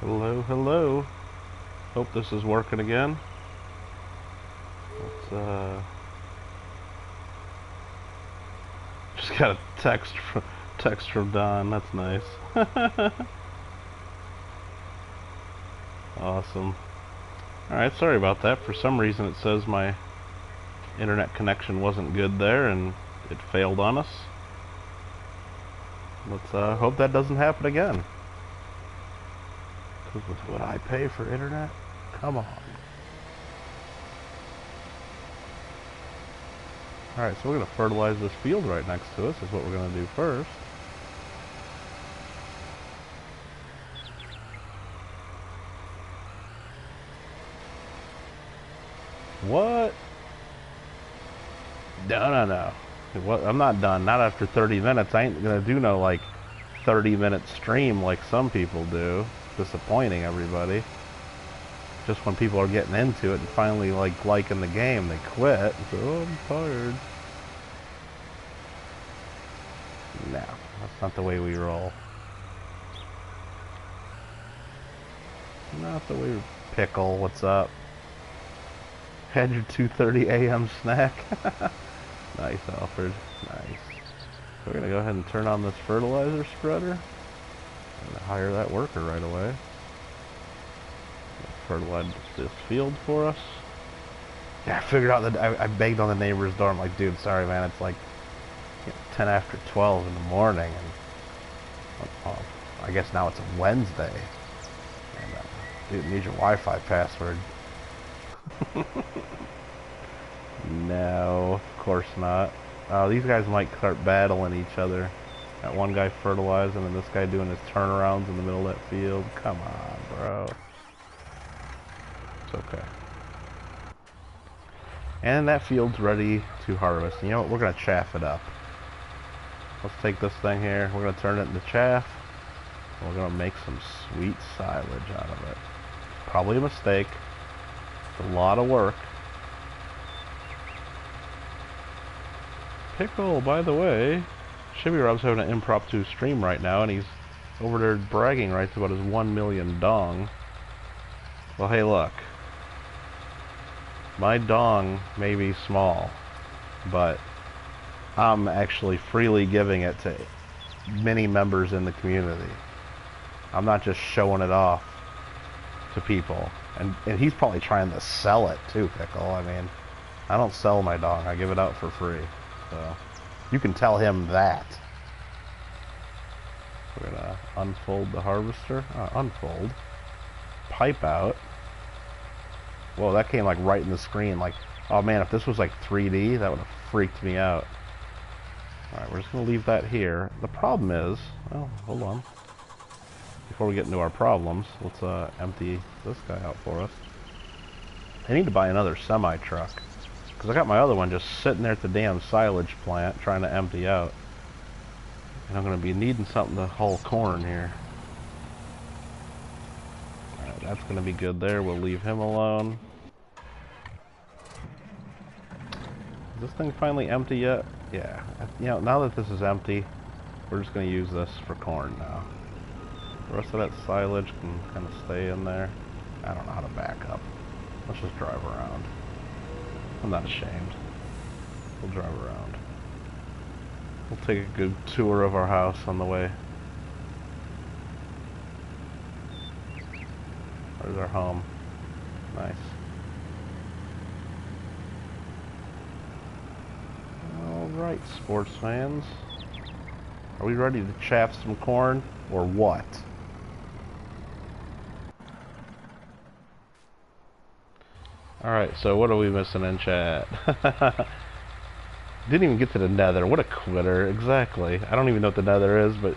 Hello, hello. Hope this is working again. Let's just got a text from Don. That's nice. Awesome. Alright, sorry about that. For some reason it says my internet connection wasn't good there and it failed on us. Let's hope that doesn't happen again. Because with what I pay for internet, come on. Alright, so we're going to fertilize this field right next to us, is what we're going to do first. What? No. I'm not done. Not after 30 minutes. I ain't going to do no, 30-minute stream like some people do. Disappointing everybody. Just when people are getting into it and finally, liking the game, they quit and say, oh, I'm tired. No, that's not the way we roll. Not the way we... Pickle, what's up? Had your 2:30 a.m. snack? Nice, Alfred. Nice. So we're going to go ahead and turn on this fertilizer spreader. I'm going to hire that worker right away. Fertilize this field for us. Yeah, I figured out that I begged on the neighbor's door. I'm like, dude, sorry, man. It's 10 after 12 in the morning. And I guess now it's a Wednesday. And, dude, need your Wi-Fi password. No, of course not. These guys might start battling each other. That one guy fertilizing and this guy doing his turnarounds in the middle of that field. Come on, bro. It's okay. And that field's ready to harvest. And you know what? We're going to chaff it up. Let's take this thing here. We're going to turn it into chaff. And we're going to make some sweet silage out of it. Probably a mistake. It's a lot of work. Pickle, by the way, Shibby Rob's having an impromptu stream right now, and he's over there bragging rights about his 1 million dong. Well, hey, look. My dong may be small, but I'm actually freely giving it to many members in the community. I'm not just showing it off to people. And he's probably trying to sell it too, Pickle. I mean, I don't sell my dong. I give it out for free. So you can tell him that. We're going to unfold the harvester. Unfold. Pipe out. Whoa, that came right in the screen. Oh man, if this was 3D, that would have freaked me out. Alright, we're just going to leave that here. The problem is, well, hold on. Before we get into our problems, let's empty this guy out for us. I need to buy another semi-truck. Because I got my other one just sitting there at the damn silage plant trying to empty out. And I'm going to be needing something to haul corn here. Alright, that's going to be good there. We'll leave him alone. Is this thing finally empty yet? Yeah. You know, now that this is empty, we're just going to use this for corn now. The rest of that silage can kind of stay in there. I don't know how to back up. Let's just drive around. I'm not ashamed. We'll drive around. We'll take a good tour of our house on the way. There's our home. Nice. Alright, sports fans. Are we ready to chaff some corn, or what? Alright, so what are we missing in chat? Didn't even get to the nether. What a quitter. Exactly. I don't even know what the nether is, but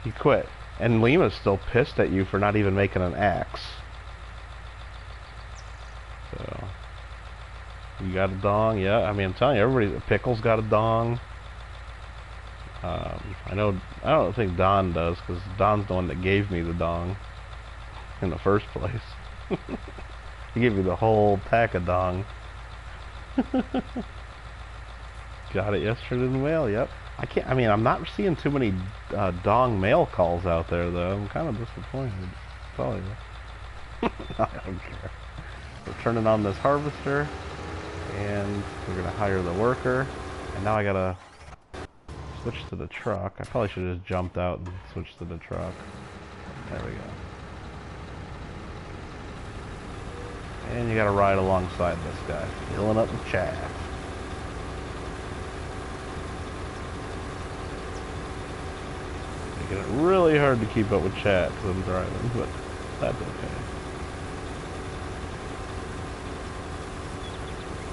he quit. And Lima's still pissed at you for not even making an axe. So, you got a dong? Yeah, I mean, I'm telling you, everybody, Pickle's got a dong. I don't think Don does, because Don's the one that gave me the dong in the first place. He gave me the whole pack of dong. Got it yesterday in the mail, yep. I mean, I'm not seeing too many dong mail calls out there, though. I'm kind of disappointed. telling you. I don't care. We're turning on this harvester, and we're gonna hire the worker, and now I gotta switch to the truck. I probably should have just jumped out and switched to the truck. There we go. And you gotta ride alongside this guy, filling up the chaff. Making it really hard to keep up with chat because I'm driving, but that's okay.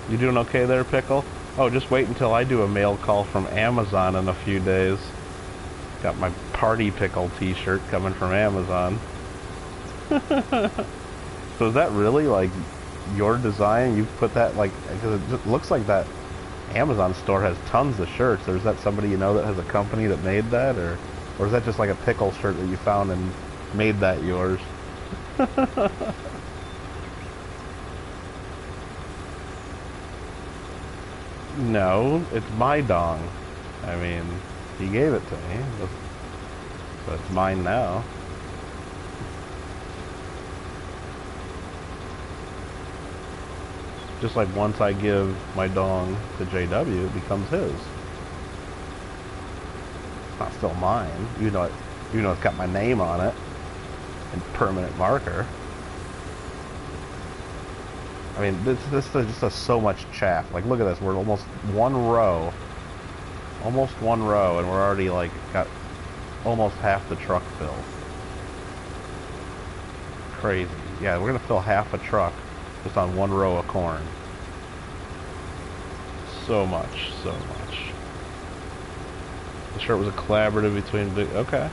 You doing okay there, Pickle? Oh, just wait until I do a mail call from Amazon in a few days. Got my Party Pickle t-shirt coming from Amazon. So is that really, like, your design? You put that, like, because it just looks like that Amazon store has tons of shirts. Or is that somebody you know that has a company that made that? Or is that just like a pickle shirt that you found and made that yours? No, it's my dong. I mean, he gave it to me, but it's mine now. Just like once I give my dong to JW, it becomes his. It's not still mine, even though it's got my name on it and permanent marker. I mean, this just does so much chaff. Like, look at this. We're almost one row, and we're already like got almost half the truck filled. Crazy. Yeah, we're gonna fill half a truck just on one row of corn. So much, so much. I'm sure it was a collaborative between big. Okay.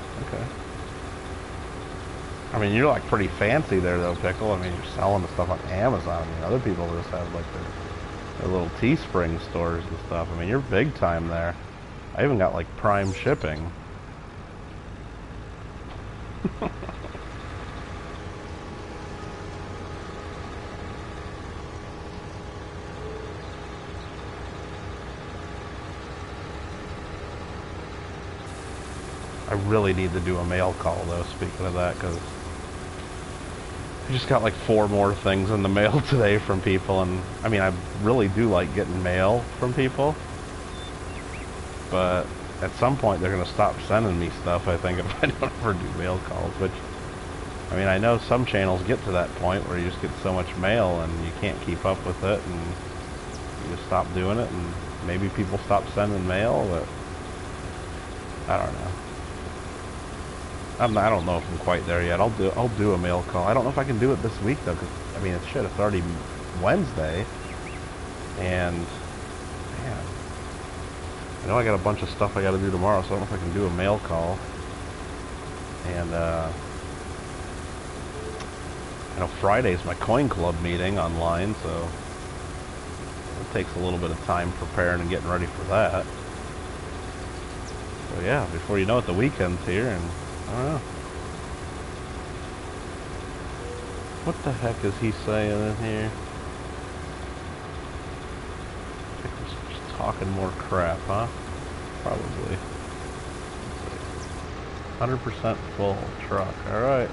I mean, you're like pretty fancy there, though, Pickle. I mean, you're selling the stuff on Amazon. I mean, other people just have like their little Teespring stores and stuff. I mean, you're big time there. I even got like Prime shipping. I really need to do a mail call, though, speaking of that, because I just got like 4 more things in the mail today from people, and I mean, I really do like getting mail from people, but at some point they're going to stop sending me stuff, I think, if I don't ever do mail calls, which, I mean, I know some channels get to that point where you just get so much mail and you can't keep up with it, and you just stop doing it, and maybe people stop sending mail, but I don't know. I don't know if I'm quite there yet. I'll do a mail call. I don't know if I can do it this week though, because I mean, it's already Wednesday, and man, I know I got a bunch of stuff I got to do tomorrow, so I don't know if I can do a mail call. And I know Friday's my coin club meeting online, so it takes a little bit of time preparing and getting ready for that. So yeah, before you know it, the weekend's here, and I don't know. What the heck is he saying in here? I think he's just talking more crap, huh? Probably. 100% full truck. Alright.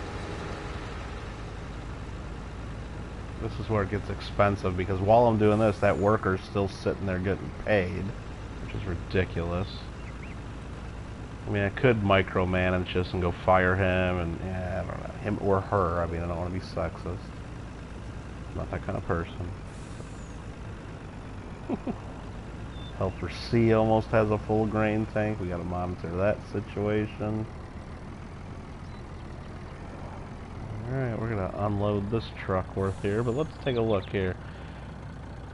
This is where it gets expensive, because while I'm doing this, that worker's still sitting there getting paid, which is ridiculous. I mean, I could micromanage this and go fire him, and yeah, I don't know, him or her. I mean, I don't want to be sexist. I'm not that kind of person. Helper C almost has a full grain tank. We got to monitor that situation. Alright, we're going to unload this truck worth here, but let's take a look here.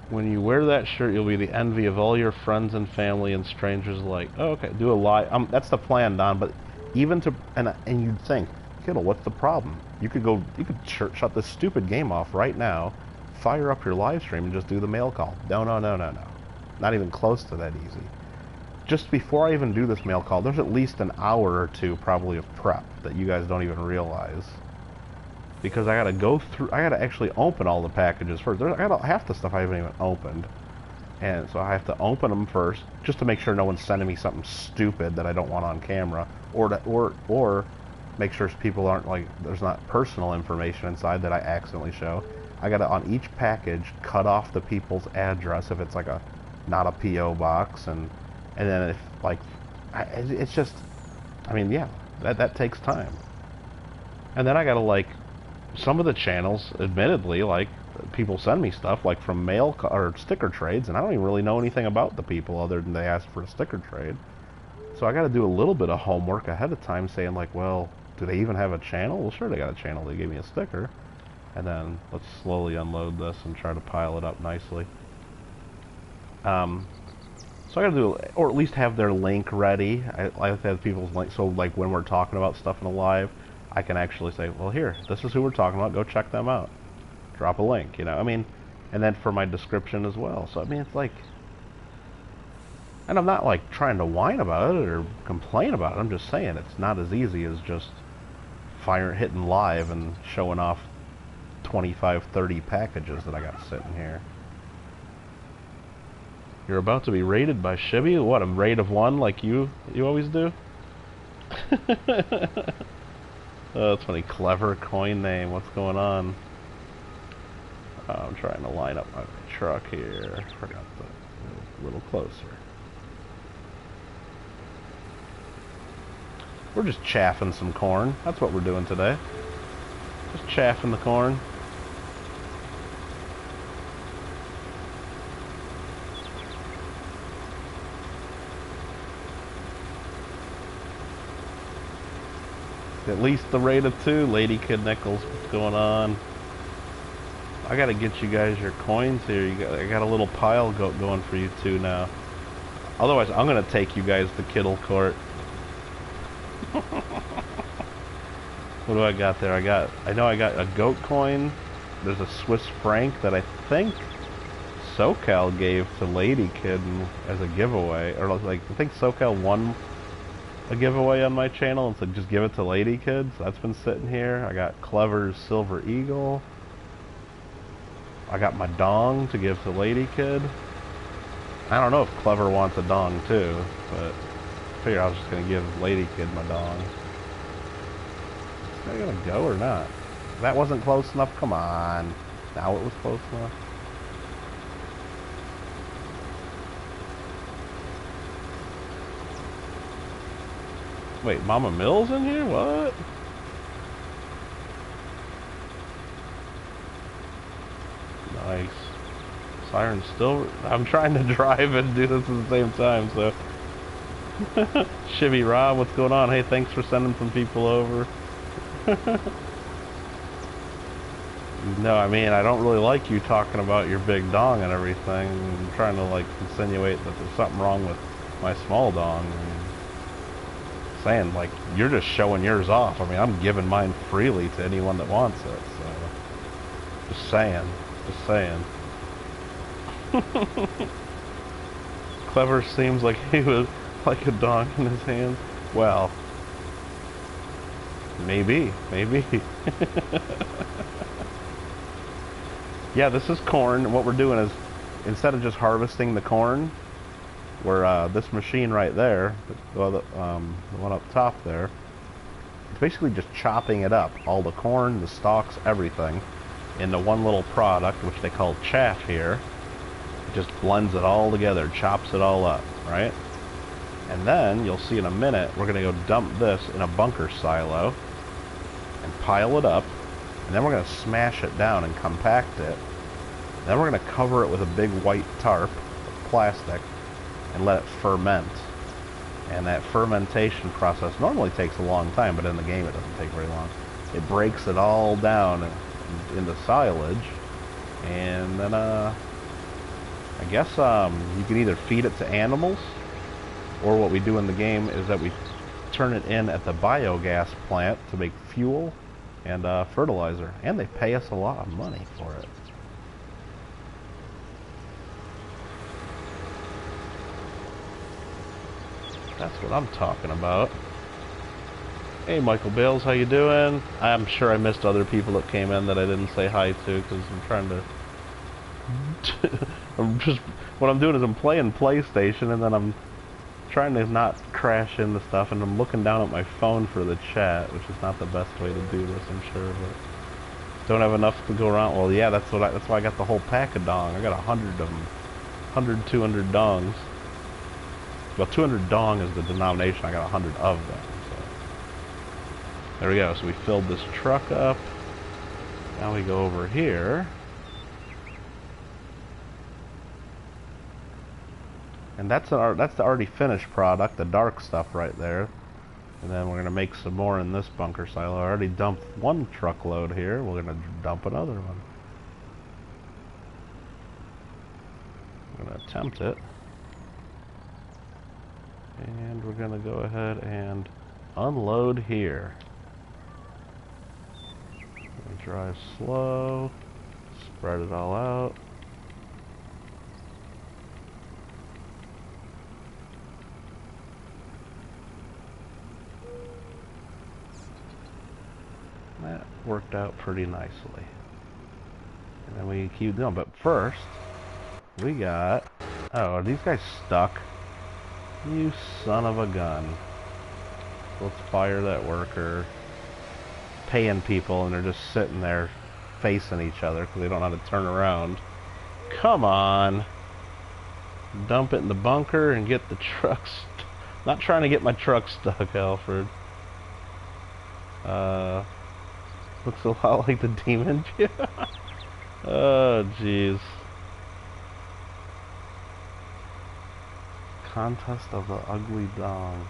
When you wear that shirt, you'll be the envy of all your friends and family and strangers alike. Oh, okay, do a live. That's the plan, Don. But even to and you'd think, Kittle, what's the problem? You could shut this stupid game off right now, fire up your live stream, and just do the mail call. No. Not even close to that easy. Just before I even do this mail call, there's at least an hour or two probably of prep that you guys don't even realize. Because I gotta actually open all the packages first. I got half the stuff I haven't even opened. And so I have to open them first, just to make sure no one's sending me something stupid that I don't want on camera. Or make sure people aren't like, there's not personal information inside that I accidentally show. I gotta, on each package, cut off the people's address if it's like a, not a P.O. box, and then if, like, it's just, I mean, yeah, that takes time. And then I gotta, like, some of the channels, admittedly, like, people send me stuff, like, from mail, or sticker trades, and I don't even really know anything about the people other than they ask for a sticker trade. So I gotta do a little bit of homework ahead of time, saying, like, well, do they even have a channel? Well, sure, they got a channel. They gave me a sticker. And then let's slowly unload this and try to pile it up nicely. So I gotta do, or at least have their link ready. I like to have people's link, so like when we're talking about stuff in a live, I can actually say, well, here, this is who we're talking about. Go check them out. Drop a link, you know. I mean, and then for my description as well. So I mean, it's like, and I'm not like trying to whine about it or complain about it. I'm just saying it's not as easy as just hitting live and showing off 25, 30 packages that I got sitting here. You're about to be raided by Shibby? What, a raid of one like you always do? Oh, that's funny. Clever coin name. What's going on? I'm trying to line up my truck here. Forgot the, a little closer. We're just chaffing some corn. That's what we're doing today. Just chaffing the corn. At least the rate of 2, Lady Kid Nichols. What's going on? I gotta get you guys your coins here. I got a little pile going for you two now. Otherwise, I'm gonna take you guys to Kittle Court. What do I got there? I know I got a goat coin. There's a Swiss franc that I think SoCal gave to Lady Kid as a giveaway, or like I think SoCal won a giveaway on my channel, and so just give it to Lady Kid. So that's been sitting here. I got Clever's Silver Eagle. I got my dong to give to Lady Kid. I don't know if Clever wants a dong too, but I figured I was just gonna give Lady Kid my dong. Is that gonna go or not? That wasn't close enough. Come on. Now it was close enough. Wait, Mama Mill's in here? What? Nice. Siren's still... I'm trying to drive and do this at the same time, so... Shivy Rob, what's going on? Hey, thanks for sending some people over. No, I mean, I don't really like you talking about your big dong and everything. I'm trying to, like, insinuate that there's something wrong with my small dong. Saying, like, you're just showing yours off. I mean, I'm giving mine freely to anyone that wants it, so... Just saying. Just saying. Clever seems like he was like a dong in his hand. Well... Maybe. Maybe. Yeah, this is corn. What we're doing is, instead of just harvesting the corn, we're, this machine right there, the one up top there, it's basically just chopping it up. All the corn, the stalks, everything, into one little product, which they call chaff here. It just blends it all together, chops it all up, right? And then, you'll see in a minute, we're going to go dump this in a bunker silo, and pile it up, and then we're going to smash it down and compact it. Then we're going to cover it with a big white tarp of plastic and let it ferment. And that fermentation process normally takes a long time, but in the game it doesn't take very long. It breaks it all down into silage, and then I guess you can either feed it to animals, or what we do in the game is that we turn it in at the biogas plant to make fuel and fertilizer, and they pay us a lot of money for it. That's what I'm talking about. Hey, Michael Bales, how you doing? I'm sure I missed other people that came in that I didn't say hi to, because I'm trying to... what I'm doing is I'm playing PlayStation, and then I'm trying to not crash into stuff, and I'm looking down at my phone for the chat, which is not the best way to do this, I'm sure, but don't have enough to go around. Well, yeah, that's why I got the whole pack of dong. I got 100 of them. 100, 200 dongs. Well, 200 dong is the denomination. I got 100 of them. So there we go. So we filled this truck up. Now we go over here. And that's the already finished product, the dark stuff right there. And then we're going to make some more in this bunker silo. I already dumped one truckload here. We're going to dump another one. I'm going to attempt it. And we're going to go ahead and unload here. Drive slow. Spread it all out. That worked out pretty nicely. And then we keep going. But first, we got... Oh, are these guys stuck? You son of a gun. Let's fire that worker. Paying people, and they're just sitting there facing each other because they don't know how to turn around. Come on. Dump it in the bunker and get the truck stuck. Not trying to get my truck stuck, Alfred. Looks a lot like the demon. Oh, jeez. Contest of the ugly dong.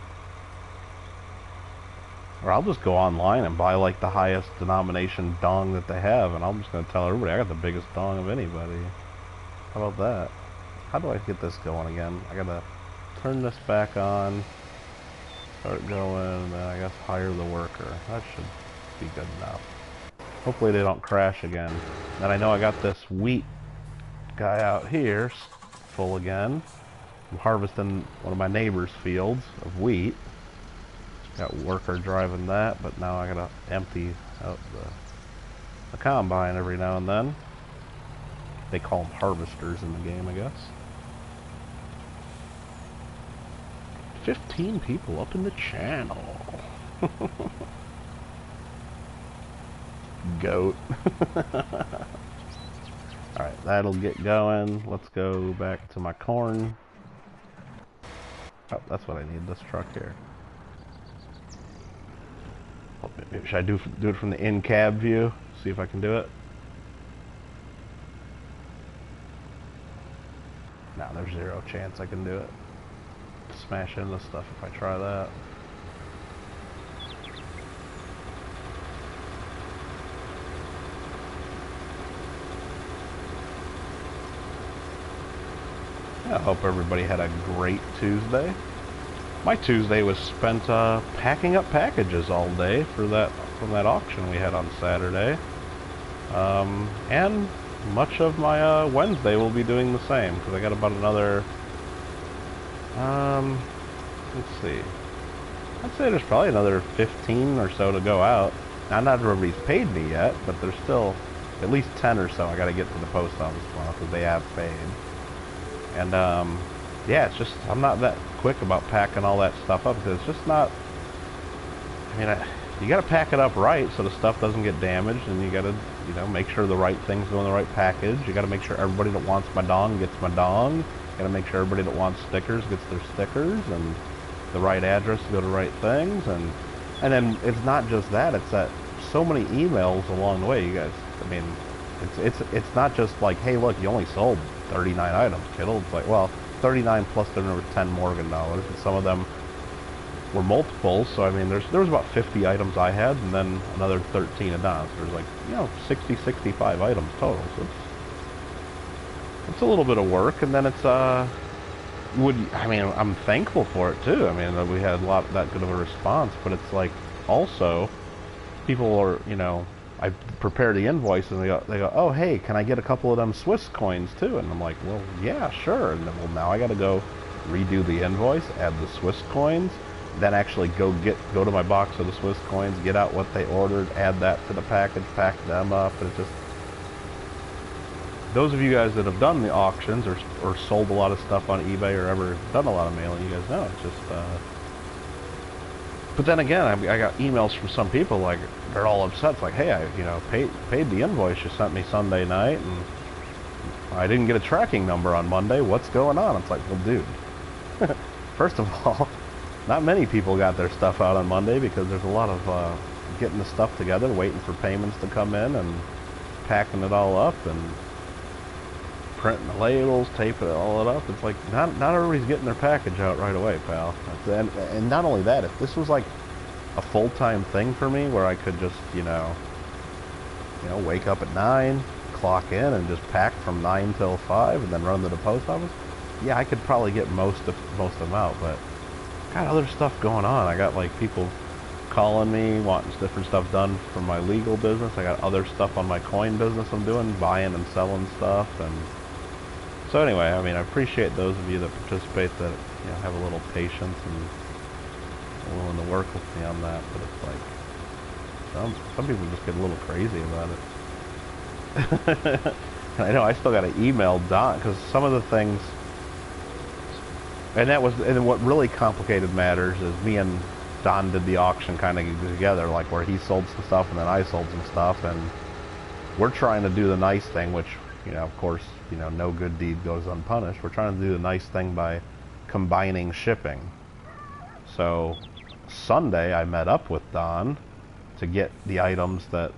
Or I'll just go online and buy like the highest denomination dong that they have, and I'm just going to tell everybody I got the biggest dong of anybody. How about that? How do I get this going again? I got to turn this back on, start going, and then I guess hire the worker. That should be good enough. Hopefully they don't crash again. And I know I got this wheat guy out here full again. I'm harvesting one of my neighbor's fields of wheat. Got worker driving that, but now I gotta empty out the combine every now and then. They call them harvesters in the game, I guess. 15 people up in the channel. Goat. Alright, that'll get going. Let's go back to my corn. Oh, that's what I need, this truck here. Should I do it from the in-cab view? See if I can do it. No, there's zero chance I can do it. Smash into stuff if I try that. I hope everybody had a great Tuesday. My Tuesday was spent packing up packages all day from that auction we had on Saturday, and much of my Wednesday will be doing the same because I got about another. Let's see. I'd say there's probably another 15 or so to go out. Now, not everybody's paid me yet, but there's still at least 10 or so I got to get to the post office tomorrow because they have paid. And yeah, it's just I'm not that quick about packing all that stuff up because it's just not. I mean, you got to pack it up right so the stuff doesn't get damaged, and you got to, you know, make sure the right things go in the right package. You got to make sure everybody that wants my dong gets my dong. You got to make sure everybody that wants stickers gets their stickers, and the right address to go to the right things, and then it's not just that. It's that so many emails along the way, you guys. I mean, it's not just like, hey, look, you only sold 39 items, Kittle. It's like, well, 39 plus there were 10 Morgan dollars, and some of them were multiples. So I mean, there was about 50 items I had, and then another 13 of Don's. There's like, you know, 60, 65 items total. So it's a little bit of work, and then it's I mean, I'm thankful for it too. I mean, we had that good of a response, but it's like also people are, you know, I prepare the invoice and they go, oh, hey, can I get a couple of them Swiss coins too? And I'm like, well, yeah, sure. And then, well, now I got to go redo the invoice, add the Swiss coins, then actually go to my box of the Swiss coins, get out what they ordered, add that to the package, pack them up, and it just, those of you guys that have done the auctions or sold a lot of stuff on eBay or ever done a lot of mailing, you guys know it's just. But then again, I got emails from some people like they're all upset. It's like, hey, I paid the invoice you sent me Sunday night, and I didn't get a tracking number on Monday. What's going on? It's like, well, dude. First of all, not many people got their stuff out on Monday because there's a lot of getting the stuff together, waiting for payments to come in, and packing it all up, and printing the labels, taping it all up. It's like not everybody's getting their package out right away, pal. And not only that, if this was like a full-time thing for me where I could just wake up at 9, clock in, and just pack from 9 till 5, and then run to the post office, yeah, I could probably get most of them out. But I got other stuff going on. I got like people calling me, wanting different stuff done for my legal business. I got other stuff on my coin business I'm doing, buying and selling stuff. And so anyway, I mean, I appreciate those of you that participate, that have a little patience and are willing to work with me on that. But it's like some people just get a little crazy about it. And I know I still got to email Don because some of the things, and what really complicated matters is me and Don did the auction kind of together, like where he sold some stuff and then I sold some stuff, and we're trying to do the nice thing, which, of course, no good deed goes unpunished. We're trying to do the nice thing by combining shipping. So Sunday I met up with Don to get the items that,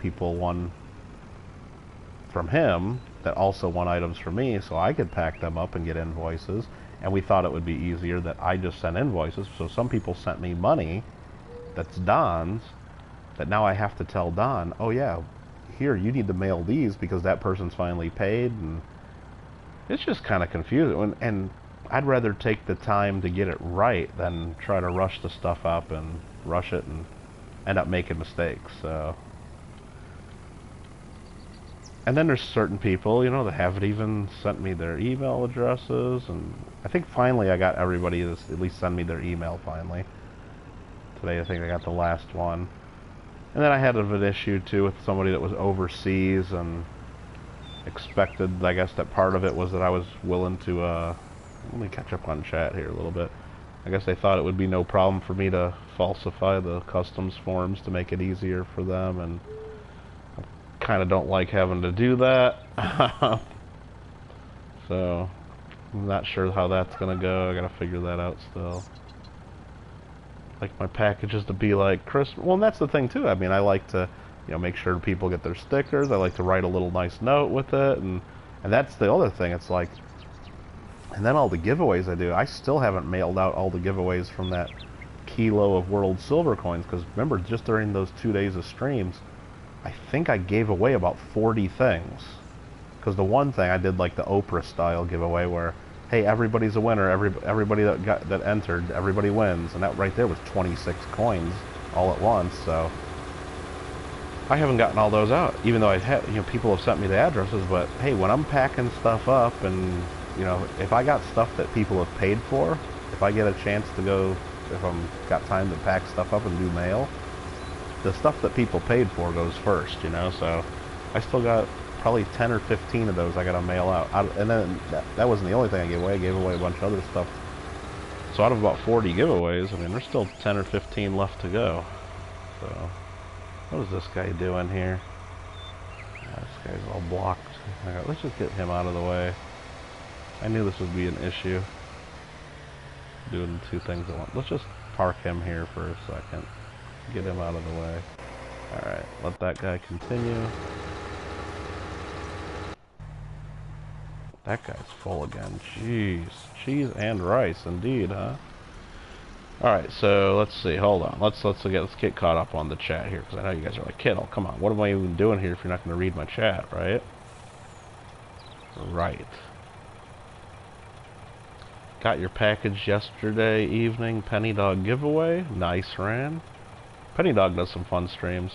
people won from him that also won items from me, so I could pack them up and get invoices. And we thought it would be easier that I just sent invoices. So some people sent me money that's Don's, that now I have to tell Don, oh yeah, here, you need to mail these because that person's finally paid. And it's just kind of confusing. And I'd rather take the time to get it right than try to rush the stuff up and rush it and end up making mistakes. So. And then there's certain people, that haven't even sent me their email addresses, and I think finally I got everybody to at least send me their email finally. Today I think I got the last one. And then I had an issue too with somebody that was overseas and expected, I guess that part of it was that I was willing to, let me catch up on chat here a little bit. I guess they thought it would be no problem for me to falsify the customs forms to make it easier for them, and kind of don't like having to do that. So I'm not sure how that's gonna go. I gotta figure that out still. Like my packages to be like Christmas. Well, and that's the thing too. I mean, I like to make sure people get their stickers. I like to write a little nice note with it, and that's the other thing. It's like, and then all the giveaways I do, I still haven't mailed out all the giveaways from that kilo of world silver coins, because remember, just during those 2 days of streams, I think I gave away about 40 things. Because the one thing I did, like the Oprah style giveaway, where, hey, everybody's a winner. Everybody that entered, everybody wins, and that right there was 26 coins all at once. So I haven't gotten all those out, even though people have sent me the addresses. But hey, when I'm packing stuff up, and if I got stuff that people have paid for, if I get a chance to go, if I'm got time to pack stuff up and do mail, the stuff that people paid for goes first, so I still got probably 10 or 15 of those I gotta mail out. And then that wasn't the only thing I gave away. I gave away a bunch of other stuff. So out of about 40 giveaways, I mean, there's still 10 or 15 left to go. So what is this guy doing here? This guy's all blocked. Right, let's just get him out of the way. I knew this would be an issue, doing two things at once. Let's just park him here for a second. Get him out of the way. Alright, let that guy continue. That guy's full again. Jeez. Cheese and rice, indeed, huh? Alright, so let's see. Hold on. Let's get caught up on the chat here, because I know you guys are like, Kittle, come on. What am I even doing here if you're not going to read my chat, right? Right. Got your package yesterday evening. Penny Dog giveaway. Nice, Ran. Penny Dog does some fun streams.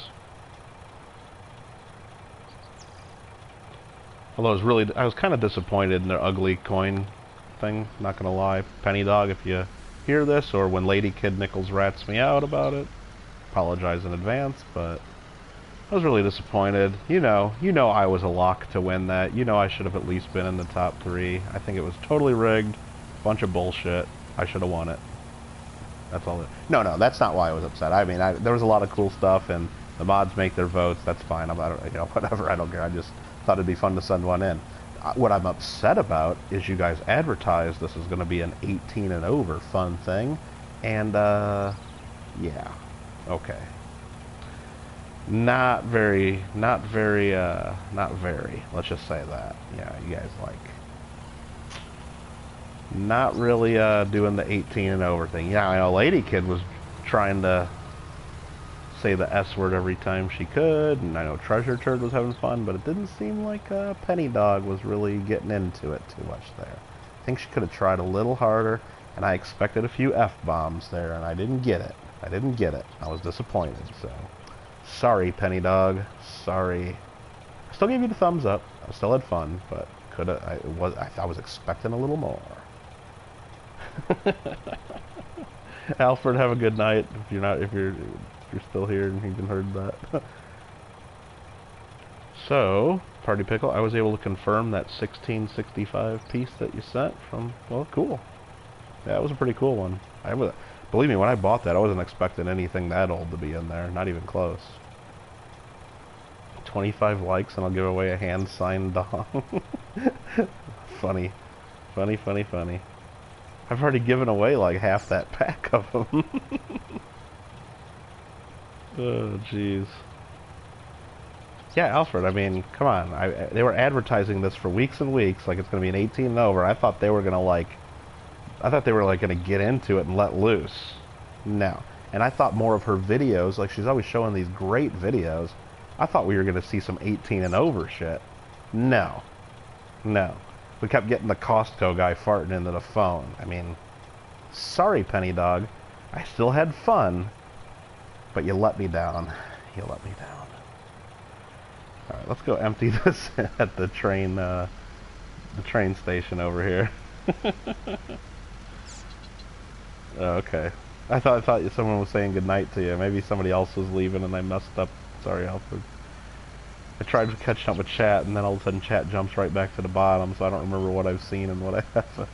Although I was kind of disappointed in their ugly coin thing, not gonna lie. Penny Dog, if you hear this, or when Lady Kid Nichols rats me out about it, apologize in advance, but I was really disappointed. You know I was a lock to win that. You know I should have at least been in the top 3. I think it was totally rigged. Bunch of bullshit. I should have won it. That's all. No, that's not why I was upset. I mean, there was a lot of cool stuff, and the mods make their votes. That's fine. I don't, whatever. I don't care. I just thought it'd be fun to send one in. What I'm upset about is you guys advertised this is going to be an 18 and over fun thing, and yeah, okay. Not very. Let's just say that. Yeah, you guys not really doing the 18 and over thing. Yeah, I know Lady Kid was trying to say the S word every time she could, and I know Treasure Turd was having fun, but it didn't seem like Penny Dog was really getting into it too much there. I think she could have tried a little harder, and I expected a few F-bombs there, and I didn't get it. I was disappointed, so sorry, Penny Dog. Sorry. I still gave you the thumbs up. I still had fun, but I was expecting a little more. Alfred, have a good night. If you're still here and you even heard that. So, Party Pickle, I was able to confirm that 1665 piece that you sent from. Well, cool. Yeah, that was a pretty cool one. Believe me, when I bought that, I wasn't expecting anything that old to be in there. Not even close. 25 likes and I'll give away a hand-signed dog. Funny. I've already given away like half that pack of them. Oh, jeez. Yeah, Alfred, I mean, come on. They were advertising this for weeks and weeks, like it's going to be an 18 and over. I thought they were going to get into it and let loose. No. And I thought more of her videos, like she's always showing these great videos. I thought we were going to see some 18 and over shit. No. We kept getting the Costco guy farting into the phone. I mean, sorry, Penny Dog. I still had fun, but you let me down. Alright, let's go empty this at the train station over here. Oh, okay. I thought someone was saying goodnight to you. Maybe somebody else was leaving and I messed up. Sorry, Alfred. I tried to catch up with chat, and then all of a sudden chat jumps right back to the bottom, so I don't remember what I've seen and what I haven't.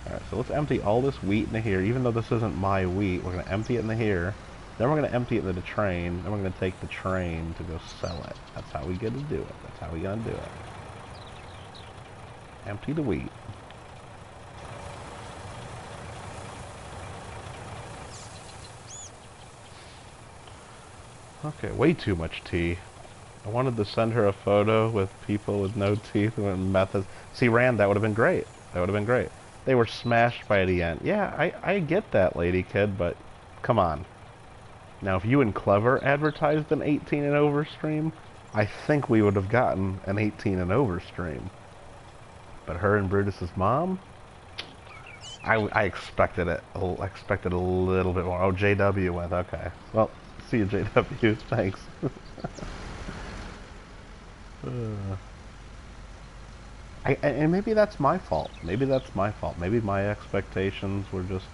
Alright, so let's empty all this wheat into here. Even though this isn't my wheat, we're going to empty it into here. Then we're going to empty it into the train. Then we're going to take the train to go sell it. That's how we get to do it. That's how we going to do it. Empty the wheat. Okay, way too much tea. I wanted to send her a photo with people with no teeth and methods. See, Rand, that would have been great. They were smashed by the end. Yeah, I get that, Lady Kid, but come on. Now, if you and Clever advertised an 18 and over stream, I think we would have gotten an 18 and over stream. But her and Brutus's mom, I expected it. I expected a little bit more. Oh, JW went. Okay. Well, see you, JW. Thanks. And maybe that's my fault. Maybe my expectations were just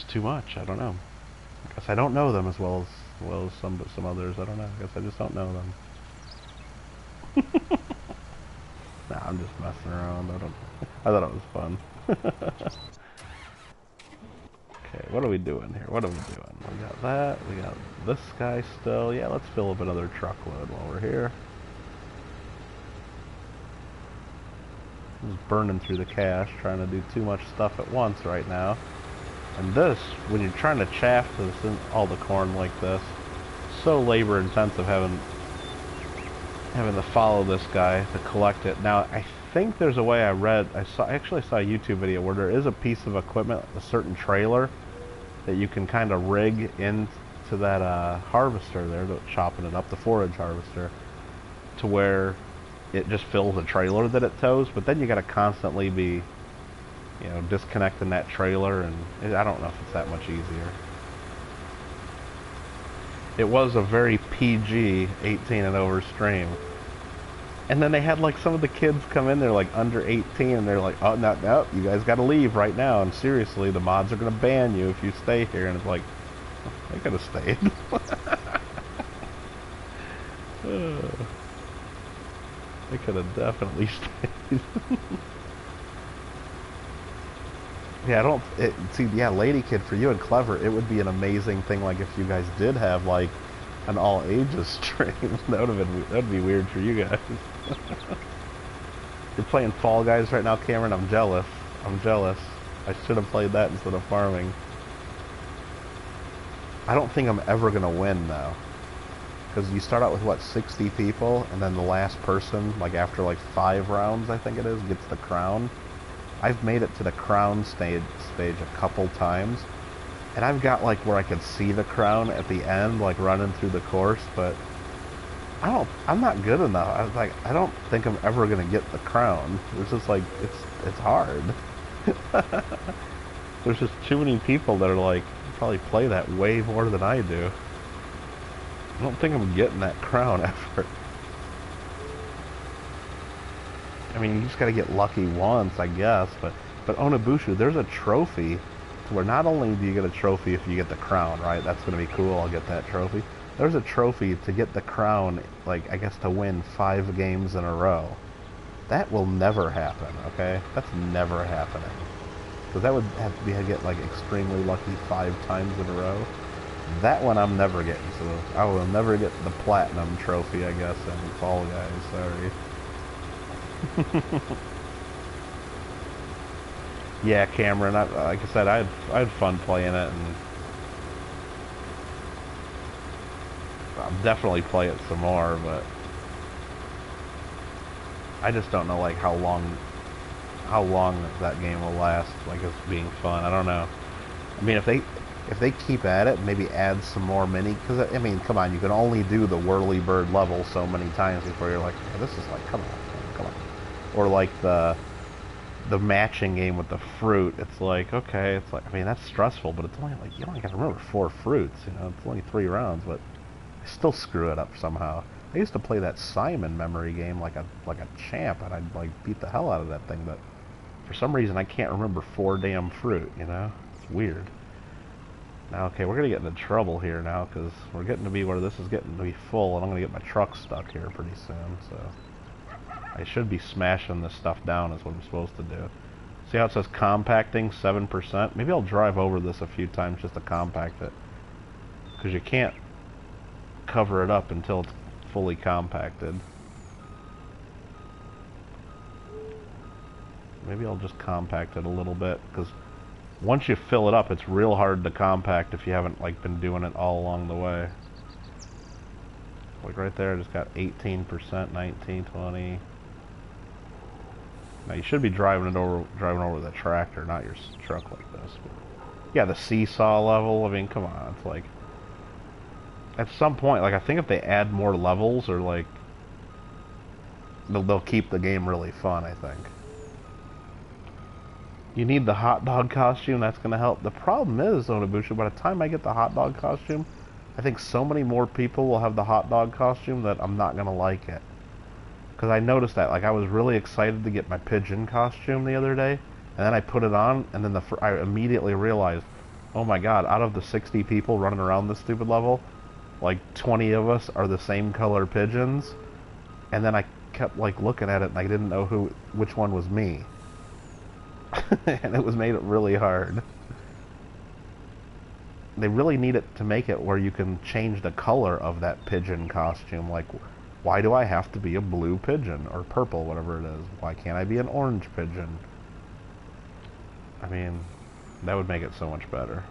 too much. I don't know. I guess I don't know them as well as some others. I don't know. I guess I just don't know them. Nah, I'm just messing around. I thought it was fun. Okay, what are we doing here? We got that. We got this guy still. Yeah, let's fill up another truckload while we're here. Just burning through the cash, trying to do too much stuff at once right now. And this, when you're trying to chaff all the corn like this, so labor intensive having to follow this guy to collect it. Now, I think there's a way I actually saw a YouTube video where there is a piece of equipment, a certain trailer, that you can kind of rig into that harvester there, chopping it up, the forage harvester, to where it just fills a trailer that it tows, but then you got to constantly be, disconnecting that trailer, and I don't know if it's that much easier. It was a very PG 18 and over stream. And then they had like some of the kids come in there like under 18 and they're like, oh, no, you guys got to leave right now. And seriously, the mods are going to ban you if you stay here. And it's like, I could have stayed. I could have definitely stayed. Yeah, I don't... see, yeah, Lady Kid, for you and Clever, it would be an amazing thing, like, if you guys did have, like, an all-ages stream. That would be weird for you guys. You're playing Fall Guys right now, Cameron? I'm jealous. I'm jealous. I should have played that instead of farming. I don't think I'm ever going to win, though. Because you start out with, what, 60 people, and then the last person, like, after, like, 5 rounds, I think it is, gets the crown. I've made it to the crown stage a couple times, and I've got, like, where I could see the crown at the end, like, running through the course, but I'm not good enough. I don't think I'm ever going to get the crown. It's just, like, it's hard. There's just too many people that are, like, probably play that way more than I do. I don't think I'm getting that crown ever. I mean, you just gotta get lucky once, I guess, but Onabushu, there's a trophy to where not only do you get a trophy if you get the crown, right? That's gonna be cool, I'll get that trophy. There's a trophy to get the crown, like, I guess to win 5 games in a row. That will never happen, okay? That's never happening. Because that would have to be to get, like, extremely lucky 5 times in a row. That one I'm never getting, so I will never get the platinum trophy, I guess, in Fall Guys, sorry. Yeah, Cameron, like I said, I had fun playing it, and I'll definitely play it some more, but I just don't know, like, how long that game will last, like, as being fun. I don't know. I mean, if they keep at it, maybe add some more mini, because, I mean, come on, you can only do the Whirly Bird level so many times before you're like, yeah, this is like, come on, man, come on. Or like the matching game with the fruit, it's like, okay, it's like, I mean, that's stressful, but it's only like, you only gotta remember 4 fruits, you know, it's only 3 rounds, but I still screw it up somehow. I used to play that Simon memory game like a champ, and I'd, like, beat the hell out of that thing, but for some reason I can't remember 4 damn fruit, you know? It's weird. Now, okay, we're gonna get into trouble here now, because we're getting to be where this is getting to be full, and I'm gonna get my truck stuck here pretty soon, so I should be smashing this stuff down is what I'm supposed to do. See how it says compacting 7%? Maybe I'll drive over this a few times just to compact it, because you can't cover it up until it's fully compacted. Maybe I'll just compact it a little bit, because once you fill it up, it's real hard to compact if you haven't, like, been doing it all along the way. Like right there, I just got 18%, 19, 20. Now you should be driving over with a tractor, not your truck like this. But yeah, the seesaw level. I mean, come on, it's like at some point, like I think if they add more levels, or like they'll keep the game really fun. I think. You need the hot dog costume. That's going to help. The problem is, Onabushu, by the time I get the hot dog costume, I think so many more people will have the hot dog costume that I'm not going to like it. Because I noticed that. Like, I was really excited to get my pigeon costume the other day, and then I put it on, and then I immediately realized, oh my god, out of the 60 people running around this stupid level, like 20 of us are the same color pigeons, and then I kept, like, looking at it, and I didn't know which one was me. And it made it really hard. They really need it to make it where you can change the color of that pigeon costume. Like, why do I have to be a blue pigeon or purple, whatever it is? Why can't I be an orange pigeon? I mean, that would make it so much better.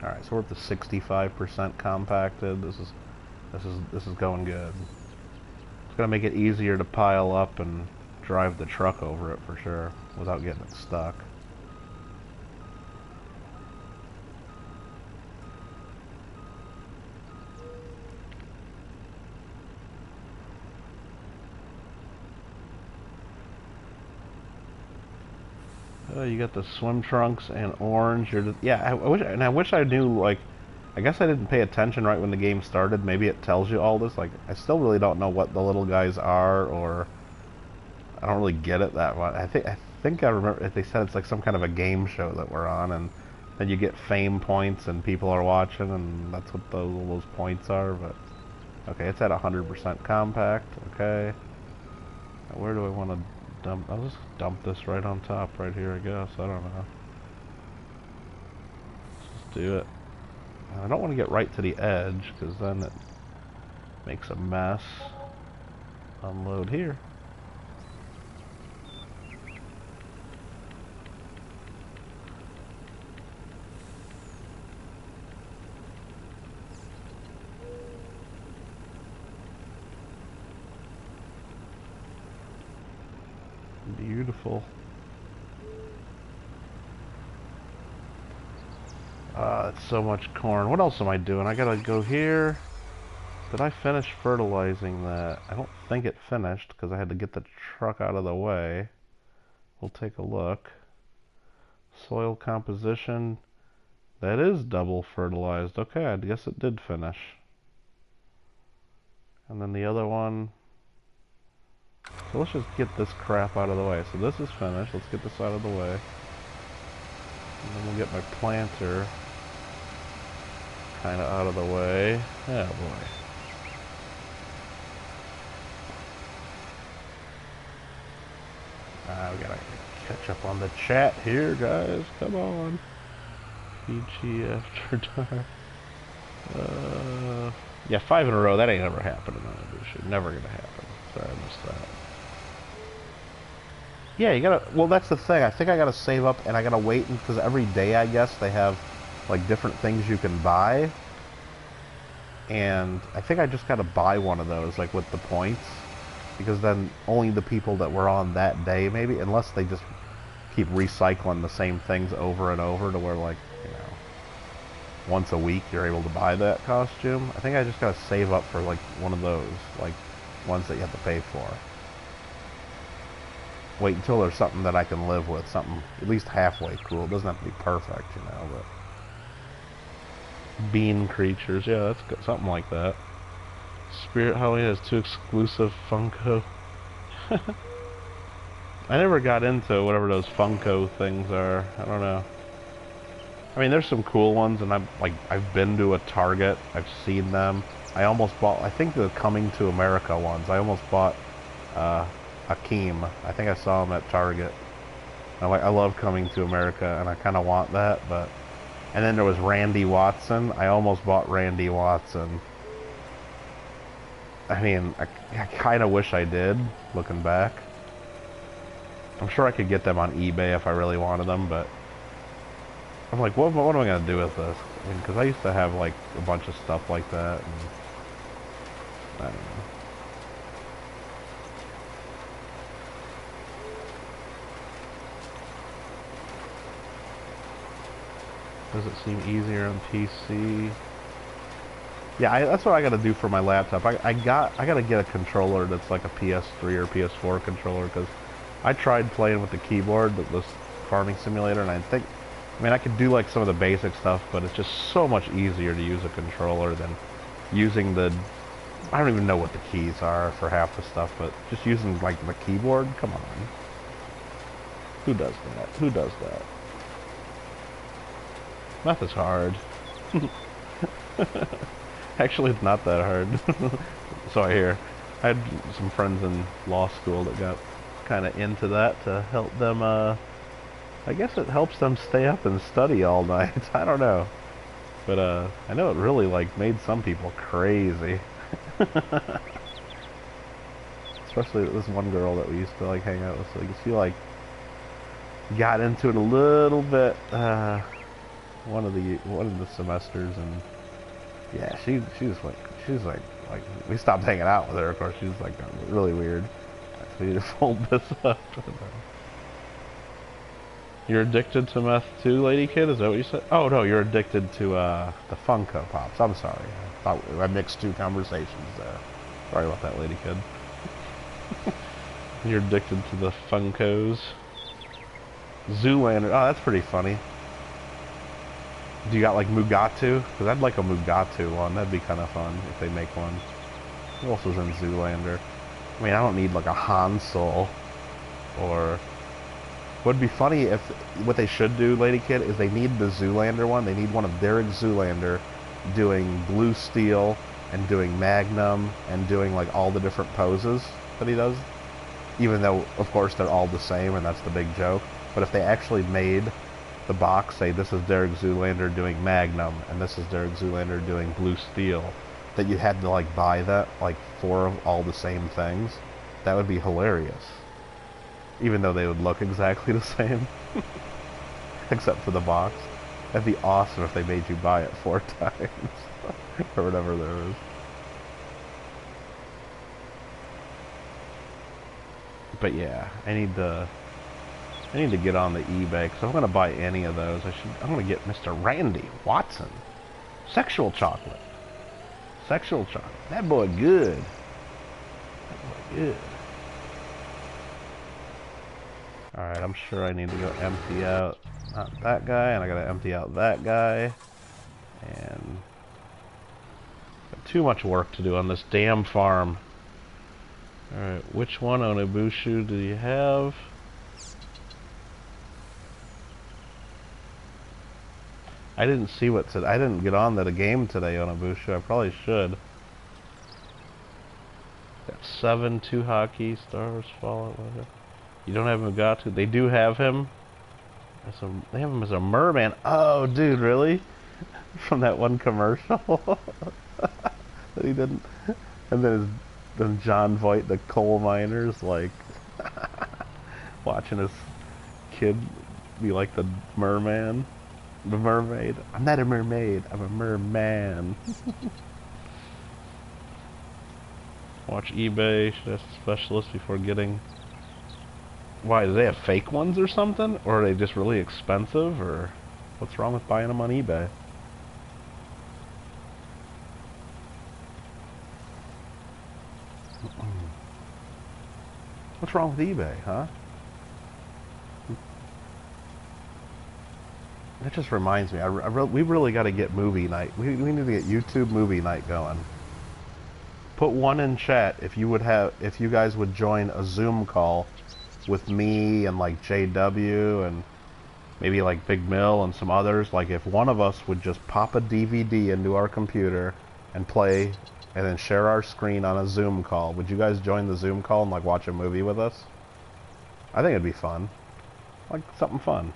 Alright, so we're at the 65% compacted. This is going good. It's gonna make it easier to pile up and drive the truck over it for sure, without getting it stuck. You got the swim trunks and orange. Yeah, I wish I knew, like, I guess I didn't pay attention right when the game started. Maybe it tells you all this. Like, I still really don't know what the little guys are, or I don't really get it that much. I think I remember they said it's like some kind of a game show that we're on, and then you get fame points and people are watching, and that's what those points are. But okay, it's at 100% compact. Okay, now where do I want to dump? I'll just dump this right on top, right here, I guess. I don't know. Let's just do it. I don't want to get right to the edge, because then it makes a mess. Unload here. Beautiful. It's so much corn. What else am I doing? I gotta go here. Did I finish fertilizing that? I don't think it finished because I had to get the truck out of the way. We'll take a look. Soil composition. That is double fertilized. Okay, I guess it did finish. And then the other one. So let's just get this crap out of the way. So this is finished. Let's get this out of the way. And then we'll get my planter kind of out of the way. Oh boy. We gotta catch up on the chat here, guys. Come on. PG after dark. Yeah, 5 in a row. That ain't ever happening on a shoot. Never gonna happen. Sorry, I missed that. Yeah, you gotta. Well, that's the thing. I think I gotta save up, and I gotta wait because every day, I guess, they have like different things you can buy, and I think I just gotta buy one of those, like with the points, because then only the people that were on that day, maybe, unless they just keep recycling the same things over and over to where, like, you know, once a week you're able to buy that costume. I think I just gotta save up for like one of those, like ones that you have to pay for. Wait until there's something that I can live with, something at least halfway cool. It doesn't have to be perfect, you know, but bean creatures, yeah, that's good. Something like that. Spirit Halloween has 2 exclusive Funko. I never got into whatever those Funko things are. I don't know. I mean, there's some cool ones, and I've been to a Target. I've seen them. I almost bought, I think the Coming to America ones. I almost bought Akeem. I think I saw him at Target. I love Coming to America, and I kind of want that, but... And then there was Randy Watson. I almost bought Randy Watson. I mean, I kind of wish I did, looking back. I'm sure I could get them on eBay if I really wanted them, but... I'm like, what am I going to do with this? I mean, because I used to have, like, a bunch of stuff like that, and... I don't know. Does it seem easier on PC? Yeah, that's what I gotta do for my laptop. I gotta get a controller that's like a PS3 or PS4 controller, because I tried playing with the keyboard, this farming simulator, and I mean, I could do like some of the basic stuff, but it's just so much easier to use a controller than using the... I don't even know what the keys are for half the stuff, but just using like the keyboard? Come on. Who does that? Who does that? Math is hard. Actually, it's not that hard. So I hear. I had some friends in law school that got kind of into that to help them, I guess it helps them stay up and study all night. I don't know. But, I know it really, like, made some people crazy. Especially this one girl that we used to, like, hang out with. So she, like, got into it a little bit, one of the semesters, and yeah, she was like we stopped hanging out with her. Of course, she was like really weird. So you just fold this up. You're addicted to meth too, lady kid? Is that what you said? Oh no, you're addicted to the Funko Pops. I'm sorry, I thought I mixed 2 conversations there. Sorry about that, lady kid. You're addicted to the Funkos. Zoolander. Oh, that's pretty funny. Do you got like Mugatu? Because I'd like a Mugatu one. That'd be kind of fun if they make one. Who else was in Zoolander? I mean, I don't need like a Hansel Or would be funny if what they should do, Lady Kid, is they need the Zoolander one. They need one of Derek Zoolander doing Blue Steel and doing Magnum and doing like all the different poses that he does. Even though, of course, they're all the same, and that's the big joke. But if they actually made the box say, this is Derek Zoolander doing Magnum, and this is Derek Zoolander doing Blue Steel, that you had to, like, buy that, like, 4 of all the same things, that would be hilarious. Even though they would look exactly the same. Except for the box. That'd be awesome if they made you buy it 4 times. Or whatever there is. But yeah, I need to get on the eBay, because if I'm gonna buy any of those, I'm gonna get Mr. Randy Watson. Sexual chocolate. Sexual chocolate. That boy good. That boy good. Alright, I'm sure I need to go empty out not that guy, and I gotta empty out that guy. And got too much work to do on this damn farm. Alright, which one on Ibushu do you have? I didn't see what said. I didn't get on to the game today on Ibushu. I probably should. Got 7 2 hockey stars Fallout. You don't have Mugatu. They do have him. They have him as a merman. Oh, dude, really? From that one commercial that he didn't. And then John Voight, the coal miner's like watching his kid be like the merman. The mermaid. I'm not a mermaid, I'm a merman. Watch eBay, should ask a specialist before getting... Why, do they have fake ones or something? Or are they just really expensive? Or what's wrong with buying them on eBay? What's wrong with eBay, huh? That just reminds me, we really got to get movie night. We need to get YouTube movie night going. Put one in chat if you guys would join a Zoom call with me and like JW and maybe like Big Mill and some others. Like if one of us would just pop a DVD into our computer and play and then share our screen on a Zoom call. Would you guys join the Zoom call and like watch a movie with us? I think it'd be fun. Like something fun.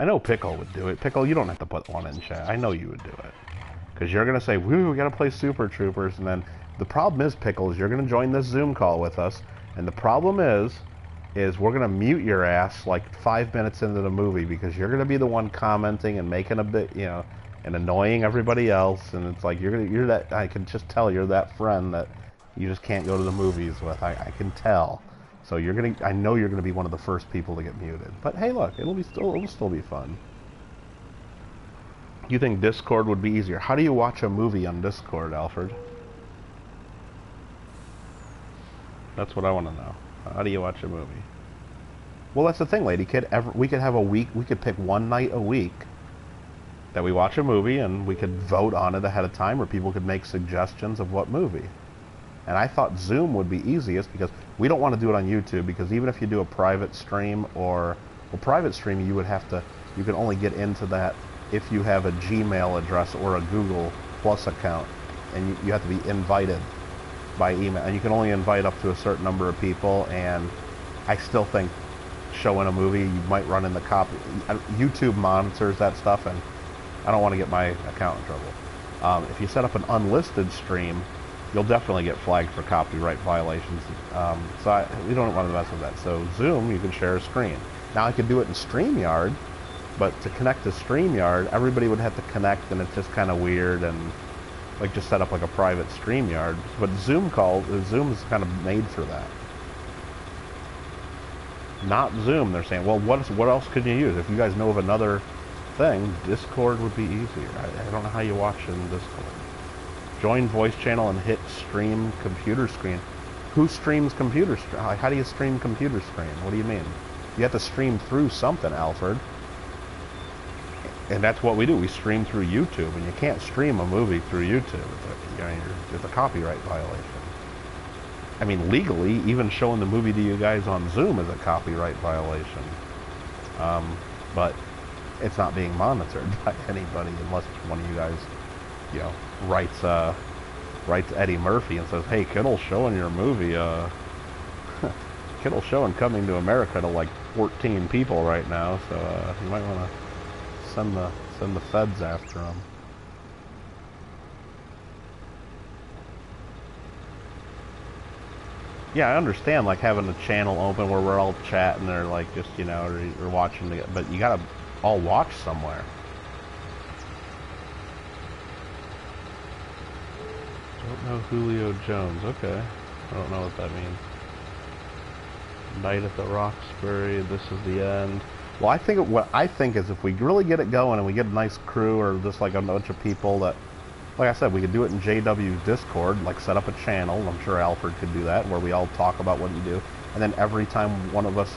I know Pickle would do it. Pickle, you don't have to put one in chat. I know you would do it. Because you're going to say, woo, we got to play Super Troopers. And then the problem is, Pickle, is you're going to join this Zoom call with us. And the problem is we're going to mute your ass like 5 minutes into the movie because you're going to be the one commenting and making a bit, you know, and annoying everybody else. And it's like, you're that, I can just tell you're that friend that you just can't go to the movies with. I can tell. So I know you're gonna be one of the first people to get muted. But hey, look, it'll still be fun. You think Discord would be easier? How do you watch a movie on Discord, Alfred? That's what I want to know. How do you watch a movie? Well, that's the thing, Lady Kid. We could have a week. We could pick one night a week that we watch a movie, and we could vote on it ahead of time, or people could make suggestions of what movie. And I thought Zoom would be easiest because we don't want to do it on YouTube, because even if you do a private stream or private stream, you can only get into that if you have a Gmail address or a Google Plus account, and you have to be invited by email, and you can only invite up to a certain number of people. And I still think showing a movie, you might run in the copy. YouTube monitors that stuff, and I don't want to get my account in trouble. If you set up an unlisted stream, you'll definitely get flagged for copyright violations. We don't want to mess with that. So Zoom, you can share a screen. Now I could do it in StreamYard, but to connect to StreamYard, everybody would have to connect, and it's just kind of weird, and like just set up like a private StreamYard. But Zoom is kind of made for that. Not Zoom, they're saying. Well, what else could you use? If you guys know of another thing, Discord would be easier. I don't know how you watch in Discord. Join voice channel and hit stream computer screen. Who streams computer screen? How do you stream computer screen? What do you mean? You have to stream through something, Alfred. And that's what we do. We stream through YouTube, and you can't stream a movie through YouTube. It's a copyright violation. I mean, legally, even showing the movie to you guys on Zoom is a copyright violation. But it's not being monitored by anybody unless one of you guys, you know, writes Eddie Murphy and says, "Hey, Kittle's showing your movie. Kittle's showing Coming to America to like 14 people right now, so you might want to send the feds after him." Yeah, I understand, like, having a channel open where we're all chatting or, like, just, you know, or watching it, but you gotta all watch somewhere. Don't know Julio Jones. Okay. I don't know what that means. Night at the Roxbury. This is the end. Well, I think what I think is if we really get it going and we get a nice crew or just like a bunch of people that, like I said, we could do it in JW's Discord, like set up a channel. I'm sure Alfred could do that, where we all talk about what you do, and then every time one of us,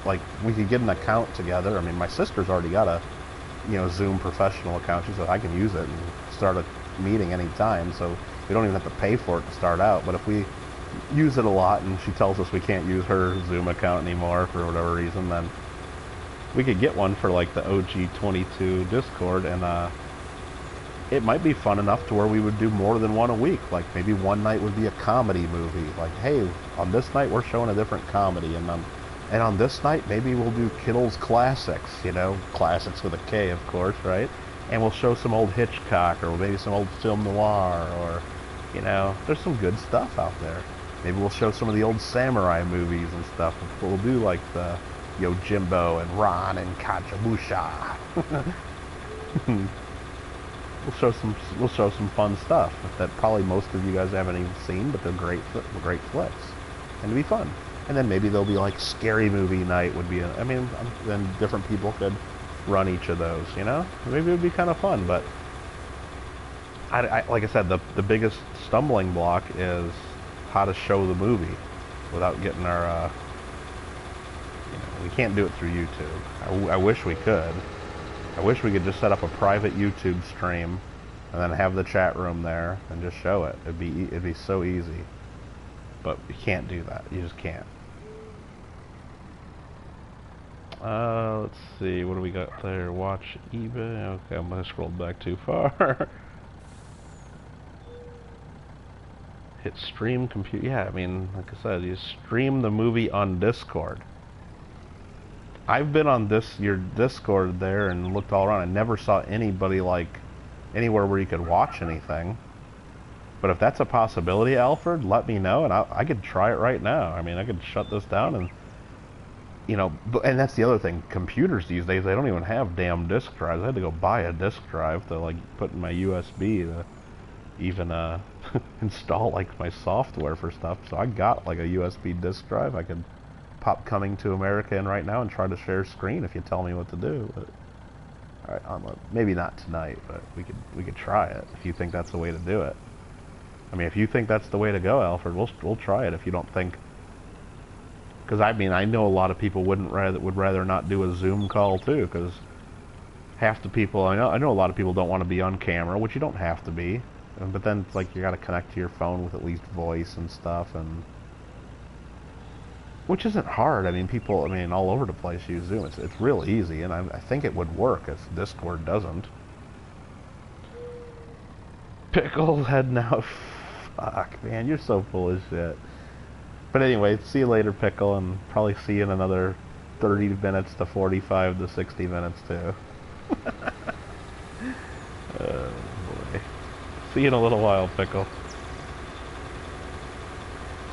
like, we could get an account together. I mean, my sister's already got a, you know, Zoom professional account. She said I can use it and start a meeting anytime, so we don't even have to pay for it to start out. But if we use it a lot and she tells us we can't use her Zoom account anymore for whatever reason, then we could get one for like the OG22 Discord, and it might be fun enough to where we would do more than one a week. Like maybe one night would be a comedy movie. Like, hey, on this night we're showing a different comedy, and on this night maybe we'll do Kittle's classics. You know, classics with a K, of course, right? And we'll show some old Hitchcock or maybe some old film noir, or, you know, there's some good stuff out there. Maybe we'll show some of the old samurai movies and stuff. We'll do like the Yojimbo and Ron and Kachabusha. We'll show some fun stuff that probably most of you guys haven't even seen, but they're great flicks, and it'd be fun. And then maybe there'll be like scary movie night would be. I mean, then different people could run each of those. You know, maybe it would be kind of fun. But I like I said, the biggest stumbling block is how to show the movie without getting our. You know, we can't do it through YouTube. I wish we could. I wish we could just set up a private YouTube stream and then have the chat room there and just show it. It'd be so easy. But you can't do that. You just can't. Let's see. What do we got there? Watch eBay. Okay, I'm gonna scroll back too far. Hit stream computer. Yeah, I mean, like I said, you stream the movie on Discord. I've been on your Discord there and looked all around. I never saw anybody like anywhere where you could watch anything. But if that's a possibility, Alfred, let me know, and I could try it right now. I mean, I could shut this down and, you know, and that's the other thing. Computers these days, they don't even have damn disk drives. I had to go buy a disk drive to like put in my USB to even install like my software for stuff. So I got like a USB disk drive. I could pop Coming to America in right now and try to share screen if you tell me what to do. But, all right, maybe not tonight, but we could try it if you think that's the way to do it. I mean, if you think that's the way to go, Alfred, we'll try it. If you don't think, because I mean, I know a lot of people would rather not do a Zoom call too, because half the people I know a lot of people don't want to be on camera, which you don't have to be, but then it's like you got to connect to your phone with at least voice and stuff, and which isn't hard. I mean, people, all over the place use Zoom. It's real easy, and I think it would work if Discord doesn't. Pickle heading out. Fuck, man, you're so full of shit. But anyway, see you later, Pickle, and probably see you in another 30 minutes to 45 to 60 minutes, too. Oh, boy. See you in a little while, Pickle.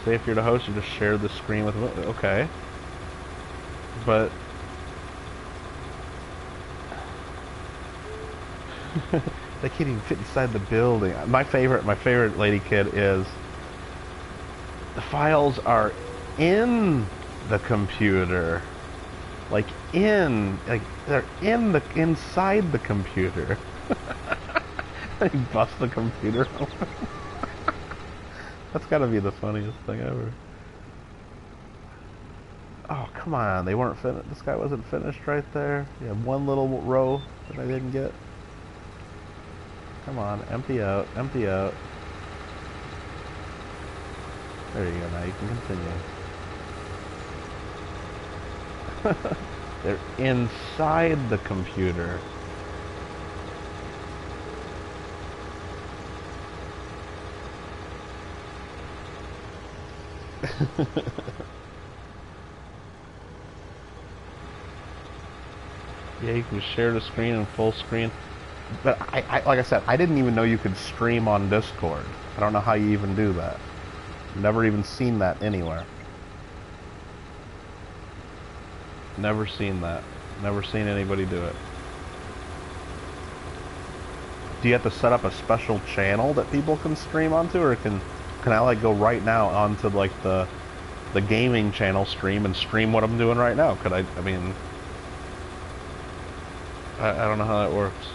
Say if you're the host, you just share the screen with... Okay. But... They can't even fit inside the building. My favorite lady kid is... The files are in the computer. Like, they're inside the computer. They bust the computer open. That's gotta be the funniest thing ever. Oh, come on. They weren't finished. This guy wasn't finished right there. You have one little row that I didn't get. Come on. Empty out. Empty out. There you go, now you can continue. They're inside the computer. Yeah, you can share the screen in full screen. But like I said, I didn't even know you could stream on Discord. I don't know how you even do that. Never even seen that anywhere. Never seen that. Never seen anybody do it. Do you have to set up a special channel that people can stream onto, or can I like go right now onto like the gaming channel stream and stream what I'm doing right now? Could I mean, I don't know how that works.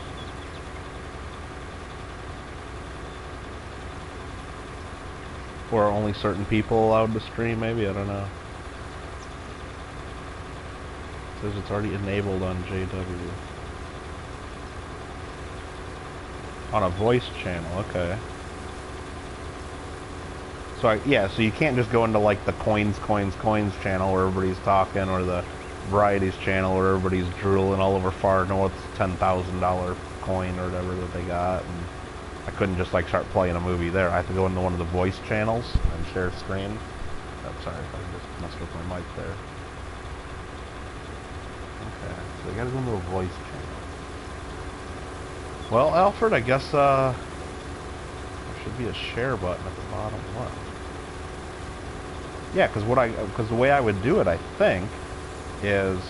Or are only certain people allowed to stream, maybe? I don't know. It says it's already enabled on JW. On a voice channel, okay. So yeah, so you can't just go into like the coins channel where everybody's talking, or the varieties channel where everybody's drooling all over Far North's $10,000 coin or whatever that they got, and I couldn't just like start playing a movie there. I have to go into one of the voice channels and share screen. Oh, sorry, I just messed with my mic there. Okay, so I gotta go into a voice channel. Well, Alfred, I guess there should be a share button at the bottom left. Yeah, because the way I would do it, I think, is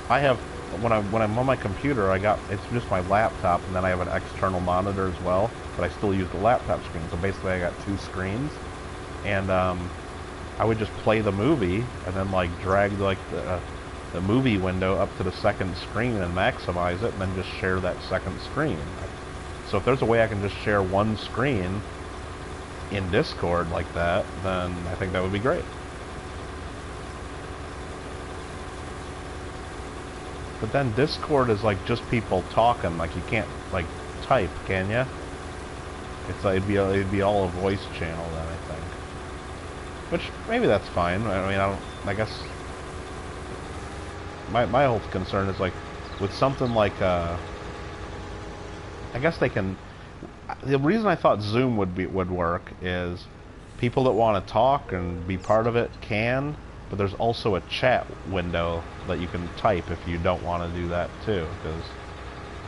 I have when I'm on my computer, it's just my laptop, and then I have an external monitor as well, but I still use the laptop screen. So basically, I got two screens, and I would just play the movie and then like drag like the movie window up to the second screen and maximize it, and then just share that second screen. So if there's a way I can just share one screen in Discord like that, then I think that would be great. But then Discord is like just people talking, like you can't like type, can ya? It's like it'd be all a voice channel then, I think. Which maybe that's fine. I mean, I guess my whole concern is like with something like I guess they can. The reason I thought Zoom would work is people that want to talk and be part of it can, but there's also a chat window that you can type if you don't want to do that too. Because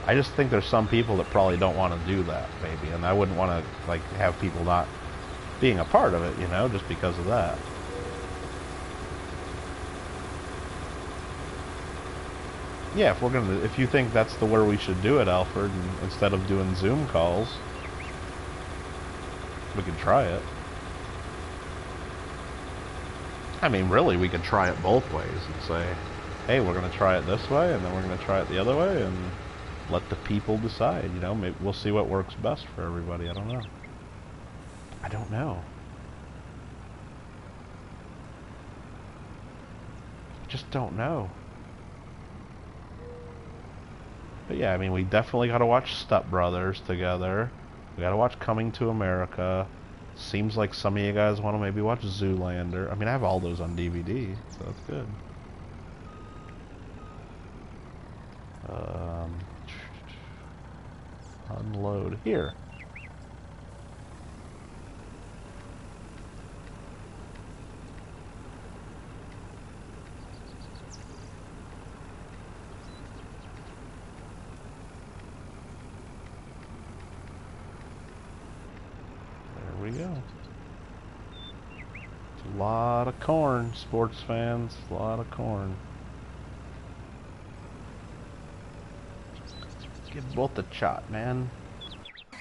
I just think there's some people that probably don't want to do that, maybe, and I wouldn't want to like have people not being a part of it, you know, just because of that. Yeah, if you think that's the where we should do it, Alfred, and instead of doing Zoom calls, we could try it. I mean, really, we could try it both ways and say, hey, we're going to try it this way, and then we're going to try it the other way, and let the people decide, you know. Maybe we'll see what works best for everybody. I don't know. I don't know. Just don't know. But yeah, I mean, we definitely got to watch Step Brothers together. We got to watch Coming to America. Seems like some of you guys want to maybe watch Zoolander. I mean, I have all those on DVD, so that's good. Unload here. There we go. It's a lot of corn, sports fans. A lot of corn. Give both a shot, man.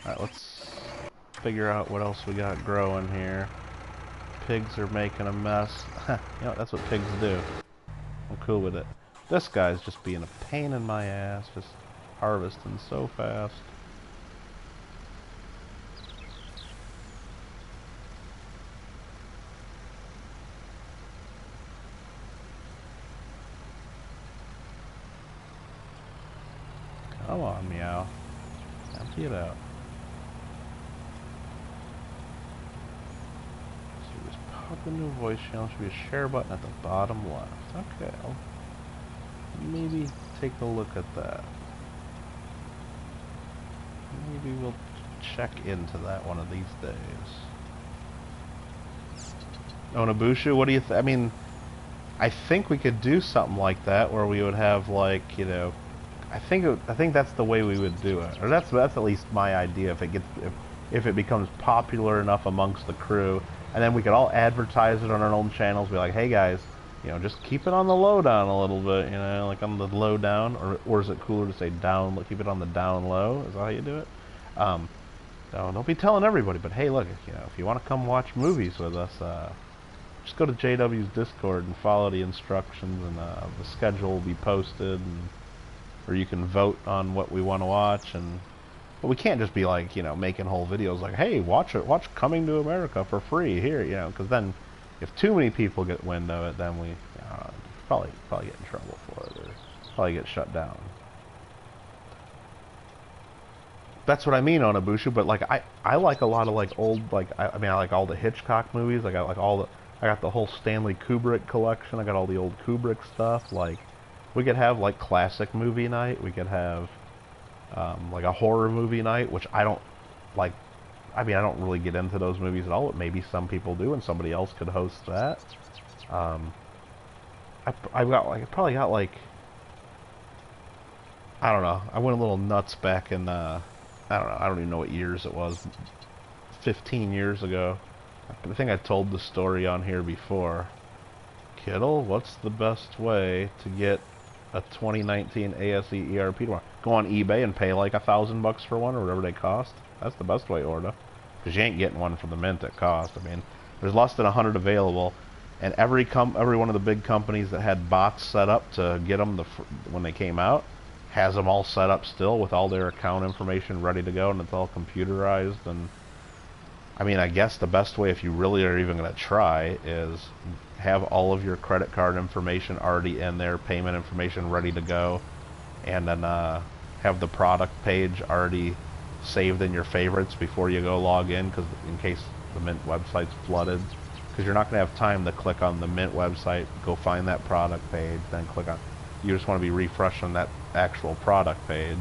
Alright, let's figure out what else we got growing here. Pigs are making a mess. You know, that's what pigs do. I'm cool with it. This guy's just being a pain in my ass, just harvesting so fast. Come on, Meow. Empty it out. So just With the new voice channel should be a share button at the bottom left. Okay, I'll maybe take a look at that. Maybe we'll check into that one of these days. Onabushu, what do you I mean, I think we could do something like that where we would have, like, you know, I think that's the way we would do it. Or that's at least my idea if it becomes popular enough amongst the crew, and then we could all advertise it on our own channels, be like, hey guys, you know, just keep it on the lowdown a little bit, you know, like on the lowdown, or is it cooler to say down, keep it on the down low? Is that how you do it? No, don't be telling everybody, but hey, look, you know, if you want to come watch movies with us, just go to JW's Discord and follow the instructions, and the schedule will be posted, or you can vote on what we want to watch. But we can't just be like, you know, making whole videos like, hey, watch Coming to America for free here, you know, because then if too many people get wind of it, then we probably get in trouble for it, or probably get shut down. That's what I mean on Abushu. But like I like a lot of like old, like I mean I like all the Hitchcock movies. I got like I got the whole Stanley Kubrick collection. I got all the old Kubrick stuff. Like we could have like classic movie night. We could have like a horror movie night, which I don't like. I mean, I don't really get into those movies at all, but maybe some people do, and somebody else could host that. I've got like, I probably got like, I don't know. I went a little nuts back in, I don't know. I don't even know what years it was. 15 years ago. I think I told the story on here before. Kittle, what's the best way to get a 2019 ASE ERP tomorrow? Go on eBay and pay like $1,000 for one, or whatever they cost. That's the best way to order, because you ain't getting one from the mint at cost. I mean, there's less than 100 available, and every one of the big companies that had bots set up to get them when they came out has them all set up still with all their account information ready to go, and it's all computerized. And I mean, I guess the best way, if you really are even going to try, is have all of your credit card information already in there, payment information ready to go, and then have the product page already saved in your favorites before you go log in, because in case the Mint website's flooded, because you're not going to have time to click on the Mint website, go find that product page, then click on. You just want to be refreshing that actual product page,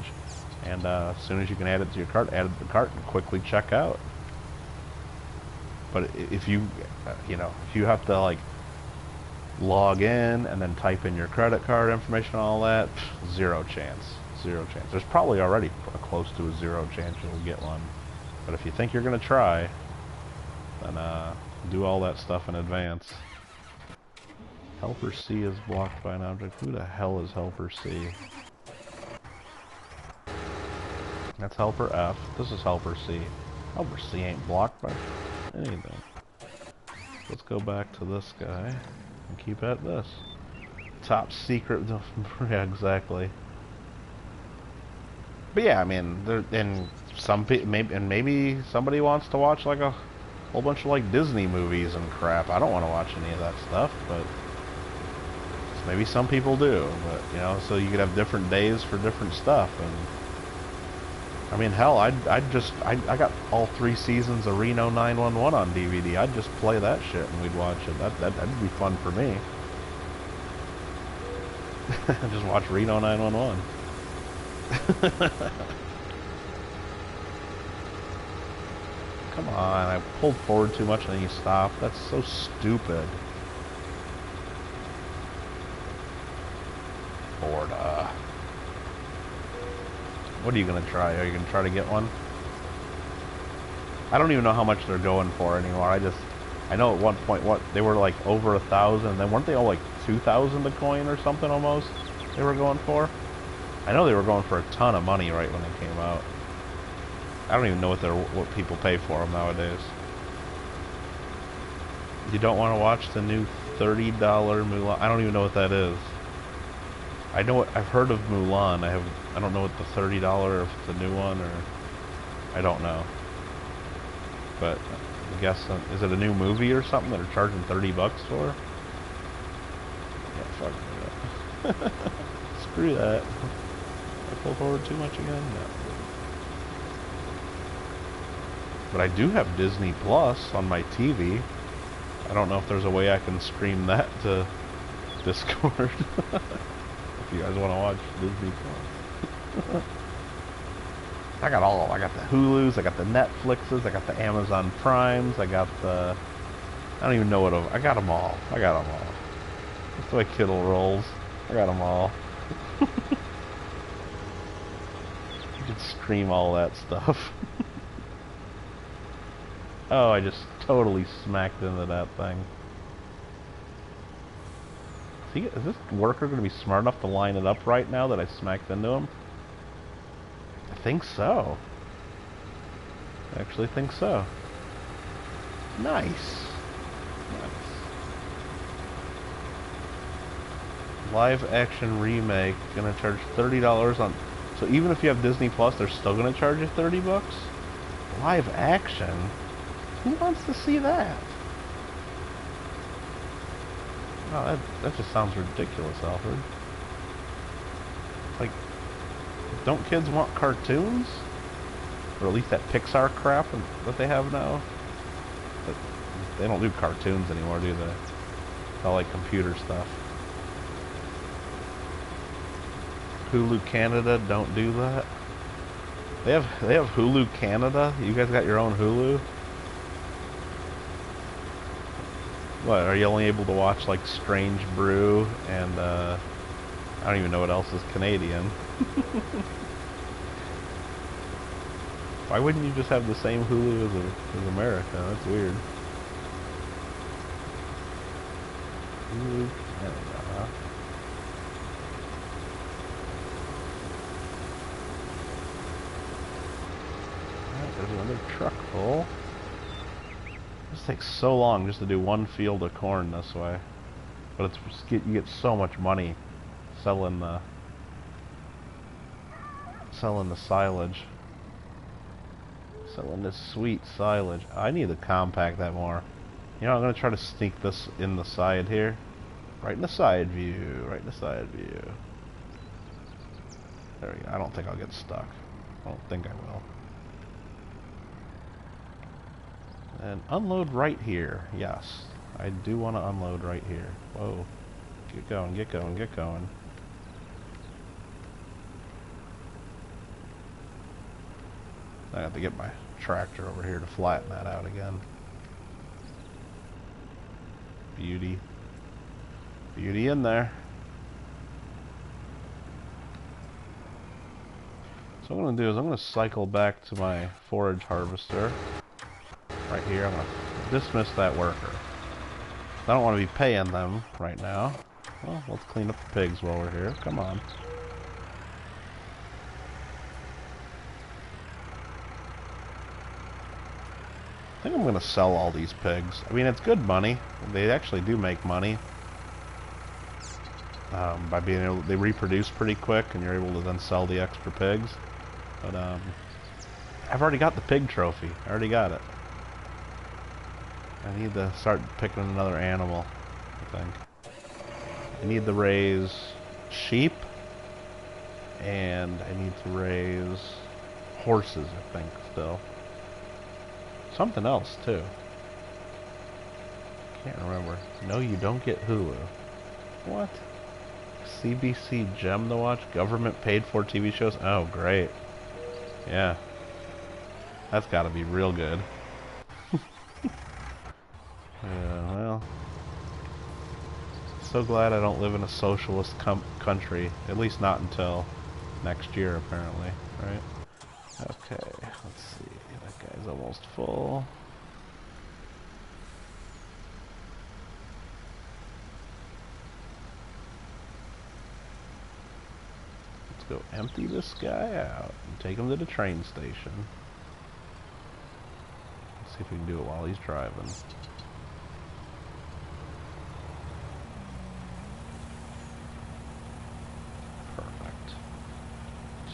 and as soon as you can add it to your cart, add it to the cart and quickly check out. But if you, you know, if you have to like log in and then type in your credit card information and all that, zero chance. Zero chance. There's probably already close to a zero chance you'll get one. But if you think you're going to try, then do all that stuff in advance. Helper C is blocked by an object. Who the hell is Helper C? That's Helper F. This is Helper C. Helper C ain't blocked by anything. Let's go back to this guy and keep at this. Top secret. Yeah, exactly. But yeah, I mean, maybe somebody wants to watch like a whole bunch of like Disney movies and crap. I don't want to watch any of that stuff, but maybe some people do. But you know, so you could have different days for different stuff. And I mean, hell, I got all 3 seasons of Reno 911 on DVD. I'd just play that shit and we'd watch it. That'd be fun for me. Just watch Reno 911. Come on, I pulled forward too much and then you stop. That's so stupid. Florida. What are you gonna try? Are you gonna try to get one? I don't even know how much they're going for anymore. I know at one point they were like over 1,000. Then weren't they all like 2,000 a coin or something almost? They were going for. I know they were going for a ton of money right when they came out. I don't even know what people pay for them nowadays. You don't want to watch the new $30 Mulan? I don't even know what that is. I know I've heard of Mulan. I don't know what the $30 or if it's a new one, or I don't know. But I guess is it a new movie or something that they're charging $30 for? Yeah, fuck that. Screw that. I pull forward too much again? No. But I do have Disney Plus on my TV. I don't know if there's a way I can stream that to Discord. If you guys want to watch Disney Plus. I got all. I got the Hulus, I got the Netflixes, I got the Amazon Primes, I got the... I don't even know what... I got them all. I got them all. That's the way Kittle rolls. I got them all. You can stream all that stuff. Oh, I just totally smacked into that thing. Is this worker going to be smart enough to line it up right now that I smacked into him? I think so. I actually think so. Nice. Nice. Live action remake. Gonna charge $30 on... So even if you have Disney Plus, they're still gonna charge you 30 bucks? Live action? Who wants to see that? Oh, that just sounds ridiculous, Alfred. Like, don't kids want cartoons? Or at least that Pixar crap that they have now? But they don't do cartoons anymore, do they? It's all like computer stuff. Hulu Canada don't do that. They have Hulu Canada? You guys got your own Hulu? What, are you only able to watch like Strange Brew and I don't even know what else is Canadian. Why wouldn't you just have the same Hulu as America? That's weird. Hulu Canada. Alright, there's another truck full. This takes so long just to do one field of corn this way. But you get so much money selling the silage. Selling this sweet silage. I need to compact that more. You know, I'm going to try to sneak this in the side here. Right in the side view. Right in the side view. There we go. I don't think I'll get stuck. I don't think I will. And unload right here. Yes. I do want to unload right here. Whoa. Get going, get going, get going. I have to get my tractor over here to flatten that out again. Beauty. Beauty in there. So what I'm going to do is I'm going to cycle back to my forage harvester. Right here, I'm going to dismiss that worker. I don't want to be paying them right now. Well, let's clean up the pigs while we're here. Come on. I think I'm going to sell all these pigs. I mean, it's good money. They actually do make money. By being able, they reproduce pretty quick, and you're able to then sell the extra pigs. But I've already got the pig trophy. I already got it. I need to start picking another animal, I think. I need to raise sheep, and I need to raise horses, I think, still. Something else, too. Can't remember. No, you don't get Hulu. What? CBC Gem to watch? Government paid for TV shows? Oh, great. Yeah. That's gotta be real good. Yeah, well, so glad I don't live in a socialist country, at least not until next year, apparently, right? Okay, let's see, that guy's almost full. Let's go empty this guy out and take him to the train station. Let's see if we can do it while he's driving.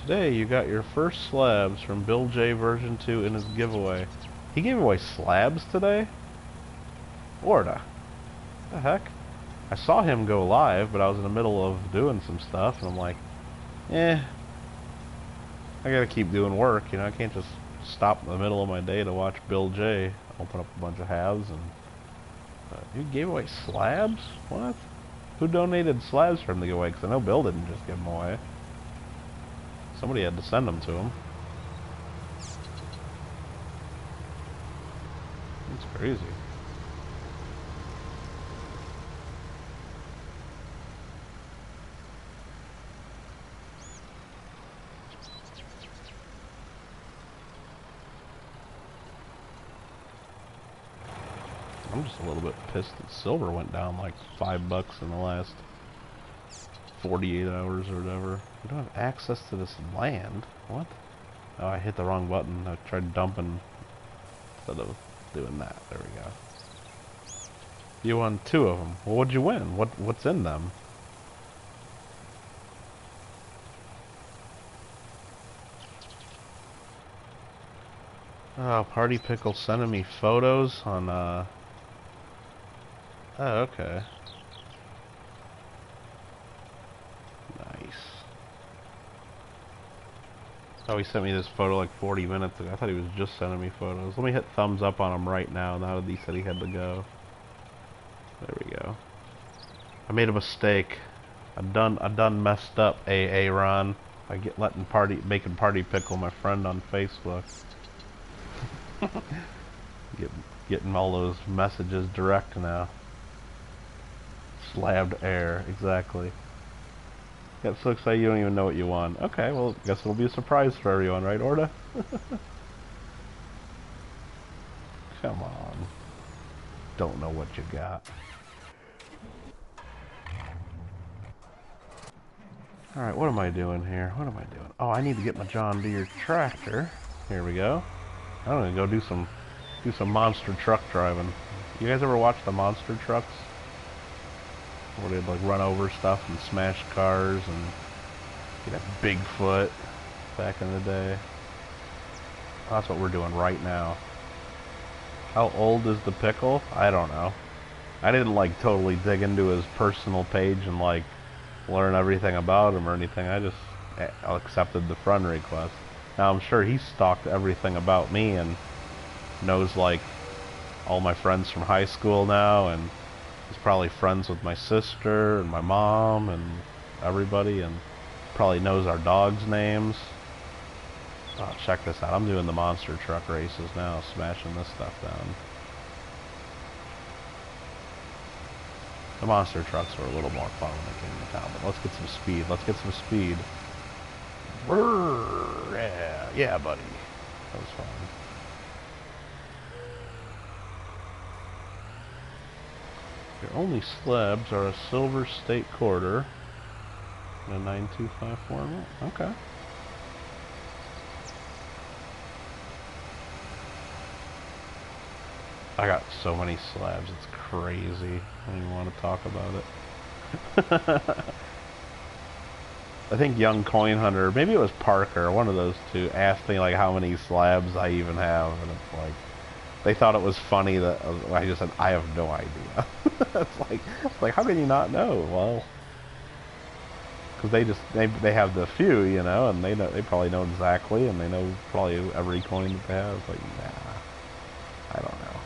Today you got your first slabs from Bill J version 2 in his giveaway. He gave away slabs today? Orda. What the heck? I saw him go live, but I was in the middle of doing some stuff, and I'm like, I gotta keep doing work, you know, I can't just stop in the middle of my day to watch Bill J open up a bunch of halves and You gave away slabs? What? Who donated slabs for him to give away? Because I know Bill didn't just give them away. Somebody had to send them to him. That's crazy. I'm just a little bit pissed that silver went down like $5 in the last 48 hours or whatever. We don't have access to this land. What? Oh, I hit the wrong button. I tried dumping instead of doing that. There we go. You won 2 of them. Well, what'd you win? What's in them? Oh, Party Pickle sending me photos on, Oh, okay. Nice. Oh, he sent me this photo like 40 minutes ago. I thought he was just sending me photos. Let me hit thumbs up on him right now, now that he said he had to go. There we go. I made a mistake. I done messed up, Ron. I get making Party Pickle my friend on Facebook. Getting all those messages direct now. Slabbed air, exactly. Got so excited you don't even know what you won. Okay, well, I guess it'll be a surprise for everyone, right, Orda? Come on. Don't know what you got. Alright, what am I doing here? What am I doing? Oh, I need to get my John Deere tractor. Here we go. I'm gonna go do some monster truck driving. You guys ever watch the monster trucks? Where they'd like run over stuff and smash cars and get a Bigfoot back in the day. That's what we're doing right now. How old is the pickle? I don't know. I didn't like totally dig into his personal page and like learn everything about him or anything. I just accepted the friend request. Now I'm sure he's stalked everything about me and knows like all my friends from high school now, and he's probably friends with my sister and my mom and everybody, and probably knows our dogs' names. Oh, check this out. I'm doing the monster truck races now, smashing this stuff down. The monster trucks were a little more fun when they came to town, but let's get some speed. Let's get some speed. Brrr, yeah, yeah, buddy. That was fun. Your only slabs are a silver state quarter and a 9254 mil. Okay. I got so many slabs, it's crazy. I don't even want to talk about it. I think Young Coin Hunter, maybe it was Parker, one of those two, asked me like how many slabs I even have, and it's like, they thought it was funny that I just said, I have no idea. it's like, how can you not know? Well, because they have the few, you know, and they probably know exactly, and they know probably every coin that they have. It's like, nah, I don't know.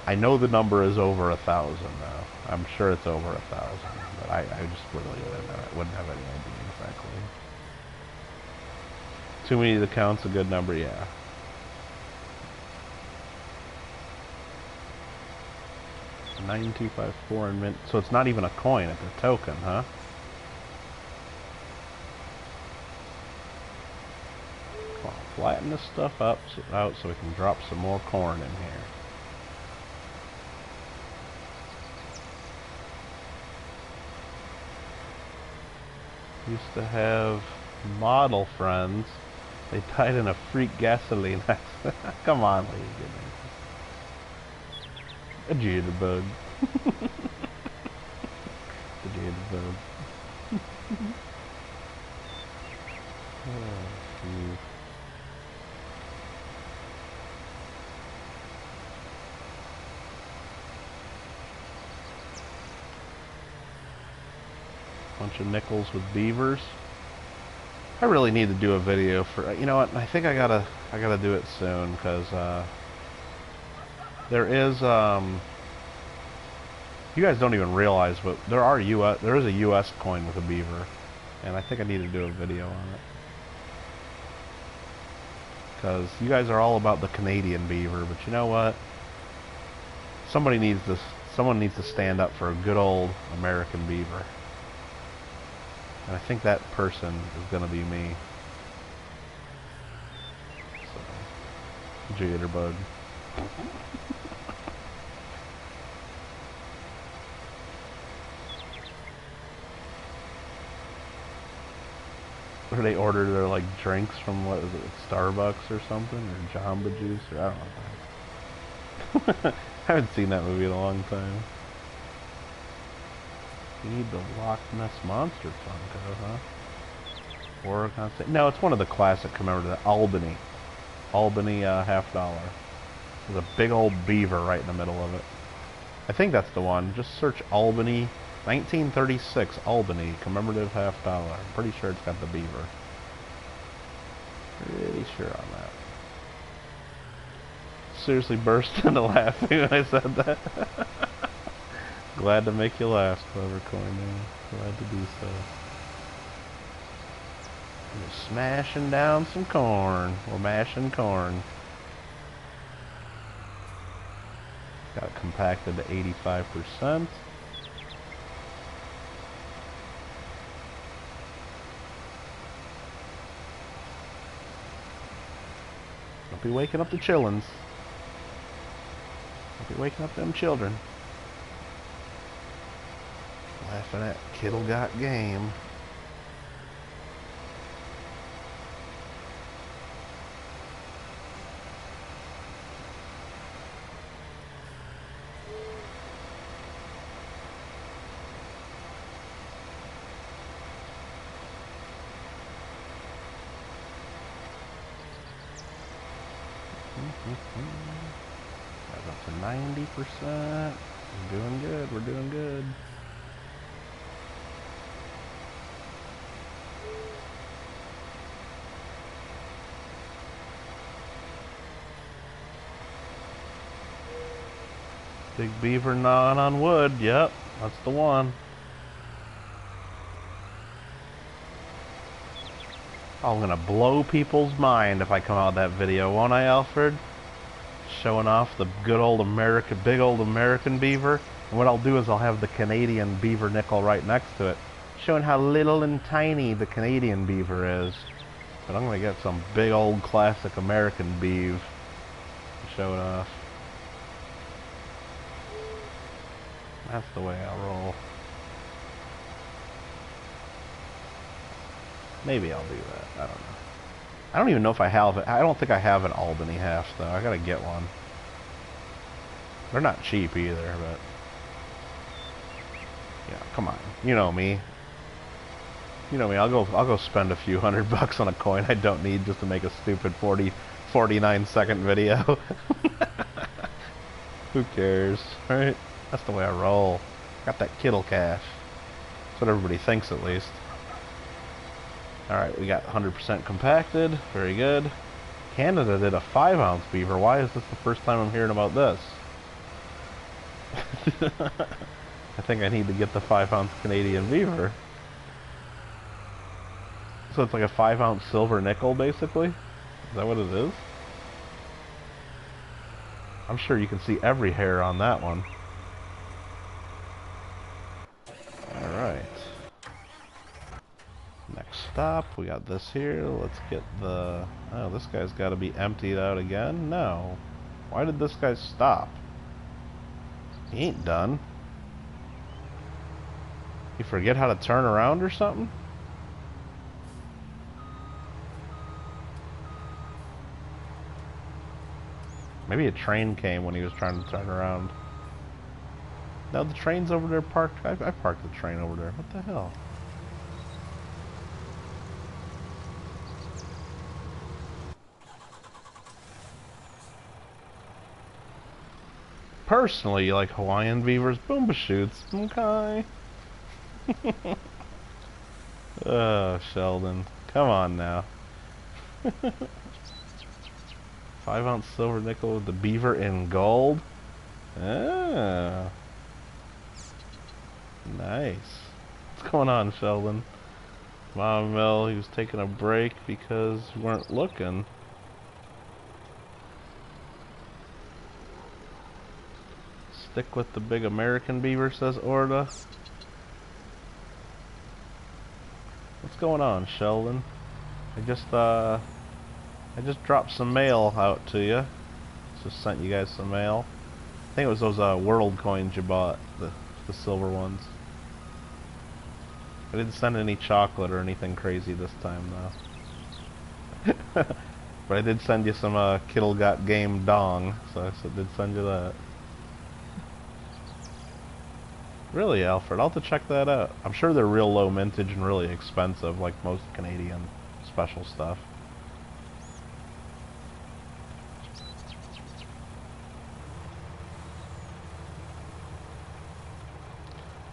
I know the number is over 1,000 though. I'm sure it's over 1,000, but I just really wouldn't have any idea exactly. Too many to count's a good number, yeah. A 9254 in mint, so it's not even a coin, it's a token, huh? Come on, flatten this stuff out so we can drop some more corn in here. Used to have model friends. They died in a freak gasoline accident. Come on, lady, a jitterbug. The jitterbug. Oh, geez. Bunch of nickels with beavers. I really need to do a video for, you know what, I think I gotta do it soon, because There is, you guys don't even realize, but there is a US coin with a beaver. And I think I need to do a video on it. Because you guys are all about the Canadian beaver, but you know what? Someone needs to stand up for a good old American beaver. And I think that person is going to be me. So, Jitterbug. Or they order their like drinks from what is it, Starbucks or something, or Jamba Juice, or I don't know. I haven't seen that movie in a long time. You need the Loch Ness Monster Funko, huh? Oregon State. No, it's one of the classic commemorative. Albany. Albany $50. There's a big old beaver right in the middle of it. I think that's the one. Just search Albany. 1936 Albany commemorative $50. I'm pretty sure it's got the beaver. Pretty sure on that. Seriously burst into laughing when I said that. Glad to make you laugh, Clever Coin. Glad to do so. We're smashing down some corn. We're mashing corn. Got it compacted to 85%. Don't be waking up the chillins. Don't be waking up them children. Laughing at Kittle Got Game. That's up to 90%. We're doing good. We're doing good. Big beaver gnawing on wood. Yep, that's the one. I'm gonna blow people's mind if I come out with that video, won't I, Alfred? Showing off the good old big old American beaver. And what I'll do is I'll have the Canadian beaver nickel right next to it, showing how little and tiny the Canadian beaver is. But I'm gonna get some big old classic American beaver to show it off. That's the way I roll. Maybe I'll do that. I don't know. I don't even know if I have it. I don't think I have an Albany half, though. I gotta get one. They're not cheap either, but... yeah, come on. You know me. You know me. I'll go spend a few $100 on a coin I don't need just to make a stupid 49-second video. Who cares, right? That's the way I roll. Got that Kittle cash. That's what everybody thinks, at least. Alright, we got 100% compacted. Very good. Canada did a 5-ounce beaver. Why is this the first time I'm hearing about this? I think I need to get the 5-ounce Canadian beaver. So it's like a 5-ounce silver nickel, basically? Is that what it is? I'm sure you can see every hair on that one. Alright. Next stop, we got this here. Let's get the... oh, this guy's got to be emptied out again? No. Why did this guy stop? He ain't done. You forget how to turn around or something? Maybe a train came when he was trying to turn around. No, the train's over there parked. I parked the train over there. What the hell? Personally, you like Hawaiian beavers, Boomba shoots. Okay. Oh, Sheldon. Come on now. 5-ounce silver nickel with the beaver in gold. Ah, nice. What's going on, Sheldon? Mom Mel, he was taking a break because we weren't looking. Stick with the big American beaver, says Orda. What's going on, Sheldon? I just dropped some mail out to you. Just sent you guys some mail. I think it was those world coins you bought, the silver ones. I didn't send any chocolate or anything crazy this time, though. But I did send you some Kittle Got Game Dong, so I did send you that. Really, Alfred? I'll have to check that out. I'm sure they're real low mintage and really expensive, like most Canadian special stuff.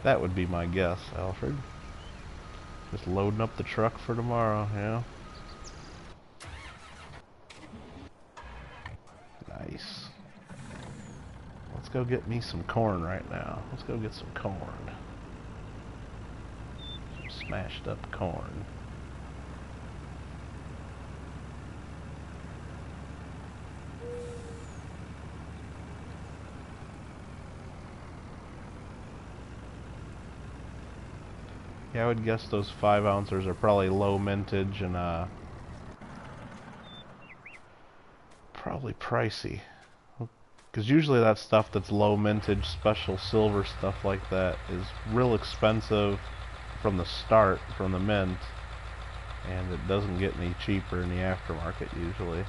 That would be my guess, Alfred. Just loading up the truck for tomorrow, yeah. Nice. Let's go get me some corn right now. Let's go get some corn. Some smashed up corn. Yeah, I would guess those 5-ounces are probably low mintage and probably pricey. Because usually that stuff that's low mintage, special silver stuff like that is real expensive from the start, from the mint, and it doesn't get any cheaper in the aftermarket usually.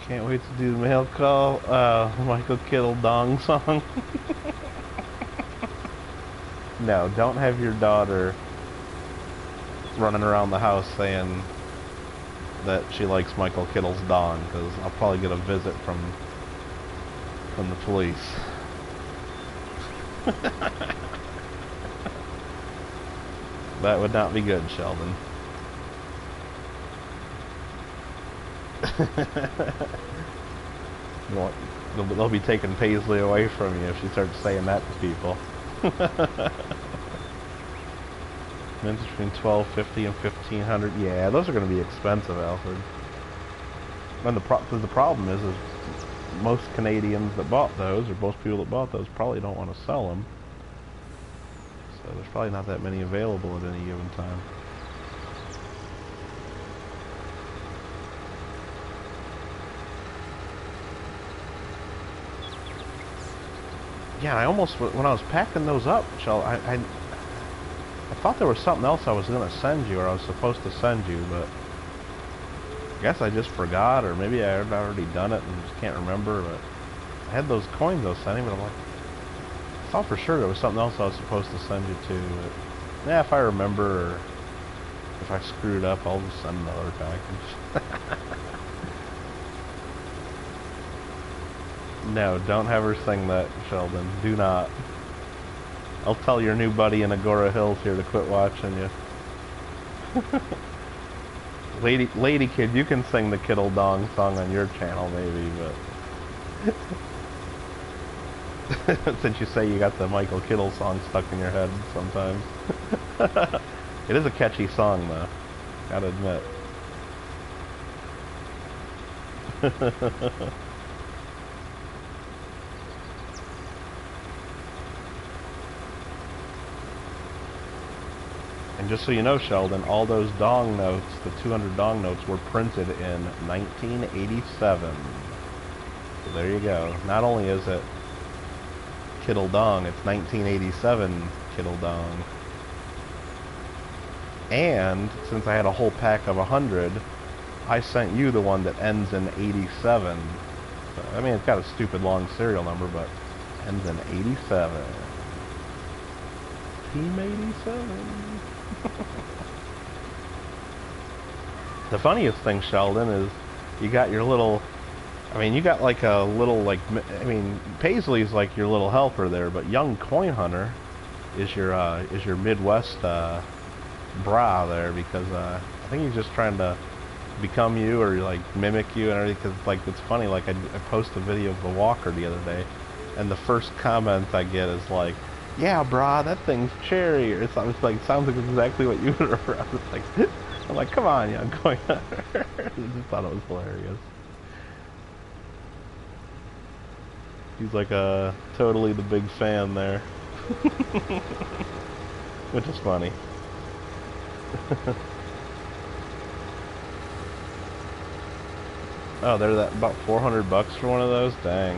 Can't wait to do the mail call. Michael Kittle Dong song. No, don't have your daughter running around the house saying that she likes Michael Kittle's Dong, because I'll probably get a visit from the police. That would not be good, Sheldon. They'll be taking Paisley away from you if she starts saying that to people. Mints between $12.50 and $1,500. Yeah, those are going to be expensive, Alfred. And the problem is most Canadians that bought those, or most people that bought those, probably don't want to sell them. So there's probably not that many available at any given time. Yeah, I almost, when I was packing those up, I thought there was something else I was going to send you, or I was supposed to send you, but I guess I just forgot, or maybe I had already done it and just can't remember, but I had those coins I was sending, but I'm like, I thought for sure there was something else I was supposed to send you to, but yeah, if I remember, or if I screwed up, I'll just send another package. No, don't have her sing that, Sheldon. Do not. I'll tell your new buddy in Agora Hills here to quit watching you. Lady kid, you can sing the Kittle Dong song on your channel, maybe, but since you say you got the Michael Kittle song stuck in your head sometimes. It is a catchy song, though. Gotta admit. And just so you know, Sheldon, all those dong notes, the 200 dong notes, were printed in 1987. So there you go. Not only is it Kittle Dong, it's 1987 Kittle Dong. And since I had a whole pack of 100, I sent you the one that ends in 87. So, I mean, it's got a stupid long serial number, but ends in 87. Team 87. The funniest thing, Sheldon, is you got your little I mean, you got like a little like. I mean, Paisley's like your little helper there, but Young Coin Hunter is your Midwest bra there because I think he's just trying to become you or like mimic you and everything. Because like it's funny, like I posted a video of the walker the other day, and the first comment I get is like, "Yeah, brah, that thing's cherry." Or something. It's like sounds like exactly what you would have. Like, I'm like, come on, Young Coin Hunter. I just thought it was hilarious. He's like totally the big fan there, which is funny. Oh, they're that about 400 bucks for one of those? Dang.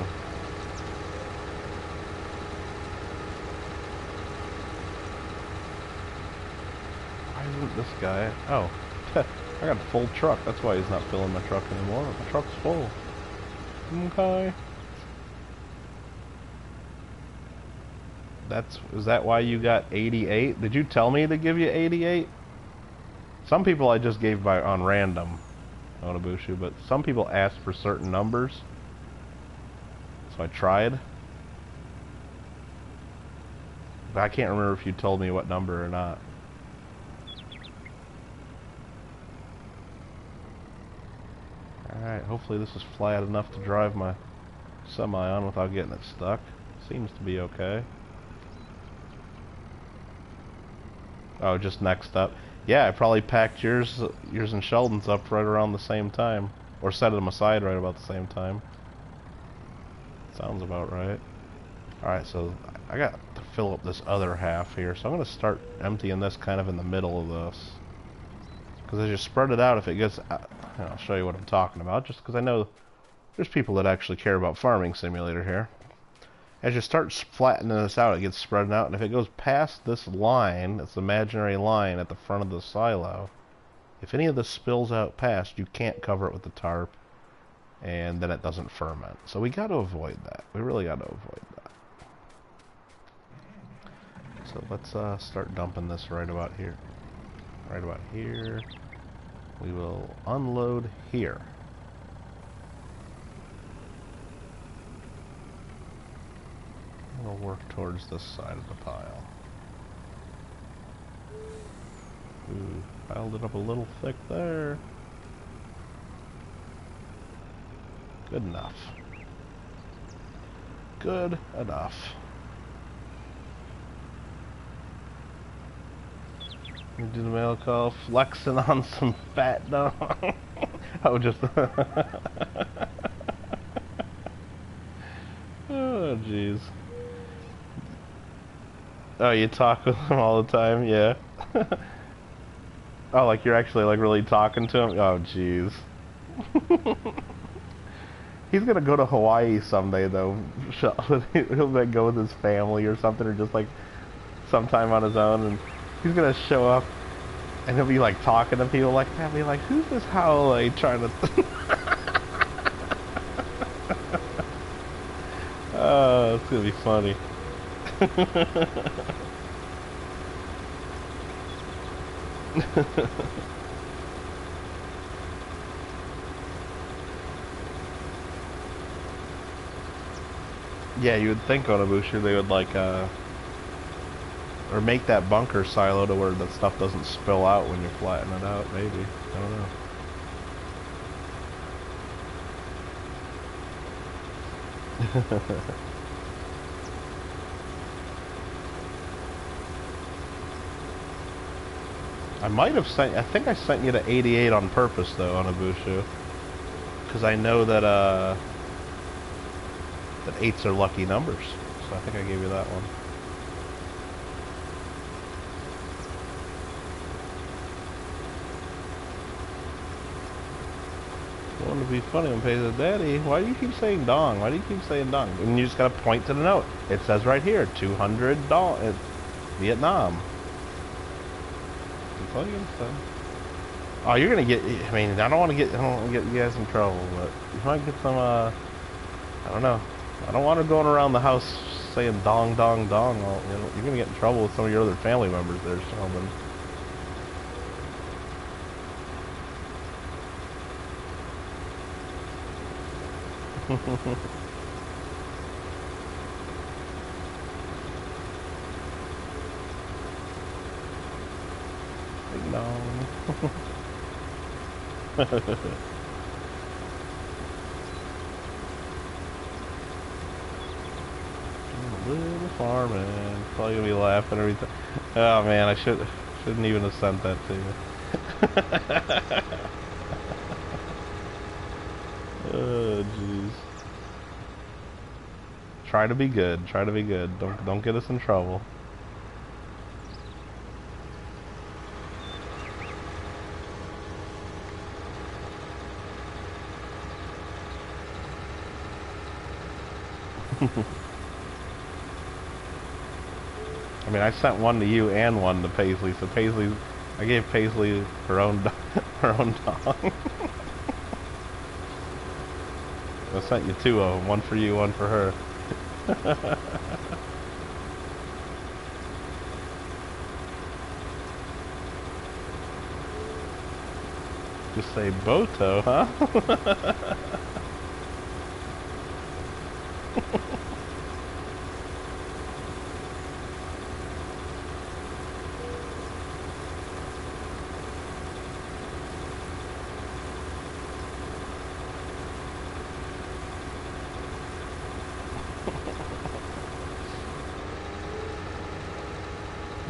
Why isn't this guy? Oh, I got a full truck. That's why he's not filling my truck anymore. My truck's full. Okay. Is that why you got 88? Did you tell me to give you 88? Some people I just gave on random. Onabushu, but some people asked for certain numbers, so I tried. But I can't remember if you told me what number or not. Alright, hopefully this is flat enough to drive my semi on without getting it stuck. Seems to be okay. Oh, just next up. Yeah, I probably packed yours and Sheldon's up right around the same time. Or set them aside right about the same time. Sounds about right. Alright, so I got to fill up this other half here. So I'm going to start emptying this kind of in the middle of this. Because as you spread it out, if it gets... I'll show you what I'm talking about. Just because I know there's people that actually care about Farming Simulator here. As you start flattening this out, it gets spread out, and if it goes past this line, this imaginary line at the front of the silo, if any of this spills out past, you can't cover it with the tarp, and then it doesn't ferment. So we got to avoid that. We really got to avoid that. So let's start dumping this right about here. Right about here. We will unload here. We'll work towards this side of the pile. Ooh, piled it up a little thick there. Good enough. Good enough. We do the mail call, flexing on some fat dog. Oh, just... Oh, jeez. Oh, you talk with him all the time? Yeah. Oh, like you're actually like really talking to him? Oh, jeez. He's gonna go to Hawaii someday, though. He'll like go with his family or something, or just like sometime on his own, and he's gonna show up, and he'll be like talking to people like that. Be like, "Who's this Howley trying to?" Oh, it's gonna be funny. Yeah, you would think on a booster they would like or make that bunker silo to where that stuff doesn't spill out when you flatten it out, maybe. I don't know. I might have sent... I think I sent you to 88 on purpose, though, on Abushu. Because I know that, that 8s are lucky numbers. So I think I gave you that one. I want to be funny and pay the daddy. Why do you keep saying dong? Why do you keep saying dong? And you just gotta point to the note. It says right here, $200 dong. Vietnam. That's all you gotta say. Oh, you're gonna get. I mean, I don't want to get you guys in trouble, but you might get some. I don't know. I don't want to going around the house saying dong dong dong. Well, you know, you're gonna get in trouble with some of your other family members there, Sheldon. Ding dong. Little farming. Probably gonna be laughing every time. Oh man, I shouldn't even have sent that to you. Oh jeez. Try to be good. Try to be good. Don't get us in trouble. I mean, I sent one to you and one to Paisley, so Paisley, I gave Paisley her own her own dog. I sent you two of them, one for you, one for her. Just say Boto, huh?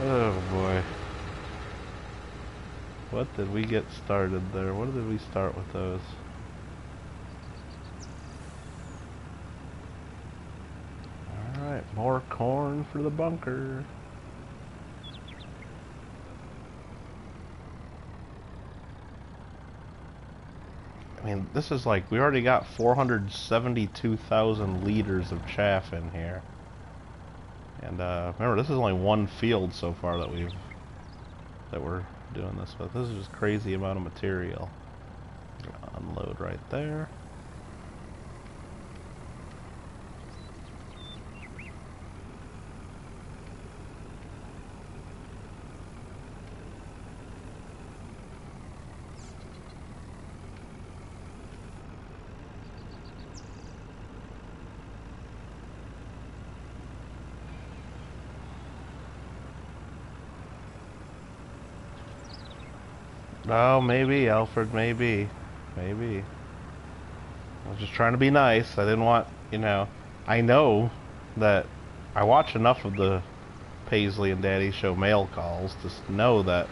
Oh boy. What did we get started there? What did we start with those? Alright, more corn for the bunker. I mean, this is like, we already got 472,000 liters of chaff in here. And remember, this is only one field so far that we're doing this with. This is just crazy amount of material. Unload right there. Oh, maybe, Alfred, maybe. Maybe. I was just trying to be nice. I didn't want, you know... I know that I watch enough of the Paisley and Daddy Show mail calls to know that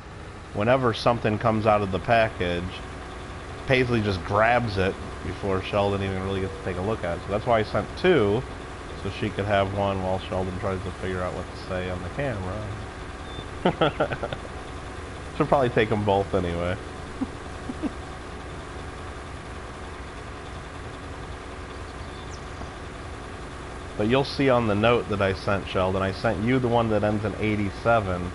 whenever something comes out of the package, Paisley just grabs it before Sheldon even really gets to take a look at it. So that's why I sent two, so she could have one while Sheldon tries to figure out what to say on the camera. She'll probably take them both anyway. But you'll see on the note that I sent Sheldon, I sent you the one that ends in 87,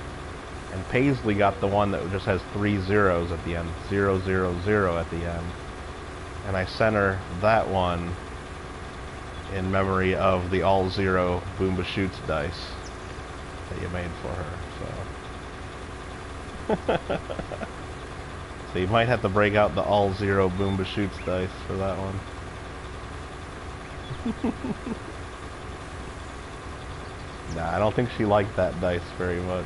and Paisley got the one that just has 3 zeros at the end, 000 at the end. And I sent her that one in memory of the all-zero Boomba Shoots dice that you made for her, so... So you might have to break out the all-zero Boomba Shoots dice for that one. Nah, I don't think she liked that dice very much.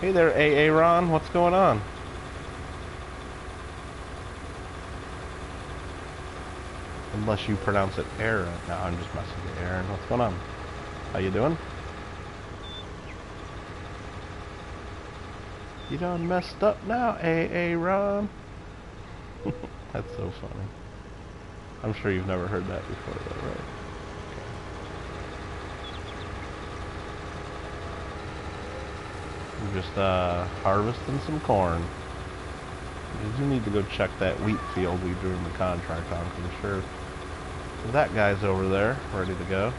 Hey there, Aaron, what's going on? Unless you pronounce it Aaron. No, I'm just messing with you, Aaron. What's going on? How you doing? You done messed up now, Aaron. That's so funny. I'm sure you've never heard that before, though, right? Okay. I'm just harvesting some corn. You do need to go check that wheat field we drew in the contract on, because I'm sure that guy's over there, ready to go.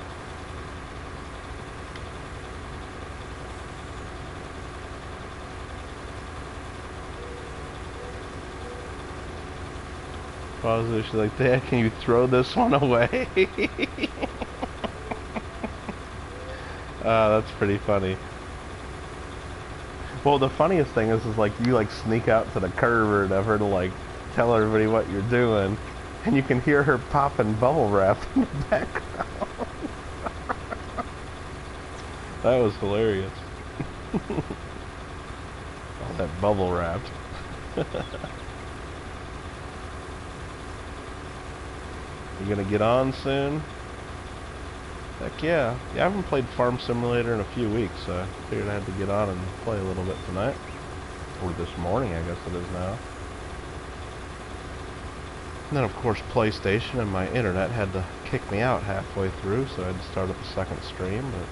She's like, Dad, can you throw this one away? That's pretty funny. Well, the funniest thing is like you like sneak out to the curb or whatever to like tell everybody what you're doing, and you can hear her popping bubble wrap in the background. That was hilarious. All that bubble wrap. You gonna get on soon? Heck yeah. Yeah, I haven't played Farm Simulator in a few weeks, so I figured I had to get on and play a little bit tonight. Or this morning, I guess it is now. And then, of course, PlayStation and my internet had to kick me out halfway through, so I had to start up a second stream, but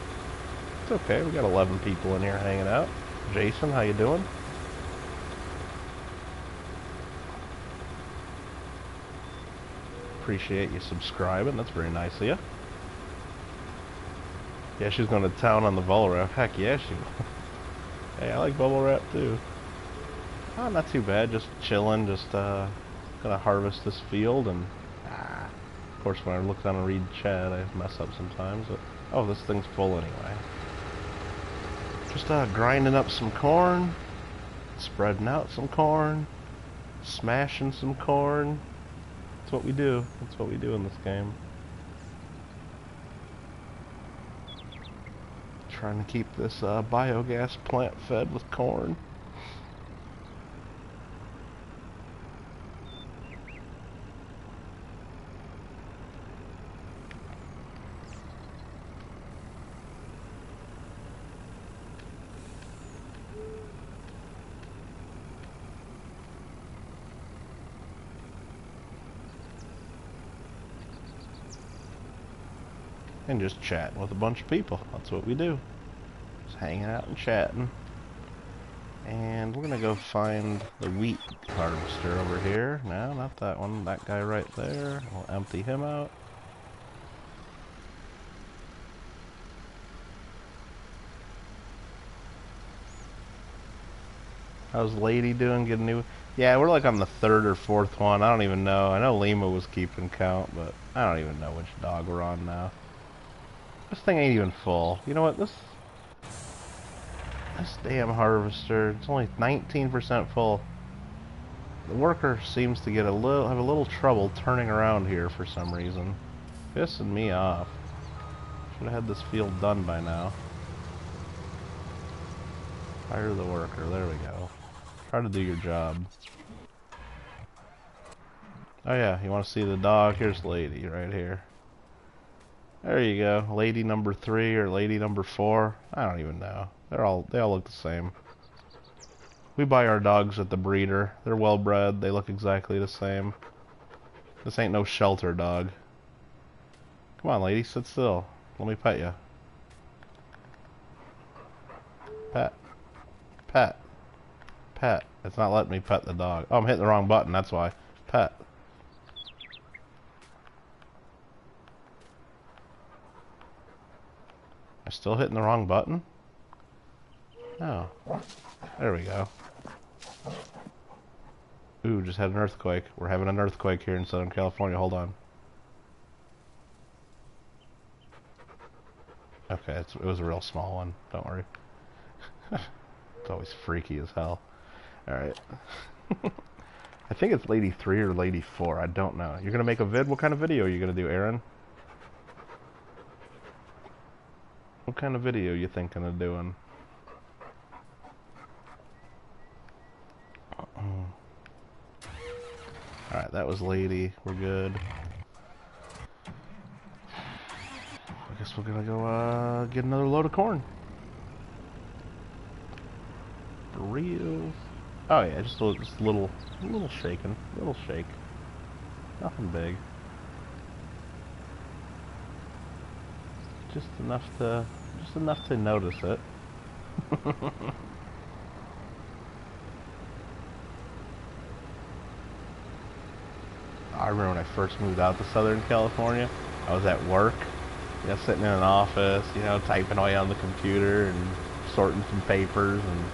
it's okay. We got 11 people in here hanging out. Jason, how you doing? Appreciate you subscribing. That's very nice of you. Yeah, she's going to town on the bubble wrap. Heck yeah, she will. Hey, I like bubble wrap too. Oh, not too bad. Just chilling. Just gonna harvest this field, and of course, when I look down and read chat, I mess up sometimes. But oh, this thing's full anyway. Just grinding up some corn, spreading out some corn, smashing some corn. That's what we do. That's what we do in this game. Trying to keep this biogas plant fed with corn. And just chatting with a bunch of people. That's what we do. Just hanging out and chatting. And we're gonna go find the wheat harvester over here. No, not that one. That guy right there. We'll empty him out. How's Lady doing? Getting new? Yeah, we're like on the third or fourth one. I don't even know. I know Lima was keeping count, but I don't even know which dog we're on now. This thing ain't even full. You know what? This damn harvester, it's only 19% full. The worker seems to have a little trouble turning around here for some reason. Pissing me off. Should have had this field done by now. Fire the worker. There we go. Try to do your job. Oh yeah, you want to see the dog? Here's Lady right here. There you go. Lady number 3 or lady number 4. I don't even know. They all look the same. We buy our dogs at the breeder. They're well bred. They look exactly the same. This ain't no shelter dog. Come on, lady, sit still. Let me pet you. Pet. Pet. Pet. It's not letting me pet the dog. Oh, I'm hitting the wrong button, that's why. Pet. I'm still hitting the wrong button? Oh. There we go. Ooh, just had an earthquake. We're having an earthquake here in Southern California. Hold on. Okay, it was a real small one. Don't worry. It's always freaky as hell. Alright. I think it's lady 3 or lady 4. I don't know. You're gonna make a vid? What kind of video are you gonna do, Aaron? What kind of video you thinking of doing? Alright, that was lady. We're good. I guess we're gonna go get another load of corn. For real. Oh yeah, just a little shaking. Little shake. Nothing big. Just enough to notice it. I remember when I first moved out to Southern California, I was at work, you know, sitting in an office, you know, typing away on the computer and sorting some papers and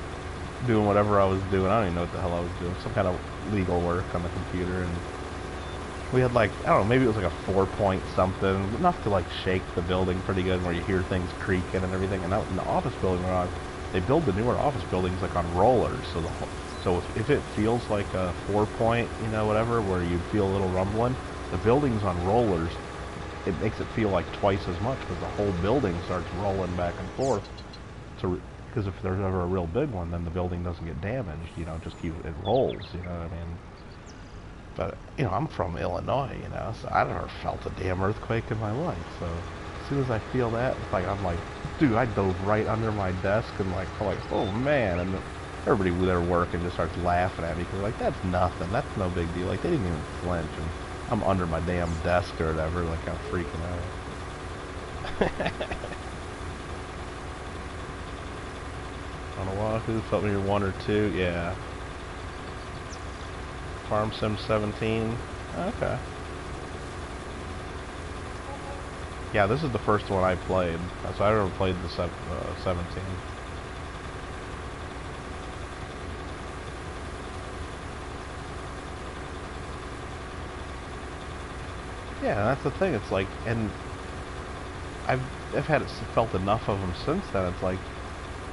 doing whatever I was doing. I don't even know what the hell I was doing. Some kind of legal work on the computer, and We had like, I don't know, maybe it was like a 4-point something, enough to like shake the building pretty good, where you hear things creaking and everything. And out in the office building we're on, they build the newer office buildings like on rollers, so if it feels like a 4-point, you know, whatever, where you feel a little rumbling, the building's on rollers. It makes it feel like twice as much because the whole building starts rolling back and forth. Because if there's ever a real big one, then the building doesn't get damaged. You know, it rolls. You know what I mean? But you know, I'm from Illinois. You know, so I never felt a damn earthquake in my life. So as soon as I feel that, it's like I'm like, dude, I dove right under my desk and like, I'm like, oh man, and everybody there working just starts laughing at me because like that's nothing. That's no big deal. Like they didn't even flinch, and I'm under my damn desk or whatever. Like I'm freaking out. On a Wahoo, something you're 1 or 2, yeah. Farm Sim 17, okay. Yeah, this is the first one I played, so I never played the 17. Yeah, that's the thing. It's like, and I've felt enough of them since then. It's like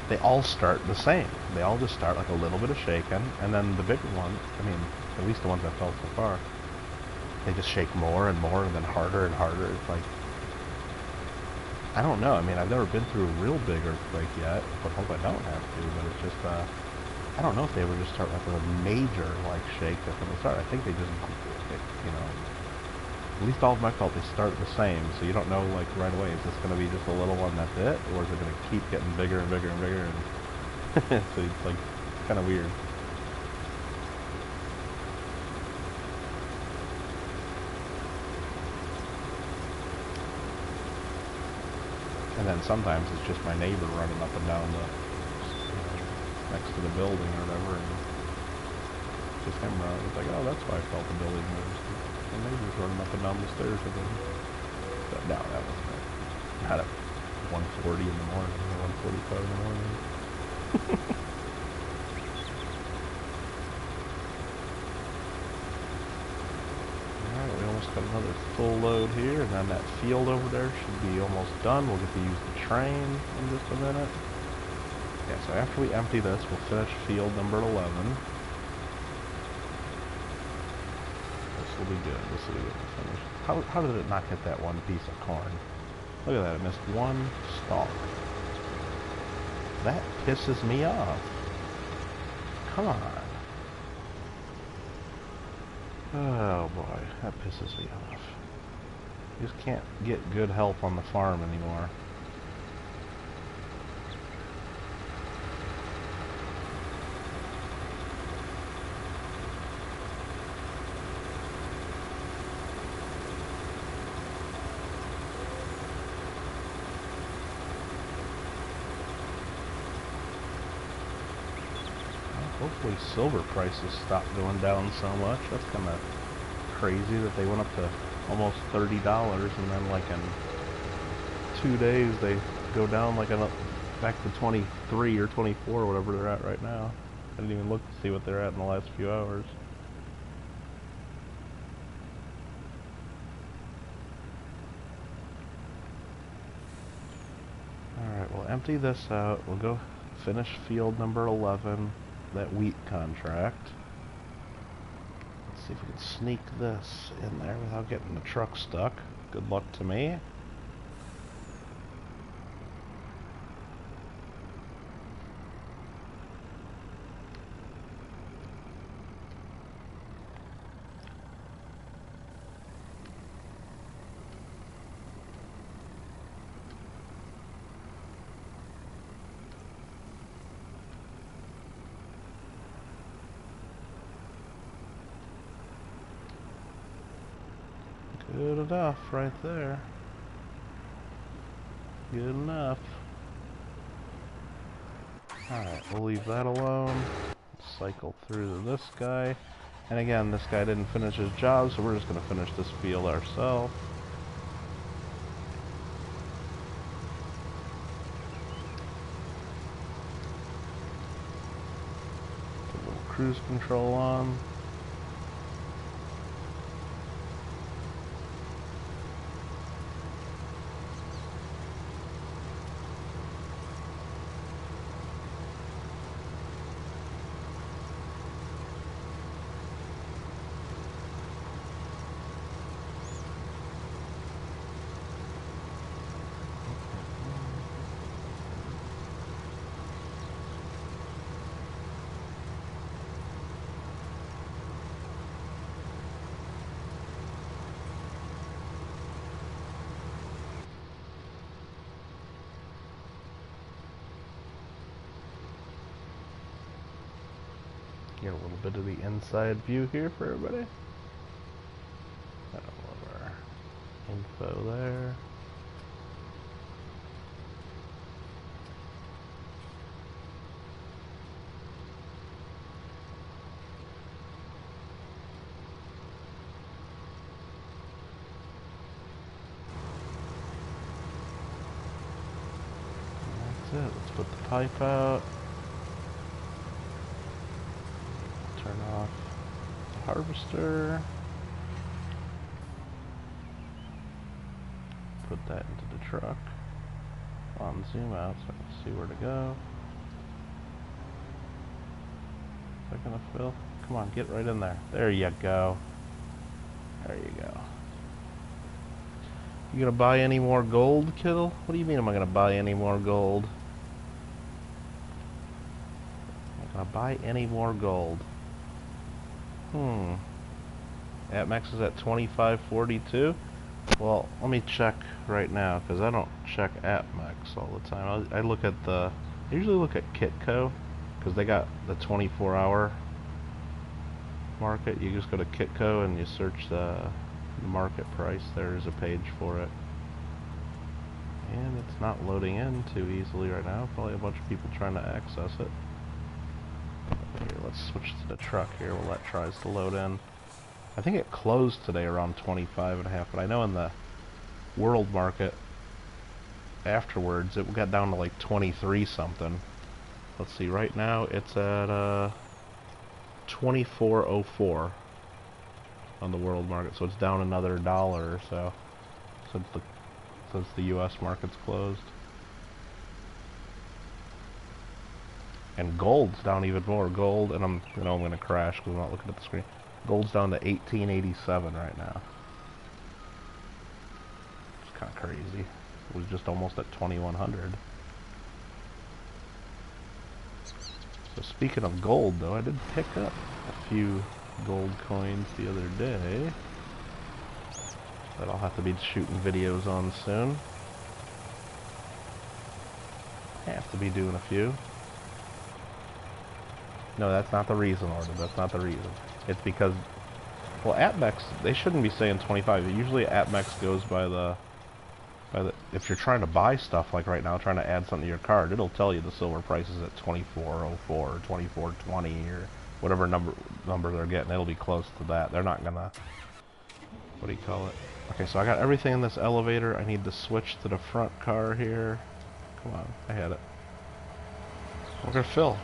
they all start the same. They all just start like a little bit of shaking, and then the bigger one, I mean, at least the ones I've felt so far, they just shake more and more, and then harder and harder. It's like, I don't know. I mean, I've never been through a real big earthquake yet, but hope I don't have to. But it's just, I don't know if they ever just start like with a major like shake from the start. I think they just, you know. At least all of them I felt they start the same, so you don't know like right away, is this going to be just a little one, that's it, or is it going to keep getting bigger and bigger and bigger, and so it's like kind of weird. And then sometimes it's just my neighbor running up and down the, you know, next to the building or whatever, and just him running. It's like, oh, that's why I felt the building moves. The neighbor's running up and down the stairs again. But no, that wasn't it. Not at 1:40 in the morning, or 1:45 in the morning. Alright, we almost got another full load here, and then that field over there should be almost done. We'll get to use the train in just a minute. Yeah, so after we empty this, we'll finish field number 11. This will be good. This will be good to finish. How did it not hit that one piece of corn? Look at that, it missed one stalk. That pisses me off. Come on. Oh boy, that pisses me off. You just can't get good help on the farm anymore. Hopefully silver prices stop going down so much. That's kind of crazy that they went up to almost $30 and then like in 2 days they go down like back to 23 or 24 or whatever they're at right now. I didn't even look to see what they're at in the last few hours. Alright, we'll empty this out. We'll go finish field number 11. That wheat contract. Let's see if we can sneak this in there without getting the truck stuck. Good luck to me. Good enough right there. Good enough. Alright, we'll leave that alone. Cycle through to this guy. And again, this guy didn't finish his job, so we're just going to finish this field ourselves. Put a little cruise control on. Get a little bit of the inside view here for everybody. Got a little of our info there. Let's put the pipe out. Turn off the harvester. Put that into the truck. On zoom out so I can see where to go. Is that gonna fill? Come on, get right in there. There you go. There you go. You gonna buy any more gold, Kittle? What do you mean am I gonna buy any more gold? Am I gonna buy any more gold? Atmex is at 25.42. Well, let me check right now because I don't check Atmex all the time. I look at I usually look at Kitco because they got the 24-hour market. You just go to Kitco and you search the market price. There's a page for it. And it's not loading in too easily right now. Probably a bunch of people trying to access it. Here, let's switch to the truck here while that tries to load in. I think it closed today around 25.5, but I know in the world market afterwards it got down to like 23 something. Let's see, right now it's at 24.04 on the world market, so it's down another $1 or so since the US market's closed. And gold's down even more. Gold, and I'm gonna crash because I'm not looking at the screen. Gold's down to 1887 right now. It's kind of crazy. It was just almost at 2100. So speaking of gold, though, I did pick up a few gold coins the other day that I'll have to be shooting videos on soon. Have to be doing a few. No, that's not the reason, Order. That's not the reason. It's because, well, Atmex, they shouldn't be saying 25. Usually Atmex goes by the, if you're trying to buy stuff, like right now, trying to add something to your card, it'll tell you the silver price is at 24.04 or 24.20 or whatever number they're getting. It'll be close to that. They're not gonna, what do you call it? Okay, so I got everything in this elevator. I need to switch to the front car here. Come on, I had it. We're gonna fill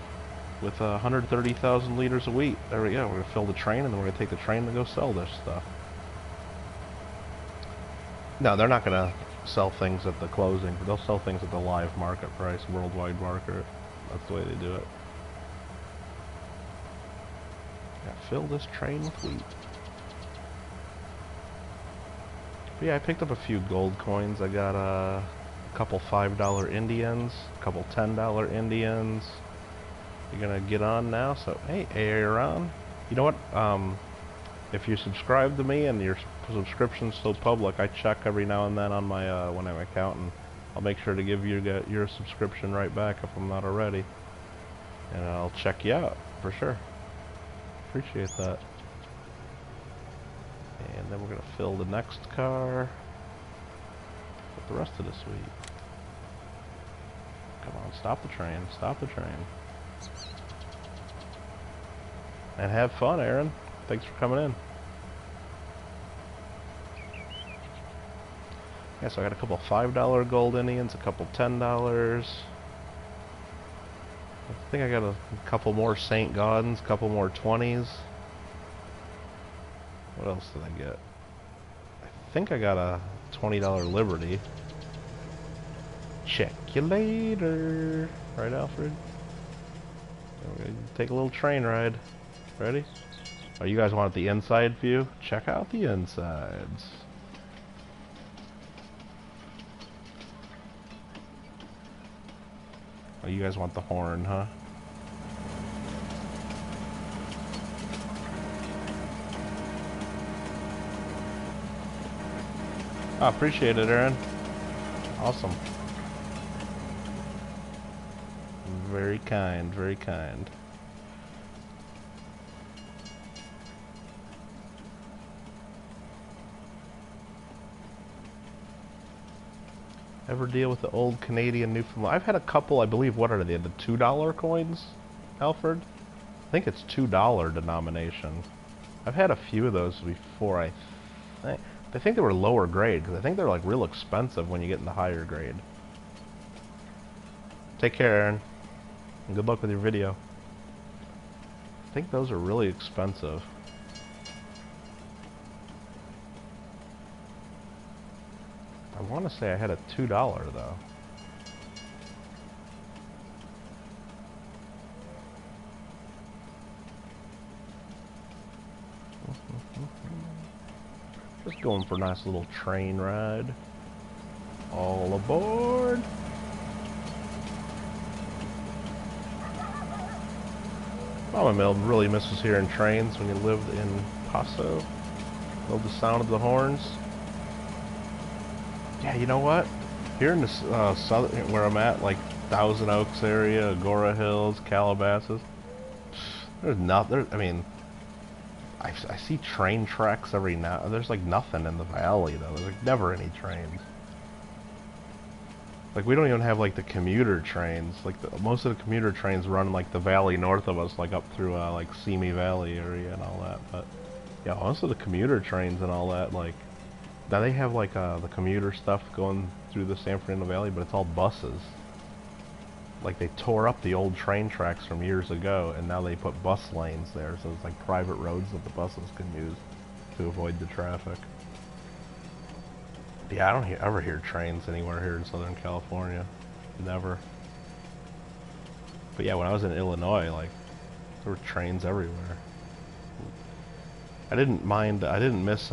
with 130,000 liters of wheat. There we go. We're going to fill the train, and then we're going to take the train to go sell this stuff. No, they're not going to sell things at the closing. They'll sell things at the live market price, worldwide market. That's the way they do it. Yeah, fill this train with wheat. But yeah, I picked up a few gold coins. I got a couple $5 Indians, a couple $10 Indians. You're gonna get on now, so hey Aaron, you know what, if you subscribe to me and your subscription's still public, I check every now and then on my when I'm accounting. I'll make sure to give you your subscription right back if I'm not already, and I'll check you out for sure. Appreciate that. And then we're gonna fill the next car with the rest of this wheat. Come on, stop the train, stop the train. And have fun, Aaron. Thanks for coming in. Yeah, so I got a couple $5 gold Indians, a couple $10. I think I got a couple more St. Gaudens, a couple more 20s. What else did I get? I think I got a $20 Liberty. Check you later. Right, Alfred? We're gonna take a little train ride. Ready? Oh, you guys want the inside view? Check out the insides. Oh, you guys want the horn, huh? I appreciate it, Aaron. Awesome. Very kind, very kind. Ever deal with the old Canadian Newfoundland? I've had a couple, I believe, what are they, the $2 coins, Alfred? I think it's $2 denomination. I've had a few of those before, I think. I think they were lower grade, because I think they're like real expensive when you get in the higher grade. Take care, Aaron. And good luck with your video. I think those are really expensive. I want to say I had a $2 though. Just going for a nice little train ride. All aboard! Mama Mill really misses hearing trains when you lived in Paso. Love the sound of the horns. Yeah, you know what? Here in the southern, where I'm at, like Thousand Oaks area, Agora Hills, Calabasas, there's nothing. I mean, I see train tracks every now. There's like nothing in the valley though. There's like never any trains. Like we don't even have like the commuter trains. Like most of the commuter trains run like the valley north of us, like up through like Simi Valley area and all that. But yeah, most of the commuter trains and all that, like. Now they have like the commuter stuff going through the San Fernando Valley, but it's all buses. Like they tore up the old train tracks from years ago, and now they put bus lanes there, so it's like private roads that the buses can use to avoid the traffic. Yeah, I don't ever hear trains anywhere here in Southern California. Never. But yeah, when I was in Illinois, like, there were trains everywhere. I didn't miss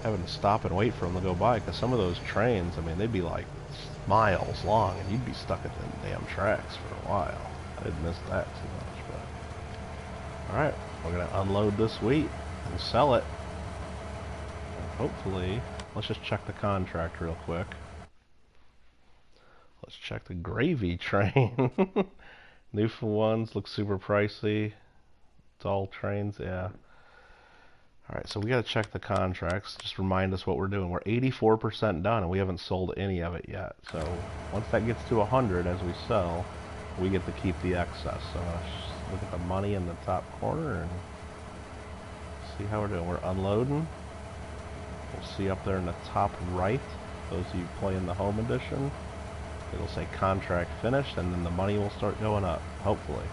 having to stop and wait for them to go by, because some of those trains, I mean, they'd be like miles long, and you'd be stuck at the damn tracks for a while. I didn't miss that too much, but... Alright, we're going to unload this wheat and sell it. And hopefully, let's just check the contract real quick. Let's check the gravy train. Newfoundland ones look super pricey. It's all trains, yeah. Alright, so we gotta check the contracts, just remind us what we're doing. We're 84% done and we haven't sold any of it yet. So once that gets to 100 as we sell, we get to keep the excess. So let's look at the money in the top corner and see how we're doing. We're unloading. We'll see up there in the top right, those of you playing the home edition, it'll say contract finished, and then the money will start going up, hopefully.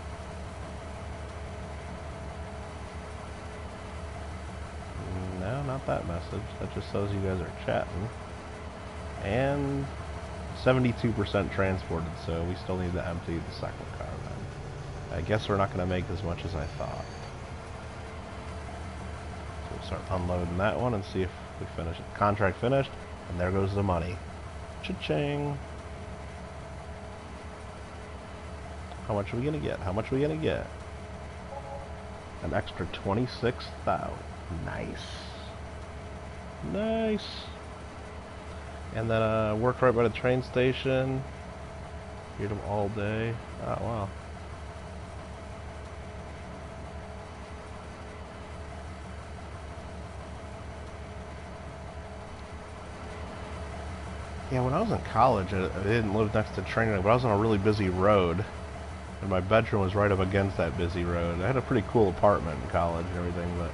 No, not that message. That just says you guys are chatting. And 72% transported, so we still need to empty the second car then. I guess we're not going to make as much as I thought. So we'll start unloading that one and see if we finish it. Contract finished, and there goes the money. Cha-ching! How much are we going to get? How much are we going to get? An extra 26,000. Nice. Nice. And then worked right by the train station. Heard them all day. Oh, wow. Yeah, when I was in college, I didn't live next to train, but I was on a really busy road. And my bedroom was right up against that busy road. I had a pretty cool apartment in college and everything, but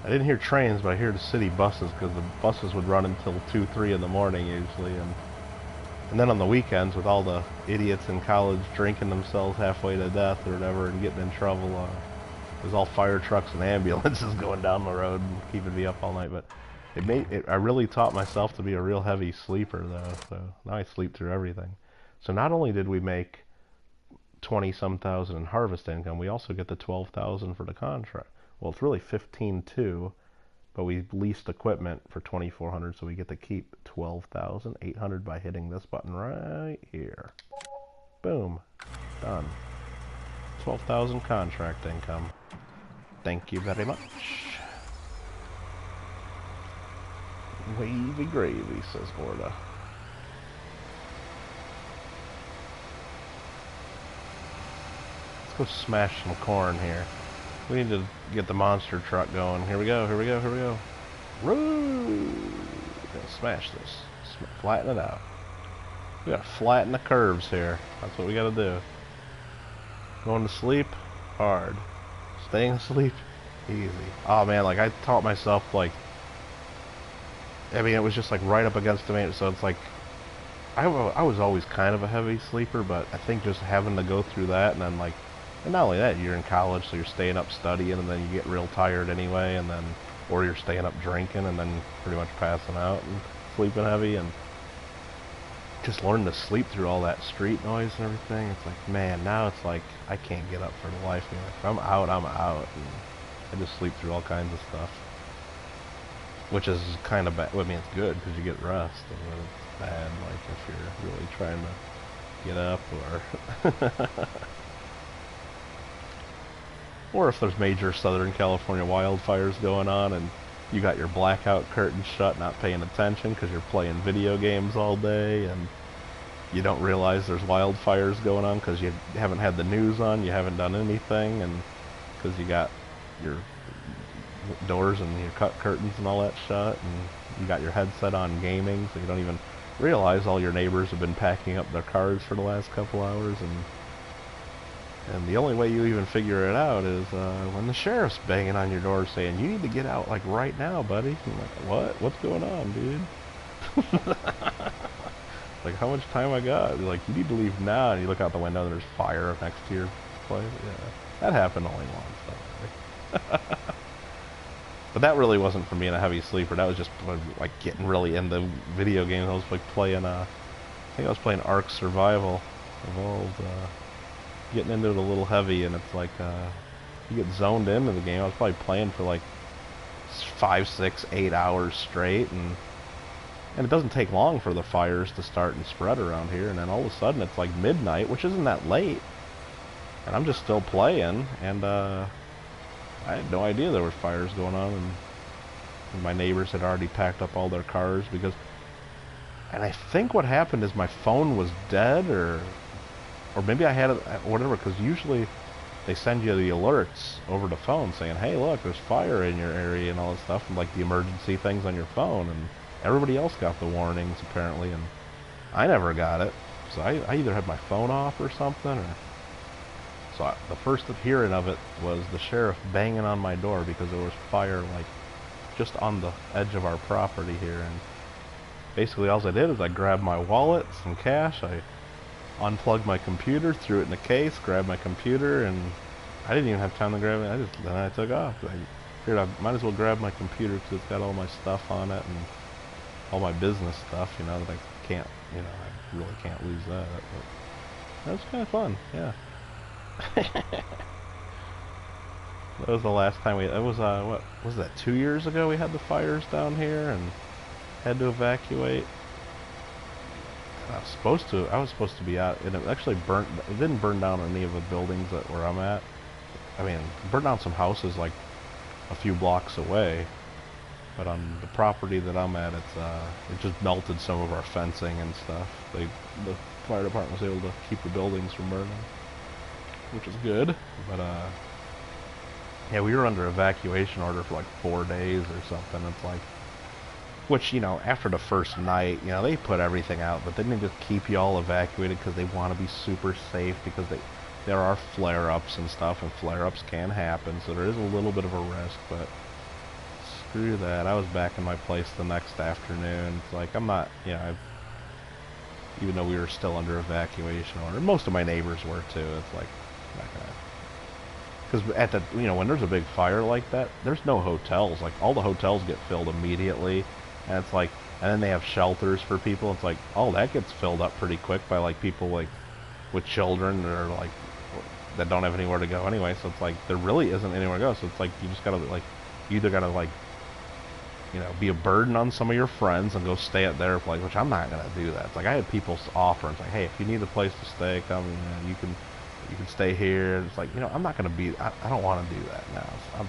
I didn't hear trains, but I hear the city buses, because the buses would run until 2, 3 in the morning usually, and then on the weekends with all the idiots in college drinking themselves halfway to death or whatever and getting in trouble, it was all fire trucks and ambulances going down the road and keeping me up all night. But I really taught myself to be a real heavy sleeper though, so now I sleep through everything. So not only did we make 20-some thousand in harvest income, we also get the 12,000 for the contract. Well, it's really 15,200, but we leased equipment for 2,400, so we get to keep 12,800 by hitting this button right here. Boom. Done. 12,000 contract income. Thank you very much. Wavy gravy, says Orda. Let's go smash some corn here. We need to get the monster truck going. Here we go, here we go, here we go. Woo! Gonna smash this. Flatten it out. We gotta flatten the curves here. That's what we gotta do. Going to sleep, hard. Staying asleep, easy. Oh man, like I taught myself, like, I mean, it was just like right up against the main, so it's like, I was always kind of a heavy sleeper, but I think just having to go through that, and then like, and not only that, you're in college, so you're staying up studying, and then you get real tired anyway, and then, or you're staying up drinking, and then pretty much passing out and sleeping heavy, and just learning to sleep through all that street noise and everything. It's like, man, now it's like, I can't get up for the life of me. Like, if I'm out, I'm out, and I just sleep through all kinds of stuff. Which is kind of bad. Well, I mean, it's good, because you get rest, and then it's bad, like, if you're really trying to get up, or... or if there's major Southern California wildfires going on, and you got your blackout curtains shut, not paying attention because you're playing video games all day, and you don't realize there's wildfires going on because you haven't had the news on, you haven't done anything, and because you got your doors and your curtains and all that shut, and you got your headset on gaming, so you don't even realize all your neighbors have been packing up their cars for the last couple hours, and the only way you even figure it out is when the sheriff's banging on your door saying, you need to get out, like, right now, buddy. I'm like, what? What's going on, dude? Like, how much time I got? Like, you need to leave now. And you look out the window and there's fire next to your place. Yeah, that happened only once. But that really wasn't for being a heavy sleeper. That was just, like, getting really into video games. I was, like, playing, I think I was playing Ark Survival Evolved, getting into it a little heavy, and it's like, you get zoned into the game. I was probably playing for like 5, 6, 8 hours straight, and it doesn't take long for the fires to start and spread around here, and then all of a sudden it's like midnight, which isn't that late, and I'm just still playing, and I had no idea there were fires going on, and my neighbors had already packed up all their cars, because, and I think what happened is my phone was dead, or maybe I had it, whatever, because usually they send you the alerts over the phone saying, hey, look, there's fire in your area and all this stuff, and like the emergency things on your phone, and everybody else got the warnings, apparently, and I never got it, so I either had my phone off or something, or... So the first hearing of it was the sheriff banging on my door because there was fire, like, just on the edge of our property here, and basically all I did is I grabbed my wallet, some cash, I unplugged my computer, threw it in a case, grabbed my computer, and I didn't even have time to grab it. Then I took off. I figured I might as well grab my computer because it's got all my stuff on it and all my business stuff, you know, that I can't, you know, I really can't lose that. But that was kind of fun, yeah. That was the last time it was, what was that, 2 years ago we had the fires down here and had to evacuate. I was supposed to be out, and it actually it didn't burn down any of the buildings where I'm at. I mean, it burned down some houses like a few blocks away, but on the property that I'm at, it just melted some of our fencing and stuff. The fire department was able to keep the buildings from burning, which is good, but yeah, we were under evacuation order for like 4 days or something. It's like, which, you know, after the first night, you know, they put everything out, but then they just keep you all evacuated because they want to be super safe, because there are flare-ups and stuff, and flare-ups can happen, so there is a little bit of a risk, but screw that. I was back in my place the next afternoon. It's like, I'm not, you know, even though we were still under evacuation order, most of my neighbors were too. It's like, because at the, you know, when there's a big fire like that, there's no hotels. Like, all the hotels get filled immediately. And it's like, and then they have shelters for people. It's like, oh, that gets filled up pretty quick by like people like with children or like that don't have anywhere to go anyway. So it's like there really isn't anywhere to go. So it's like you just gotta like, you either gotta like, you know, be a burden on some of your friends and go stay at their place, which I'm not gonna do that. It's like I had people offer, it's like, hey, if you need a place to stay, come, you know, you can stay here. It's like, you know, I'm not gonna be, I don't want to do that now.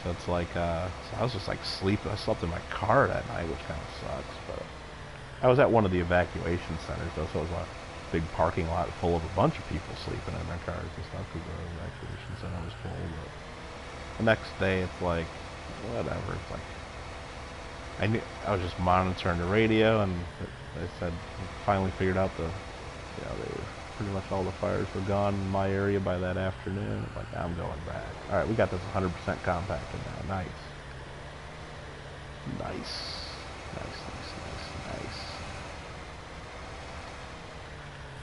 So it's like, so I was just like I slept in my car that night, which kind of sucks, but I was at one of the evacuation centers, though, so it was a big parking lot full of a bunch of people sleeping in their cars and stuff, because the evacuation center was full, but the next day, it's like, whatever, it's like, I was just monitoring the radio, and they said finally figured out pretty much all the fires were gone in my area by that afternoon. I'm like, I'm going back. All right, we got this 100% compacted now. Nice. Nice. Nice.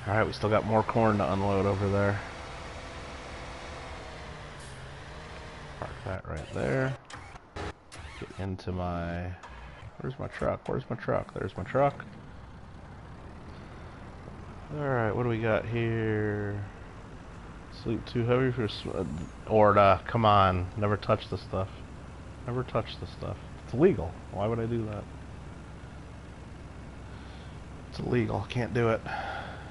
All right, we still got more corn to unload over there. Park that right there. Get into my... Where's my truck? There's my truck. Alright, what do we got here? Sleep too heavy for... Orda, come on. Never touch this stuff. Never touch this stuff. It's illegal. Why would I do that? It's illegal. Can't do it.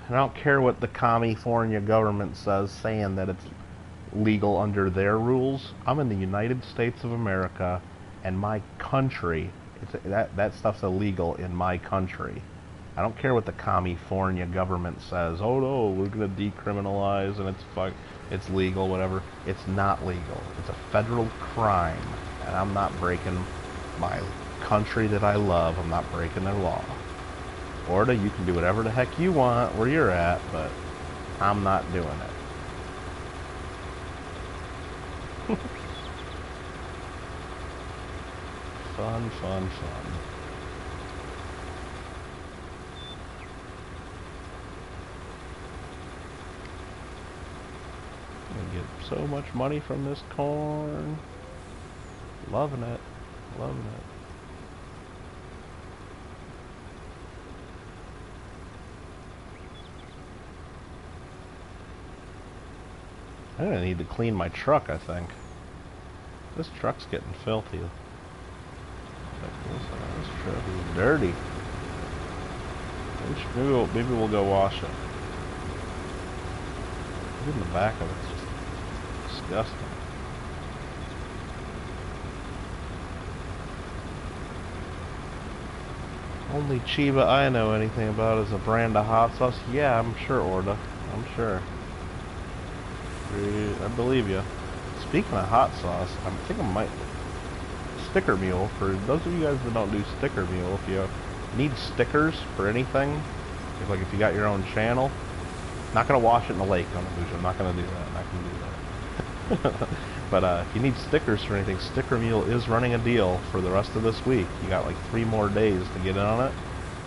And I don't care what the California government says, saying that it's legal under their rules. I'm in the United States of America, and my country, that stuff's illegal in my country. I don't care what the California government says. Oh no, we're gonna decriminalize and it's legal, whatever. It's not legal. It's a federal crime, and I'm not breaking my country that I love. I'm not breaking their law. Orda, you can do whatever the heck you want where you're at, but I'm not doing it. Fun. I'm gonna get so much money from this corn. Loving it. I'm gonna need to clean my truck, I think. This truck's getting filthy. This truck is dirty. Maybe we'll go wash it. Look in the back of it, it's just disgusting. Only Chiba I know anything about is a brand of hot sauce. Yeah, I'm sure, Orda. I'm sure. I believe you. Speaking of hot sauce, I think I might... Sticker Mule, for those of you guys that don't do Sticker Mule, if you need stickers for anything, if you got your own channel, not gonna wash it in the lake on the booze. I'm not gonna do that. But if you need stickers for anything, Sticker Mule is running a deal for the rest of this week. You got like 3 more days to get in on it.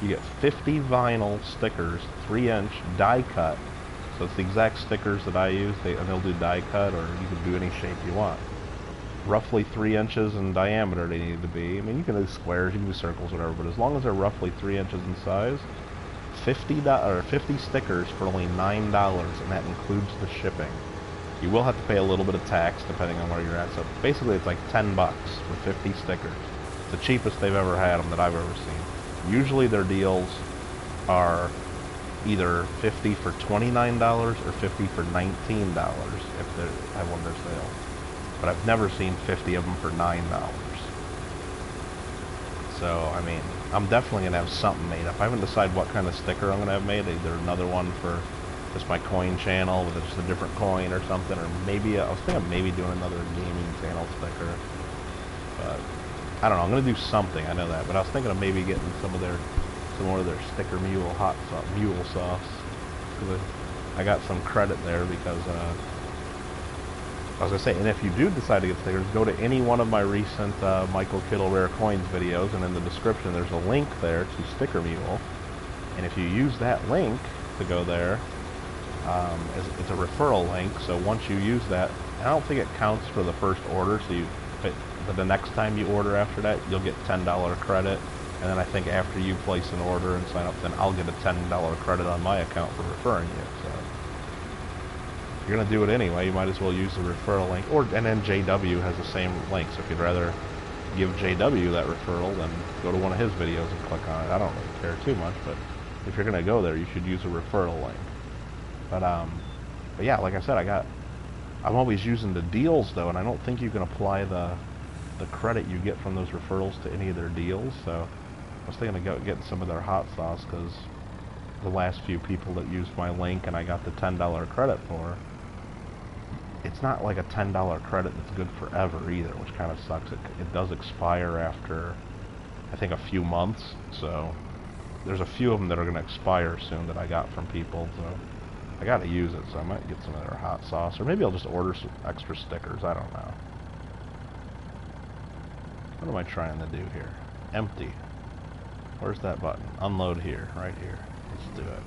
You get 50 vinyl stickers, 3-inch die cut. So it's the exact stickers that I use, and they'll do die cut, or you can do any shape you want. Roughly 3 inches in diameter they need to be. I mean, you can do squares, you can do circles, whatever, but as long as they're roughly 3 inches in size, 50 stickers for only $9, and that includes the shipping. You will have to pay a little bit of tax depending on where you're at, so basically it's like 10 bucks for 50 stickers. It's the cheapest they've ever had them that I've ever seen. Usually their deals are either 50 for $29 or 50 for $19 if they have one of their sales. But I've never seen 50 of them for $9. So, I mean, I'm definitely going to have something made up. I haven't decided what kind of sticker I'm going to have made. Either another one for just my coin channel with just a different coin or something, or maybe, I was thinking of maybe doing another gaming channel sticker. But, I don't know, I'm going to do something, I know that. But I was thinking of maybe getting some more of their Sticker Mule hot sauce, mule sauce. I got some credit there because, I was going to say, and if you do decide to get stickers, go to any one of my recent Michael Kittle Rare Coins videos, and in the description there's a link there to Sticker Mule. And if you use that link to go there, it's a referral link, so once you use that, I don't think it counts for the first order, so but the next time you order after that, you'll get $10 credit. And then I think after you place an order and sign up, then I'll get a $10 credit on my account for referring you. So if you're gonna do it anyway, you might as well use the referral link. And then JW has the same link. So if you'd rather give JW that referral, then go to one of his videos and click on it. I don't really care too much, but if you're gonna go there, you should use a referral link. But yeah, like I said, I'm always using the deals though, and I don't think you can apply the credit you get from those referrals to any of their deals. So I was thinking of getting some of their hot sauce, because the last few people that used my link and I got the $10 credit for, it's not like a $10 credit that's good forever either, which kind of sucks. It does expire after I think, a few months, so there's a few of them that are going to expire soon that I got from people, so I got to use it, so I might get some of their hot sauce, or maybe I'll just order some extra stickers, I don't know. What am I trying to do here? Empty. Where's that button? Unload here, right here. Let's do it.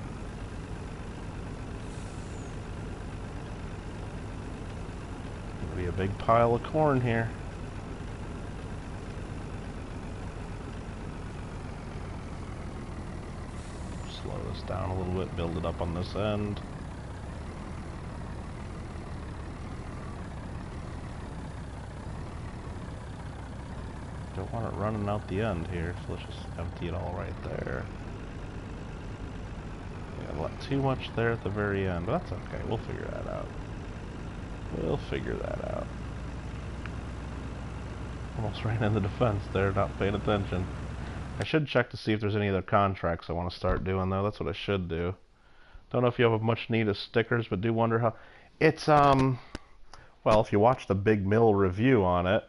Gonna be a big pile of corn here. Slow this down a little bit, build it up on this end. Don't want it running out the end here, so let's just empty it all right there. Yeah, too much there at the very end, but that's okay, we'll figure that out. We'll figure that out. Almost ran in the defense there, not paying attention. I should check to see if there's any other contracts I want to start doing, though. That's what I should do. Don't know if you have much need of stickers, but do wonder how... It's, well, if you watch the Big Mill review on it,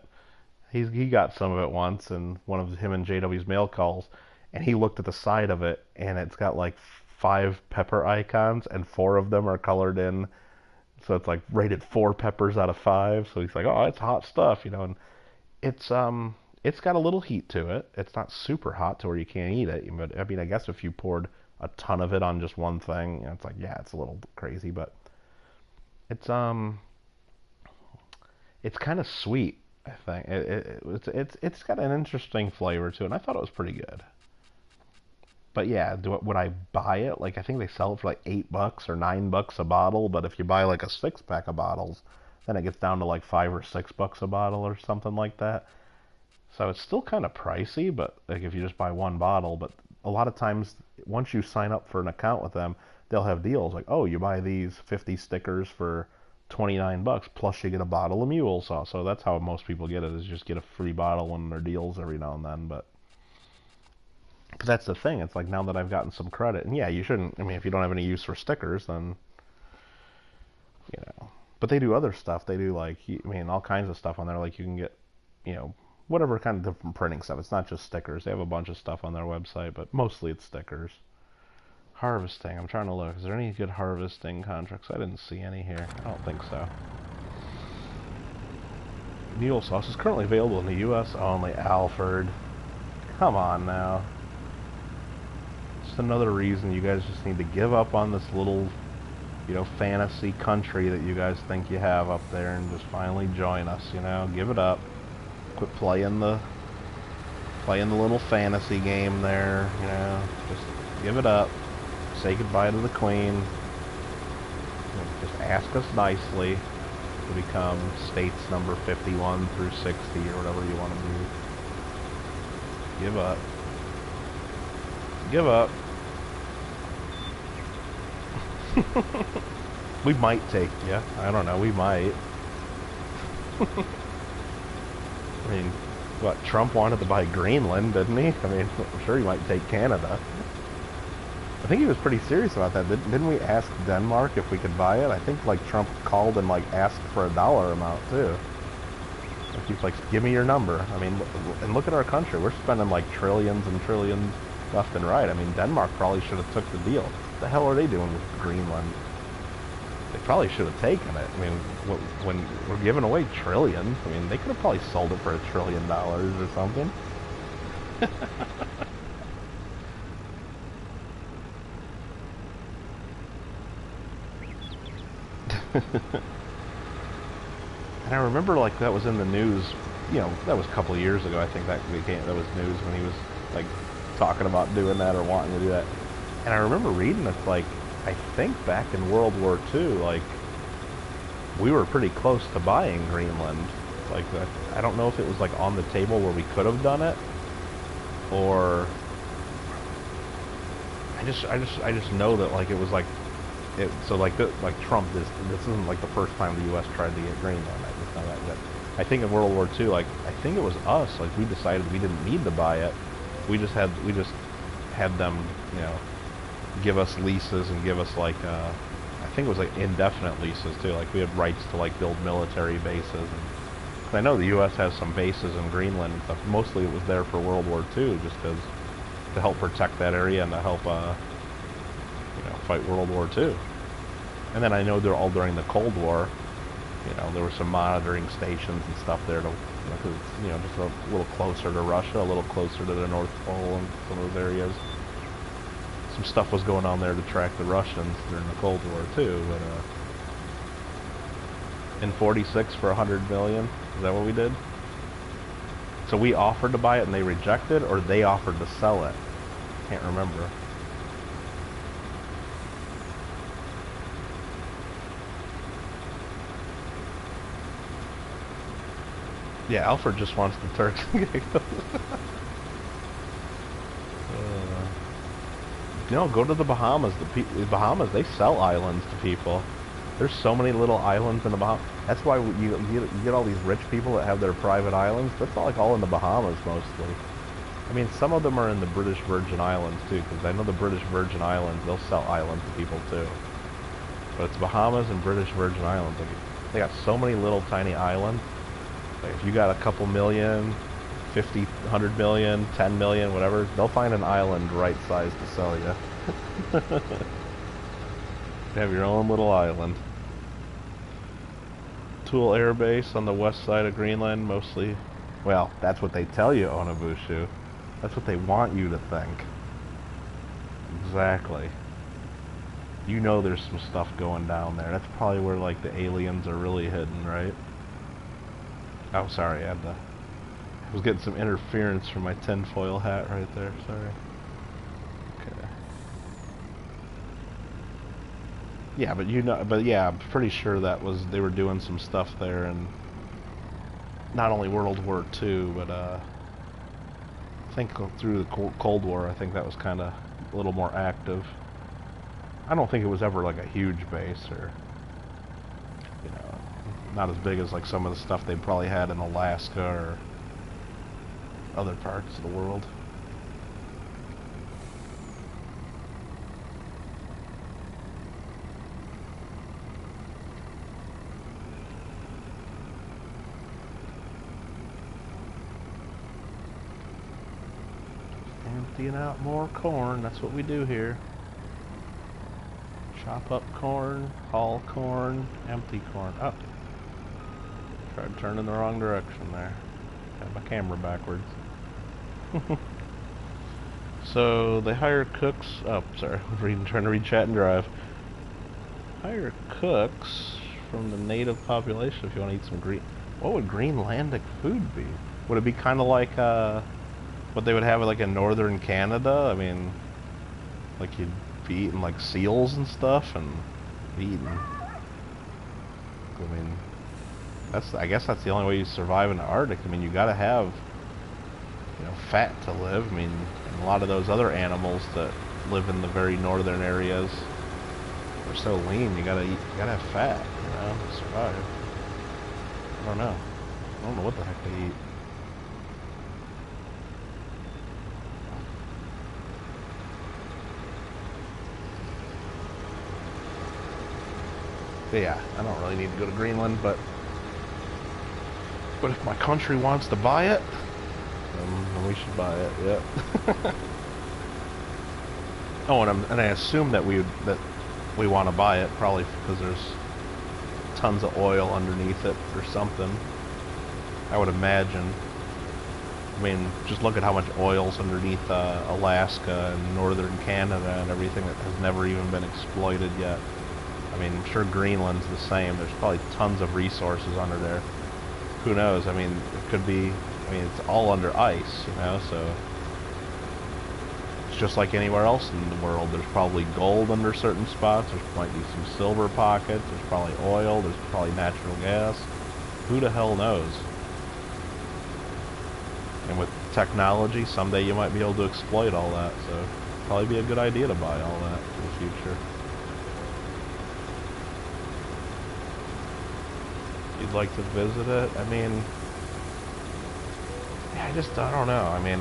he got some of it once in one of him and JW's mail calls, and he looked at the side of it, and it's got like 5 pepper icons, and 4 of them are colored in. So it's like rated 4 peppers out of 5. So he's like, oh, it's hot stuff, you know. And it's got a little heat to it. It's not super hot to where you can't eat it. But I mean, I guess if you poured a ton of it on just one thing, you know, it's like, yeah, it's a little crazy, but it's kind of sweet. I think it's got an interesting flavor to it, and I thought it was pretty good. But yeah, would I buy it? Like, I think they sell it for like $8 or $9 a bottle, but if you buy like a 6-pack of bottles, then it gets down to like $5 or $6 a bottle or something like that. So it's still kind of pricey, but like if you just buy one bottle. But a lot of times, once you sign up for an account with them, they'll have deals like, oh, you buy these 50 stickers for $29 plus you get a bottle of mule sauce. So that's how most people get it, is just get a free bottle when there are deals every now and then. But that's the thing, it's like, now that I've gotten some credit, and yeah, you shouldn't, I mean, if you don't have any use for stickers, then, you know, but they do other stuff. They do, like, I mean, all kinds of stuff on there. Like, you can get, you know, whatever kind of different printing stuff. It's not just stickers. They have a bunch of stuff on their website, but mostly it's stickers. Harvesting, I'm trying to look. Is there any good harvesting contracts? I didn't see any here. I don't think so. Mule sauce is currently available in the U.S. only. Alfred. Come on now. Just another reason you guys just need to give up on this little, you know, fantasy country that you guys think you have up there and just finally join us, you know? Give it up. Quit playing the little fantasy game there, you know? Just give it up. Say goodbye to the Queen. Just ask us nicely to become states number 51 through 60 or whatever you want to do. Give up. Give up. We might take you. I don't know. We might. I mean, what, Trump wanted to buy Greenland, didn't he? I mean, I'm sure he might take Canada. I think he was pretty serious about that. Didn't we ask Denmark if we could buy it? I think, like, Trump called and, like, asked for a dollar amount, too. Like, he's like, give me your number. I mean, and look at our country. We're spending, like, trillions and trillions left and right. I mean, Denmark probably should have took the deal. What the hell are they doing with Greenland? They probably should have taken it. I mean, when we're giving away trillions, I mean, they could have probably sold it for $1 trillion or something. And I remember, like, that was in the news, you know, that was a couple of years ago. I think that was news when he was, like, talking about doing that or wanting to do that. And I remember reading it, like, I think back in World War II, like, we were pretty close to buying Greenland. Like, I don't know if it was, like, on the table where we could have done it, or I just know that, like, it was like so like Trump, this isn't like the first time the U.S. tried to get Greenland. I just know that. I think in World War II, like, I think it was us, like, we decided we didn't need to buy it. We just had them, you know, give us leases and give us, like, I think it was like indefinite leases too. Like, we had rights to, like, build military bases and I know the U.S. has some bases in Greenland and stuff. Mostly it was there for World War II, just because to help protect that area and to help, fight World War II. And then I know they're all during the Cold War. There were some monitoring stations and stuff there to, because it's, just a little closer to Russia, a little closer to the North Pole and some of those areas. Some stuff was going on there to track the Russians during the Cold War too. But in '46 for $100 million, is that what we did? So we offered to buy it and they rejected, or they offered to sell it? Can't remember. Yeah, Alfred just wants the Turks and Caicos. Go to the Bahamas. The Bahamas, they sell islands to people. There's so many little islands in the Bahamas. That's why you get all these rich people that have their private islands. That's all in the Bahamas mostly. I mean, some of them are in the British Virgin Islands too, because I know the British Virgin Islands, they'll sell islands to people too. But it's Bahamas and British Virgin Islands. They got so many little tiny islands. Like if you got a couple million, 50, 100 million, 10 million, whatever, they'll find an island right size to sell you. You have your own little island. Thule Air Base on the west side of Greenland, mostly. Well, that's what they tell you, Onabushu. That's what they want you to think. Exactly. There's some stuff going down there. That's probably where, like, the aliens are really hidden, right? Oh, sorry, I was getting some interference from my tinfoil hat right there, sorry. Okay. Yeah, but yeah, I'm pretty sure they were doing some stuff there, and not only World War II, but I think through the Cold War, I think that was kind of a little more active. I don't think it was ever like a huge base, or not as big as like some of the stuff they probably had in Alaska or other parts of the world. Emptying out more corn, that's what we do here. Chop up corn, haul corn, empty corn. Oh, tried turning the wrong direction there. Got my camera backwards. So they hire cooks. Oh, sorry, trying to read chat and drive. Hire cooks from the native population if you want to eat some green. What would Greenlandic food be? Would it be kind of like what they would have like in northern Canada? I mean, like you'd be eating like seals and stuff, and eating. I mean, I guess that's the only way you survive in the Arctic. I mean, you got to have fat to live. I mean, and a lot of those other animals that live in the very northern areas are so lean. You gotta have fat, to survive. I don't know. I don't know what the heck they eat. But yeah, I don't really need to go to Greenland, but if my country wants to buy it, then we should buy it. Yeah. Oh, and I assume that we want to buy it probably because there's tons of oil underneath it or something. I would imagine. I mean, just look at how much oil's underneath Alaska and northern Canada and everything that has never even been exploited yet. I mean, I'm sure Greenland's the same. There's probably tons of resources under there. Who knows? I mean, it could be. I mean, it's all under ice, so it's just like anywhere else in the world. There's probably gold under certain spots. There might be some silver pockets. There's probably oil. There's probably natural gas. Who the hell knows? And with technology, someday you might be able to exploit all that. So, probably be a good idea to buy all that for the future. You'd like to visit it? I mean, yeah, I don't know. I mean,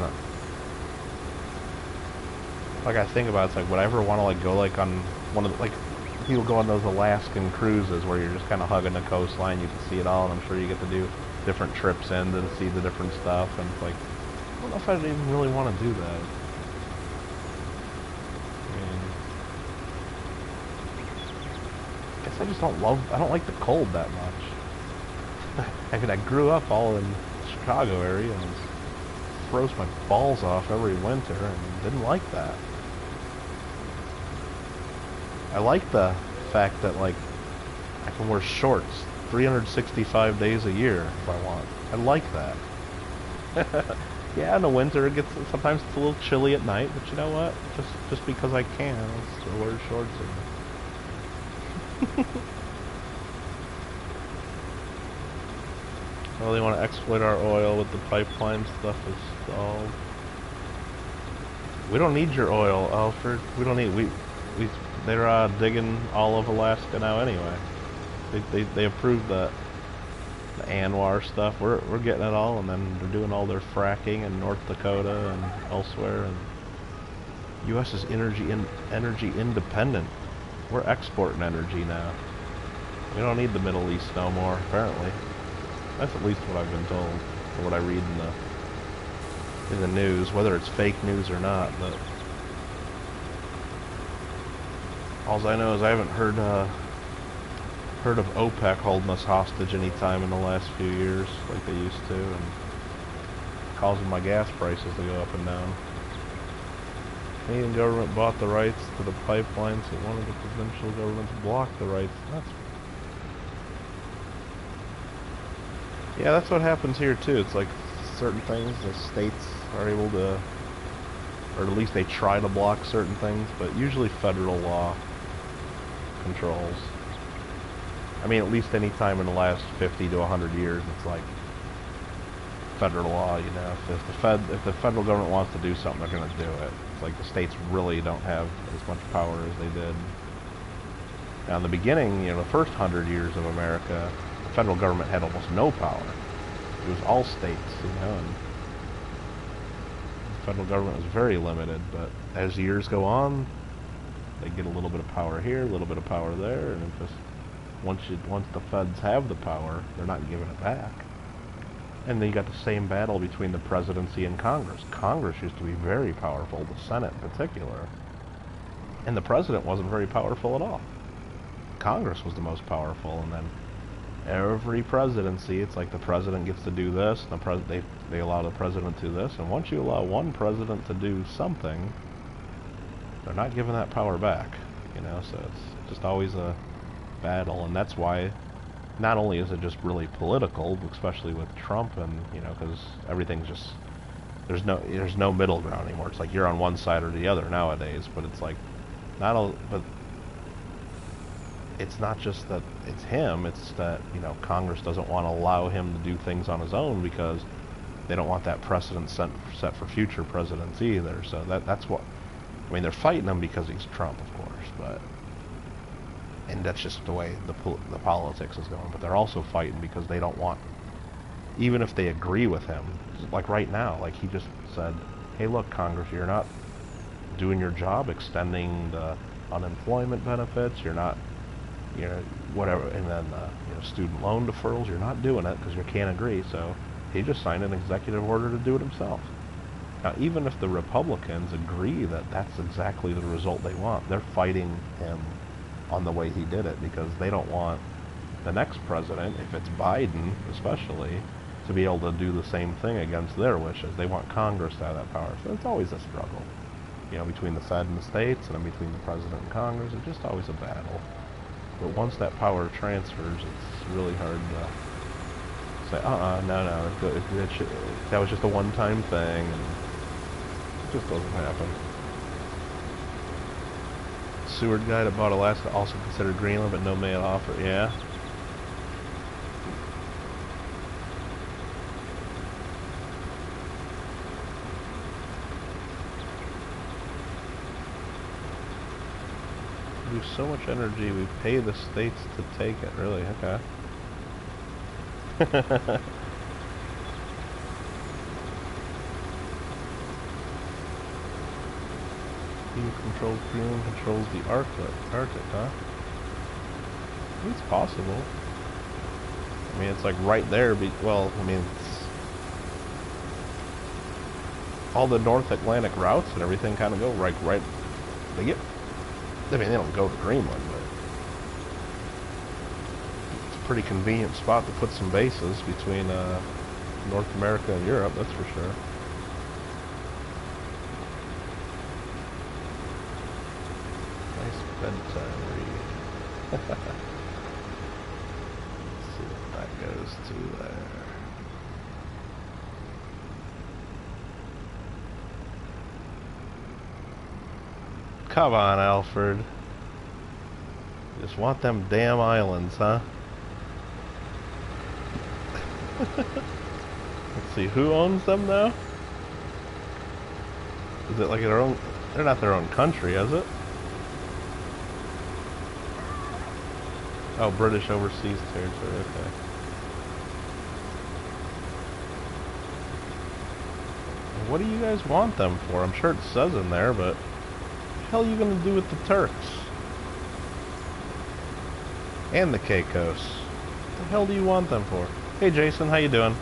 like I think about it, it's like, would I ever want to like go like on one of the, like people go on those Alaskan cruises where you're just kind of hugging the coastline, you can see it all, and I'm sure you get to do different trips in to see the different stuff, and it's like, I don't know if I'd even really want to do that. I mean, I guess I just I don't like the cold that much. I mean, I grew up all in the Chicago area and froze my balls off every winter and didn't like that. I like the fact that, like, I can wear shorts 365 days a year if I want. I like that. Yeah, in the winter sometimes it's a little chilly at night, but you know what? Just because I can, I'll still wear shorts. Well, they want to exploit our oil with the pipeline stuff installed. We don't need your oil, Alfred. We don't need they're digging all of Alaska now anyway. They approved the ANWR stuff. We're getting it all, and then they're doing all their fracking in North Dakota and elsewhere. And U.S. is energy independent. We're exporting energy now. We don't need the Middle East no more, apparently. That's at least what I've been told, or what I read in the news, whether it's fake news or not. But all I know is I haven't heard of OPEC holding us hostage any time in the last few years like they used to, and causing my gas prices to go up and down. Canadian government bought the rights to the pipelines, so one of the provincial governments blocked the rights. Yeah, that's what happens here too. It's like certain things the states are able to, or at least they try to block certain things, but usually federal law controls. I mean, at least any time in the last 50 to 100 years, it's like federal law, you know. If the federal government wants to do something, they're going to do it. It's like the states really don't have as much power as they did. Now, in the beginning, you know, the first 100 years of America, the federal government had almost no power. It was all states, you know, and the federal government was very limited. But as years go on, they get a little bit of power here, a little bit of power there, and it just once the feds have the power, they're not giving it back. And then you got the same battle between the presidency and Congress. Congress used to be very powerful, the Senate in particular, and the president wasn't very powerful at all. Congress was the most powerful, and then every presidency, it's like the president gets to do this, and they allow the president to do this, and once you allow one president to do something, they're not giving that power back, you know. So it's just always a battle, and that's why not only is it just really political, especially with Trump, and you know, because everything's just there's no middle ground anymore. It's like you're on one side or the other nowadays. But it's like but it's not just that it's him. It's that, you know, Congress doesn't want to allow him to do things on his own because they don't want that precedent set for future presidents either. So that's what I mean. They're fighting him because he's Trump, of course, but. And that's just the way the politics is going. But they're also fighting because they don't want, even if they agree with him, like right now, like he just said, hey, look, Congress, you're not doing your job extending the unemployment benefits, you're not, you know, whatever, and then, you know, student loan deferrals, you're not doing it because you can't agree. So he just signed an executive order to do it himself. Now, even if the Republicans agree that that's exactly the result they want, they're fighting him on the way he did it because they don't want the next president, if it's Biden especially, to be able to do the same thing against their wishes. They want Congress to have that power. So it's always a struggle, you know, between the Fed and the states, and then between the president and Congress. It's just always a battle. But once that power transfers, it's really hard to say, no, that was just a one-time thing, and it just doesn't happen. Seward guy that bought Alaska also considered Greenland, but no made offer. Yeah. We use so much energy, we pay the states to take it. Really? Okay. Greenland controls the Arctic, huh? It's possible. I mean, it's like right there. Well, I mean, all the North Atlantic routes and everything kind of go right. They get. I mean, they don't go to Greenland, but it's a pretty convenient spot to put some bases between North America and Europe. That's for sure. Bedtime read. Let's see what that goes to there. Come on, Alfred. You just want them damn islands, huh? Let's see, who owns them now? Is it like their own? They're not their own country, is it? Oh, British Overseas Territory, okay. What do you guys want them for? I'm sure it says in there, but what the hell are you going to do with the Turks? And the Caicos. What the hell do you want them for? Hey Jason, how you doing?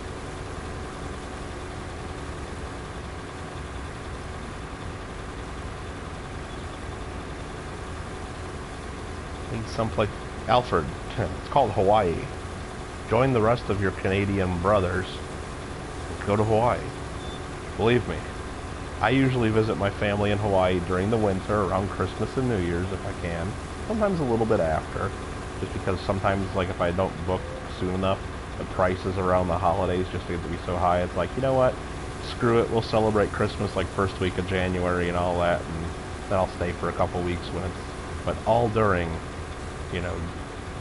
Need someplace... Alfred, it's called Hawaii. Join the rest of your Canadian brothers and go to Hawaii. Believe me, I usually visit my family in Hawaii during the winter, around Christmas and New Year's if I can. Sometimes a little bit after, just because sometimes, like, if I don't book soon enough, the prices around the holidays just get to be so high. It's like, you know what? Screw it. We'll celebrate Christmas like first week of January and all that, and then I'll stay for a couple weeks when it's... But all during, you know,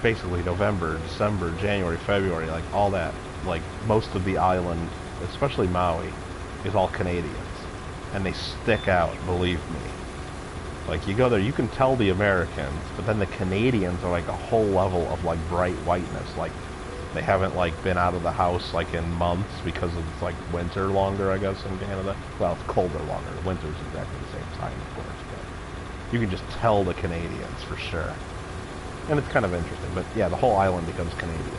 basically November, December, January, February, like all that, like most of the island, especially Maui, is all Canadians. And they stick out, believe me. Like, you go there, you can tell the Americans, but then the Canadians are like a whole level of like bright whiteness. Like, they haven't like been out of the house like in months because it's like winter longer, I guess, in Canada. Well, it's colder longer. Winter's exactly the same time, of course, but you can just tell the Canadians for sure. And it's kind of interesting, but yeah, the whole island becomes Canadians.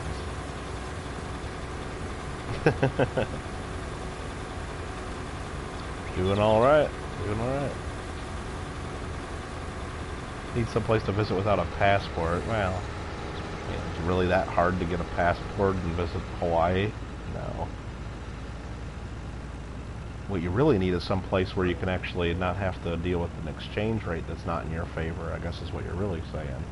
Doing alright. Doing alright. Need someplace to visit without a passport. Well, I mean, it's really that hard to get a passport and visit Hawaii? No. What you really need is someplace where you can actually not have to deal with an exchange rate that's not in your favor, I guess is what you're really saying.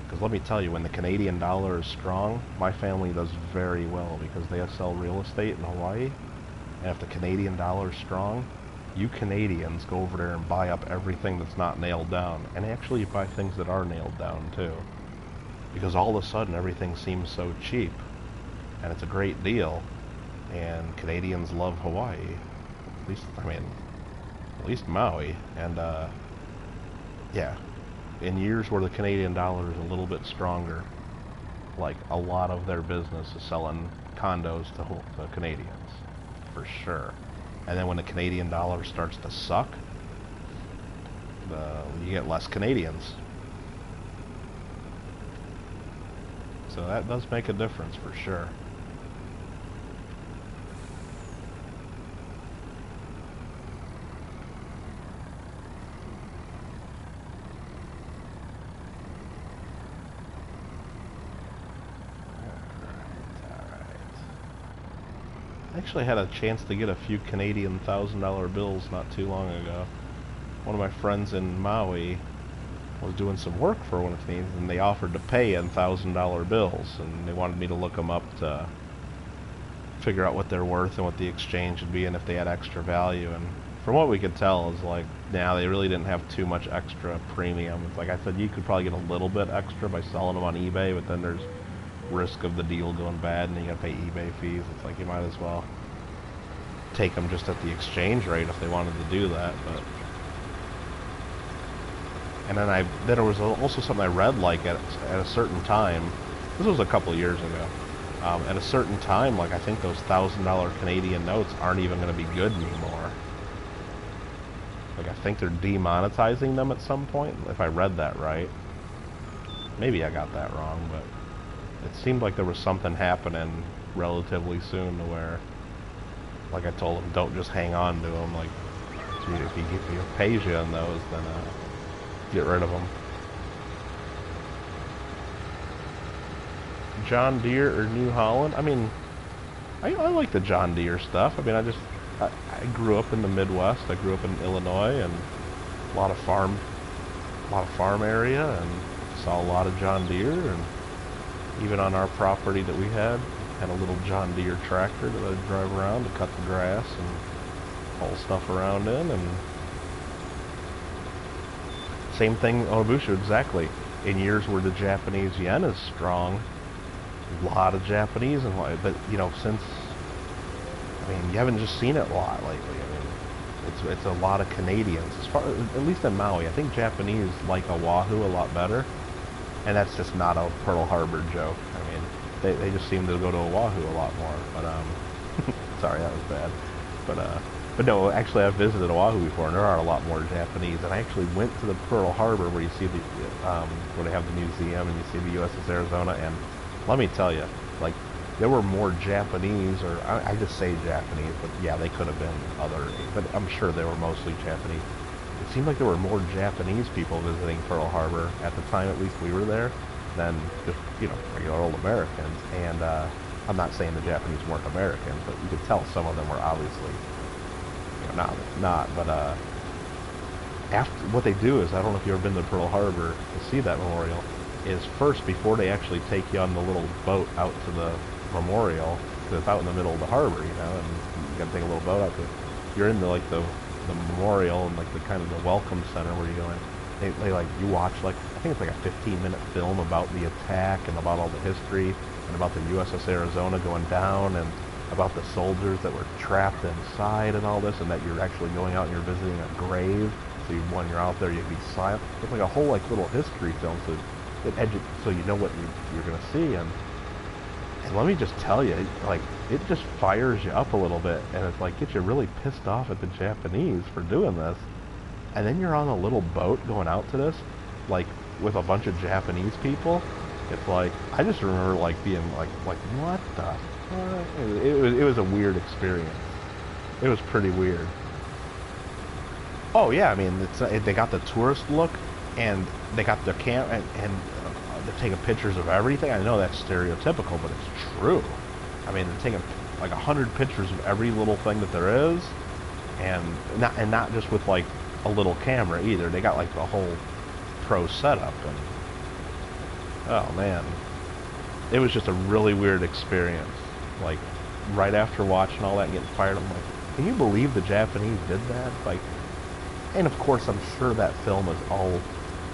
Because let me tell you, when the Canadian dollar is strong, my family does very well because they sell real estate in Hawaii. And if the Canadian dollar is strong, you Canadians go over there and buy up everything that's not nailed down. And actually you buy things that are nailed down too. Because all of a sudden everything seems so cheap. And it's a great deal. And Canadians love Hawaii. At least, I mean, at least Maui. And, yeah. In years where the Canadian dollar is a little bit stronger, like a lot of their business is selling condos to Canadians, for sure. And then when the Canadian dollar starts to suck, you get less Canadians. So that does make a difference for sure. I actually had a chance to get a few Canadian $1,000 bills not too long ago. One of my friends in Maui was doing some work for one of these, and they offered to pay in $1,000 bills, and they wanted me to look them up to figure out what they're worth and what the exchange would be and if they had extra value. And from what we could tell, is like, nah, they really didn't have too much extra premium. It's like I said, you could probably get a little bit extra by selling them on eBay, but then there's risk of the deal going bad and you gotta pay eBay fees. It's like you might as well take them just at the exchange rate if they wanted to do that. But and then there was also something I read, like at a certain time, this was a couple of years ago, at a certain time, like I think those $1,000 Canadian notes aren't even going to be good anymore. Like I think they're demonetizing them at some point, if I read that right. Maybe I got that wrong, but seemed like there was something happening relatively soon to where, like I told him, don't just hang on to them. Like, if he pays you on those, then get rid of them. John Deere or New Holland? I mean, I like the John Deere stuff. I mean, I grew up in the Midwest. I grew up in Illinois, and a lot of farm area, and saw a lot of John Deere. And even on our property that we had a little John Deere tractor that I'd drive around to cut the grass and haul stuff around in. And same thing, Onabushu, exactly. In years where the Japanese yen is strong, a lot of Japanese, but you know, since, I mean, you haven't just seen it a lot lately. I mean, it's a lot of Canadians, at least in Maui. I think Japanese like Oahu a lot better, and that's just not a Pearl Harbor joke. I mean, they just seem to go to Oahu a lot more. But sorry, that was bad. But no, actually, I've visited Oahu before, and there are a lot more Japanese. And I actually went to the Pearl Harbor where you see the where they have the museum and you see the USS Arizona, and let me tell you, like, there were more Japanese, or I just say Japanese, but yeah, they could have been other, but I'm sure they were mostly Japanese. It seemed like there were more Japanese people visiting Pearl Harbor at the time, at least we were there, than just, you know, regular old Americans. And I'm not saying the Japanese weren't Americans, but you could tell some of them were obviously, you know, not. But after, what they do is, I don't know if you've ever been to Pearl Harbor to see that memorial, is first, before they actually take you on the little boat out to the memorial, because it's out in the middle of the harbor, you know, and you gotta take a little boat out to it. You're in the, like, the memorial and, like, the kind of the welcome center where you go in. They like, you watch, like, I think it's like a 15-minute film about the attack and about all the history and about the USS Arizona going down and about the soldiers that were trapped inside and all this, and that you're actually going out and you're visiting a grave. So when you're out there, you'd be silent. It's like a whole, like, little history film, so you know what you're going to see. And let me just tell you, like, it just fires you up a little bit, and it's like, gets you really pissed off at the Japanese for doing this. And then you're on a little boat going out to this, like, with a bunch of Japanese people. It's like, I just remember, like, being like what the fuck? It was a weird experience. It was pretty weird. Oh yeah, I mean, they got the tourist look, and they got their camera, and they're taking pictures of everything. I know that's stereotypical, but it's true. I mean, they're taking like 100 pictures of every little thing that there is, and not just with like a little camera either. They got like the whole pro setup, and oh man, it was just a really weird experience. Like, right after watching all that and getting fired, I'm like, can you believe the Japanese did that? Like, and of course, I'm sure that film is all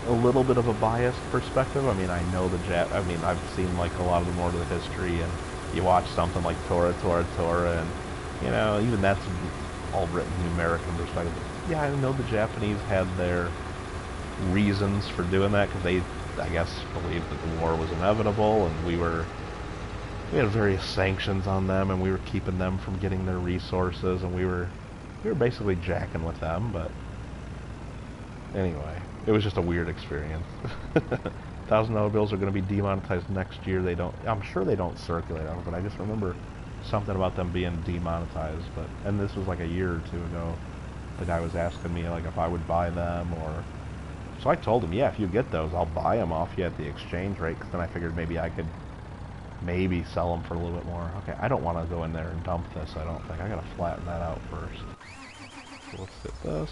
a little bit of a biased perspective. I mean, I know I mean, I've seen like a lot of the more of the history, and you watch something like Tora, and you know, even that's all written in American perspective. But yeah, I know the Japanese had their reasons for doing that, because they, I guess, believed that the war was inevitable, and we had various sanctions on them, and we were keeping them from getting their resources, and we were basically jacking with them. But anyway, it was just a weird experience. $1,000 bills are going to be demonetized next year. I'm sure they don't circulate on it, but I just remember something about them being demonetized. And this was like a year or two ago. The guy was asking me like if I would buy them, or so I told him, yeah, if you get those, I'll buy them off you at the exchange rate. Because then I figured maybe I could sell them for a little bit more. Okay, I don't want to go in there and dump this. I don't think. I gotta flatten that out first. So let's hit this.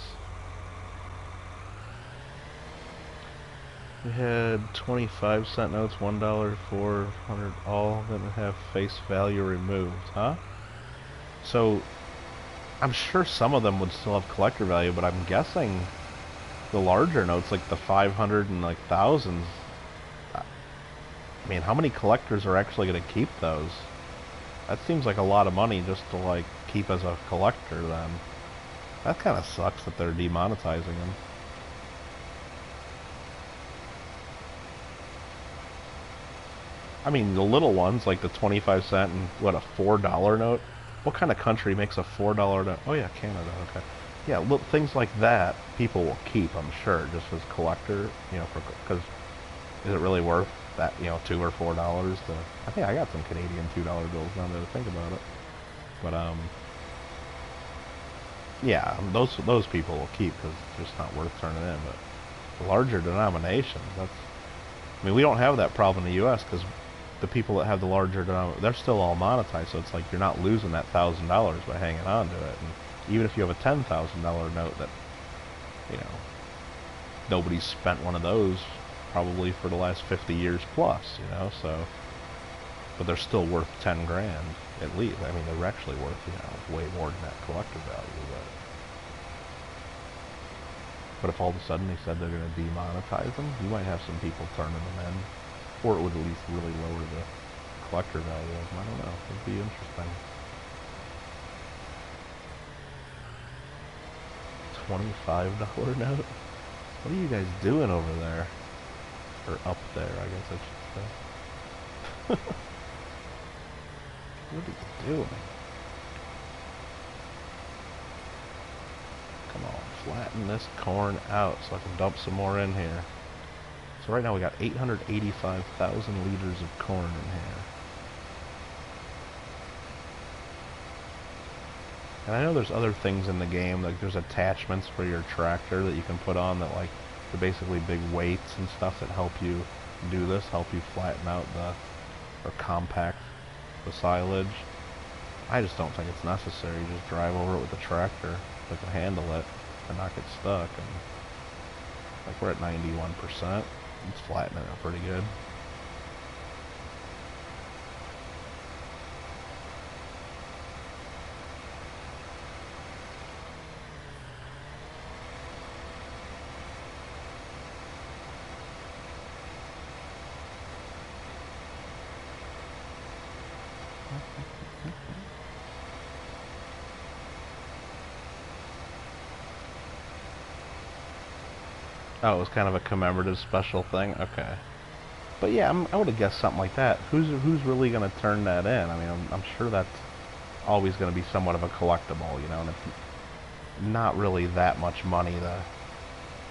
We had 25-cent notes, $1, 400, all of them have face value removed, huh? So, I'm sure some of them would still have collector value, but I'm guessing the larger notes, like the 500 and like thousands, I mean, how many collectors are actually going to keep those? That seems like a lot of money just to like keep as a collector then. That kind of sucks that they're demonetizing them. I mean, the little ones, like the 25-cent and, what, a $4 note? What kind of country makes a $4 note? Oh, yeah, Canada, okay. Yeah, things like that, people will keep, I'm sure, just as collector, you know, because is it really worth that, you know, $2 or $4 to, I think I got some Canadian $2 bills now that I think about it. But, yeah, those people will keep because it's just not worth turning in. But the larger denominations, I mean, we don't have that problem in the U.S. because the people that have the larger denominations, they're still all monetized, so it's like you're not losing that $1,000 by hanging on to it. And even if you have a $10,000 note that, you know, nobody's spent one of those probably for the last 50 years plus, you know, so, but they're still worth 10 grand at least. I mean, they're actually worth, you know, way more than that collector value, but if all of a sudden they said they're going to demonetize them, you might have some people turning them in, or it would at least really lower the collector value of them. I don't know, it'd be interesting. $25 note? What are you guys doing over there? Or up there, I guess I should say. What are you doing? Come on, flatten this corn out so I can dump some more in here. So right now we got 885,000 liters of corn in here. And I know there's other things in the game, like there's attachments for your tractor that you can put on that, like, they're basically big weights and stuff that help you do this, help you flatten out or compact the silage. I just don't think it's necessary. You just drive over it with the tractor that can handle it and not get stuck. And like we're at 91%. It's flattening it pretty good. Oh, it was kind of a commemorative special thing? Okay. But yeah, I would have guessed something like that. Who's really going to turn that in? I mean, I'm sure that's always going to be somewhat of a collectible, you know, and it's not really that much money to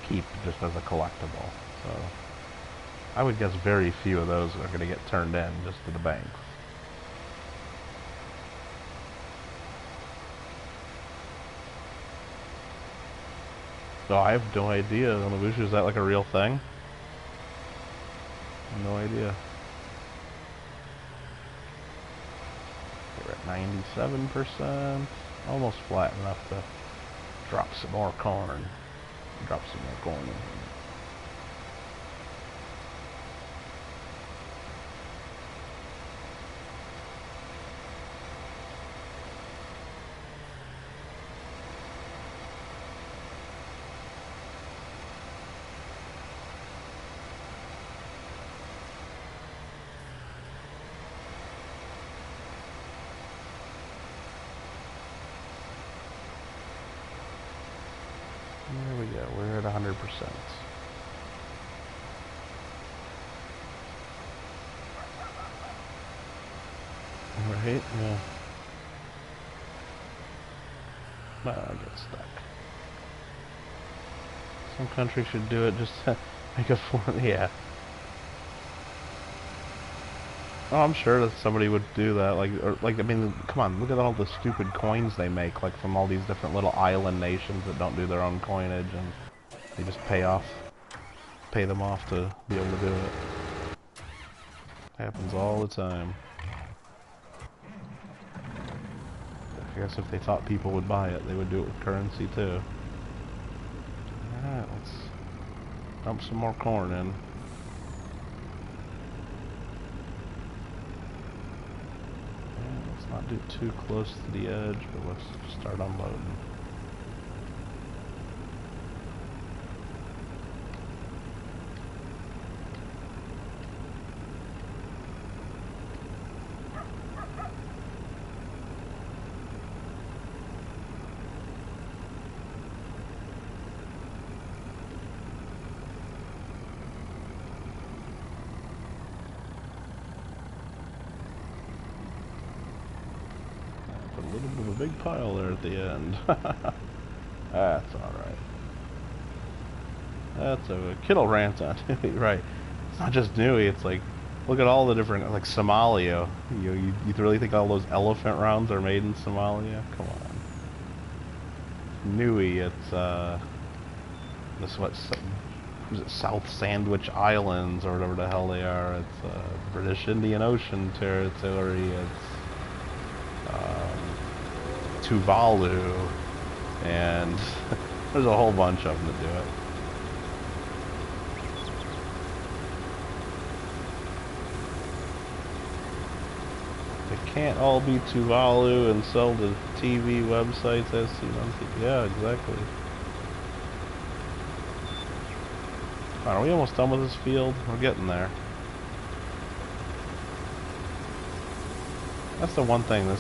keep just as a collectible. So I would guess very few of those are going to get turned in just to the banks. So I have no idea. On the Wushu, is that like a real thing? No idea. We're at 97%. Almost flat enough to drop some more corn. Drop some more corn in here. There we go, we're at 100%. Right, yeah. Well, I get stuck. Some countries should do it just to make a form, yeah. Oh, I'm sure that somebody would do that, like, I mean, come on, look at all the stupid coins they make, like, from all these different little island nations that don't do their own coinage, and they just pay them off to be able to do it. Happens all the time. I guess if they thought people would buy it, they would do it with currency, too. Alright, let's dump some more corn in. Not do too close to the edge, but let's start unloading. A little bit of a big pile there at the end. That's alright. That's a Kittle rant on Nui, right. It's not just Nui, it's like Look at all the different, like Somalia. You really think all those elephant rounds are made in Somalia? Come on. Nui, it's this what was it South Sandwich Islands or whatever the hell they are. It's British Indian Ocean territory. It's Tuvalu, and there's a whole bunch of them that do it. It can't all be Tuvalu and sell to TV websites as seen on TV. Yeah, exactly. Are we almost done with this field? We're getting there. That's the one thing.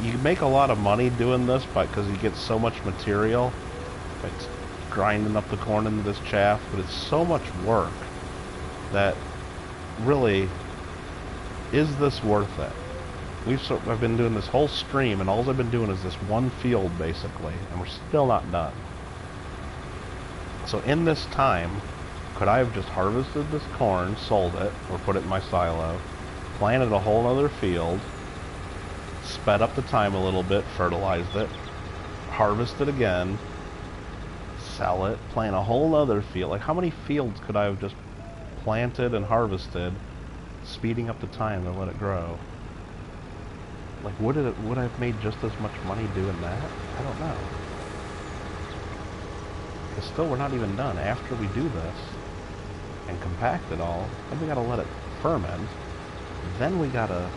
You make a lot of money doing this, because you get so much material. It's grinding up the corn into this chaff, but it's so much work that really, is this worth it? I've been doing this whole stream, and all I've been doing is this one field, basically, and we're still not done. So in this time, could I have just harvested this corn, sold it, or put it in my silo, planted a whole other field, sped up the time a little bit, fertilized it, harvest it again, sell it, plant a whole other field? Like, how many fields could I have just planted and harvested, speeding up the time to let it grow? Like, would I have made just as much money doing that? I don't know. Because still, we're not even done. After we do this and compact it all, then we gotta let it ferment. Then we gotta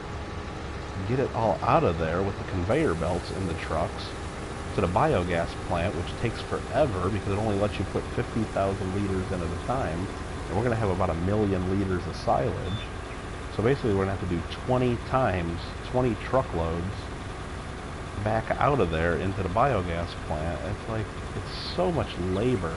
get it all out of there with the conveyor belts in the trucks to the biogas plant, which takes forever because it only lets you put 50,000 liters in at a time. And we're gonna have about 1 million liters of silage. So basically, we're going to have to do 20 times, 20 truckloads back out of there into the biogas plant. It's like, it's so much labor.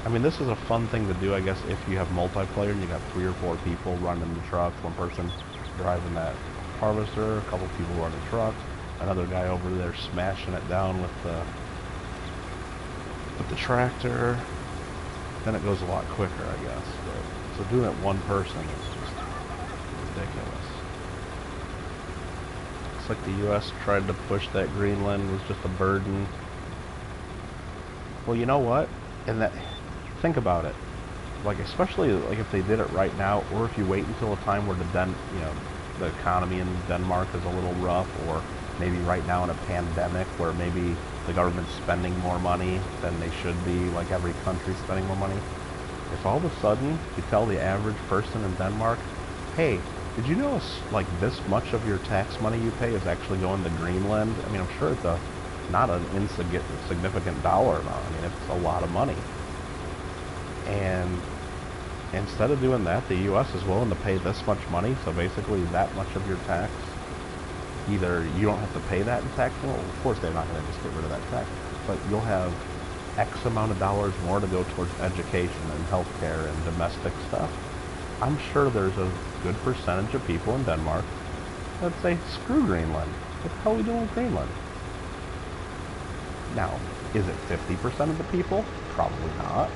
I mean, this is a fun thing to do, I guess, if you have multiplayer and you got 3 or 4 people running the trucks, one person driving that harvester, a couple people running trucks, another guy over there smashing it down with the tractor. Then it goes a lot quicker, I guess. But so doing it one person is just ridiculous. Looks like the U.S. tried to push that Greenland was just a burden. Well, you know what? And that, think about it. Like, especially like if they did it right now, or if you wait until a time where the economy in Denmark is a little rough, or maybe right now in a pandemic where maybe the government's spending more money than they should be, like every country's spending more money. If all of a sudden you tell the average person in Denmark, hey, did you know like this much of your tax money you pay is actually going to Greenland? I mean, I'm sure it's not an insignificant dollar amount. I mean, it's a lot of money. And instead of doing that, the U.S. is willing to pay this much money, so basically that much of your tax, either you don't have to pay that in tax, well, of course they're not going to just get rid of that tax, but you'll have X amount of dollars more to go towards education and healthcare and domestic stuff. I'm sure there's a good percentage of people in Denmark that say, screw Greenland. What the hell are we doing with Greenland? Now, is it 50% of the people? Probably not.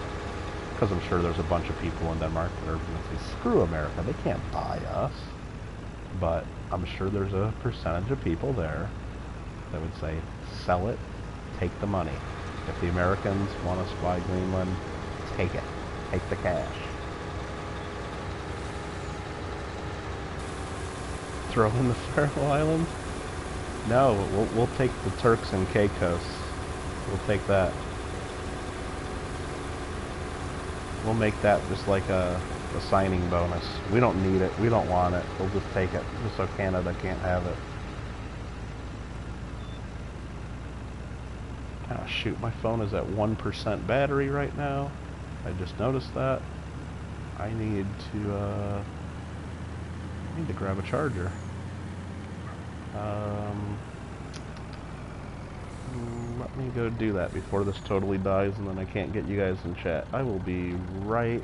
Because I'm sure there's a bunch of people in Denmark that are going to say, screw America, they can't buy us. But I'm sure there's a percentage of people there that would say, sell it, take the money. If the Americans want us to buy Greenland, take it. Take the cash. Throw in the Faroe Islands? No, we'll take the Turks and Caicos. We'll take that. We'll make that just like a signing bonus. We don't need it. We don't want it. We'll just take it, just so Canada can't have it. Ah, shoot, my phone is at 1% battery right now. I just noticed that. I need to grab a charger. Let me go do that before this totally dies and then I can't get you guys in chat. I will be right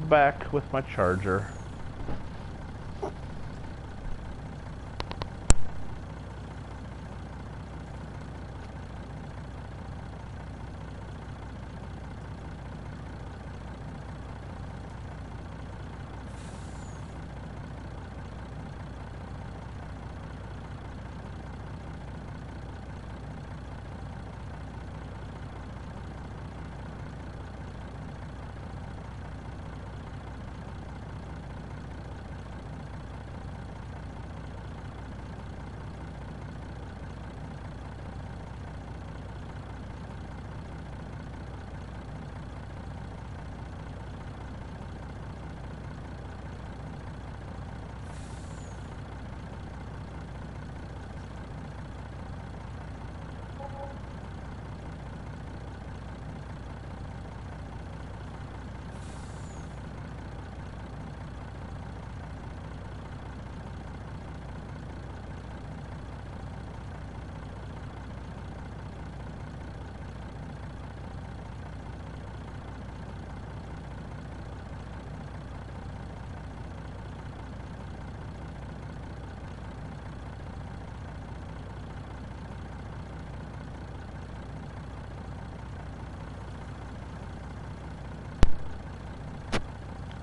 back with my charger.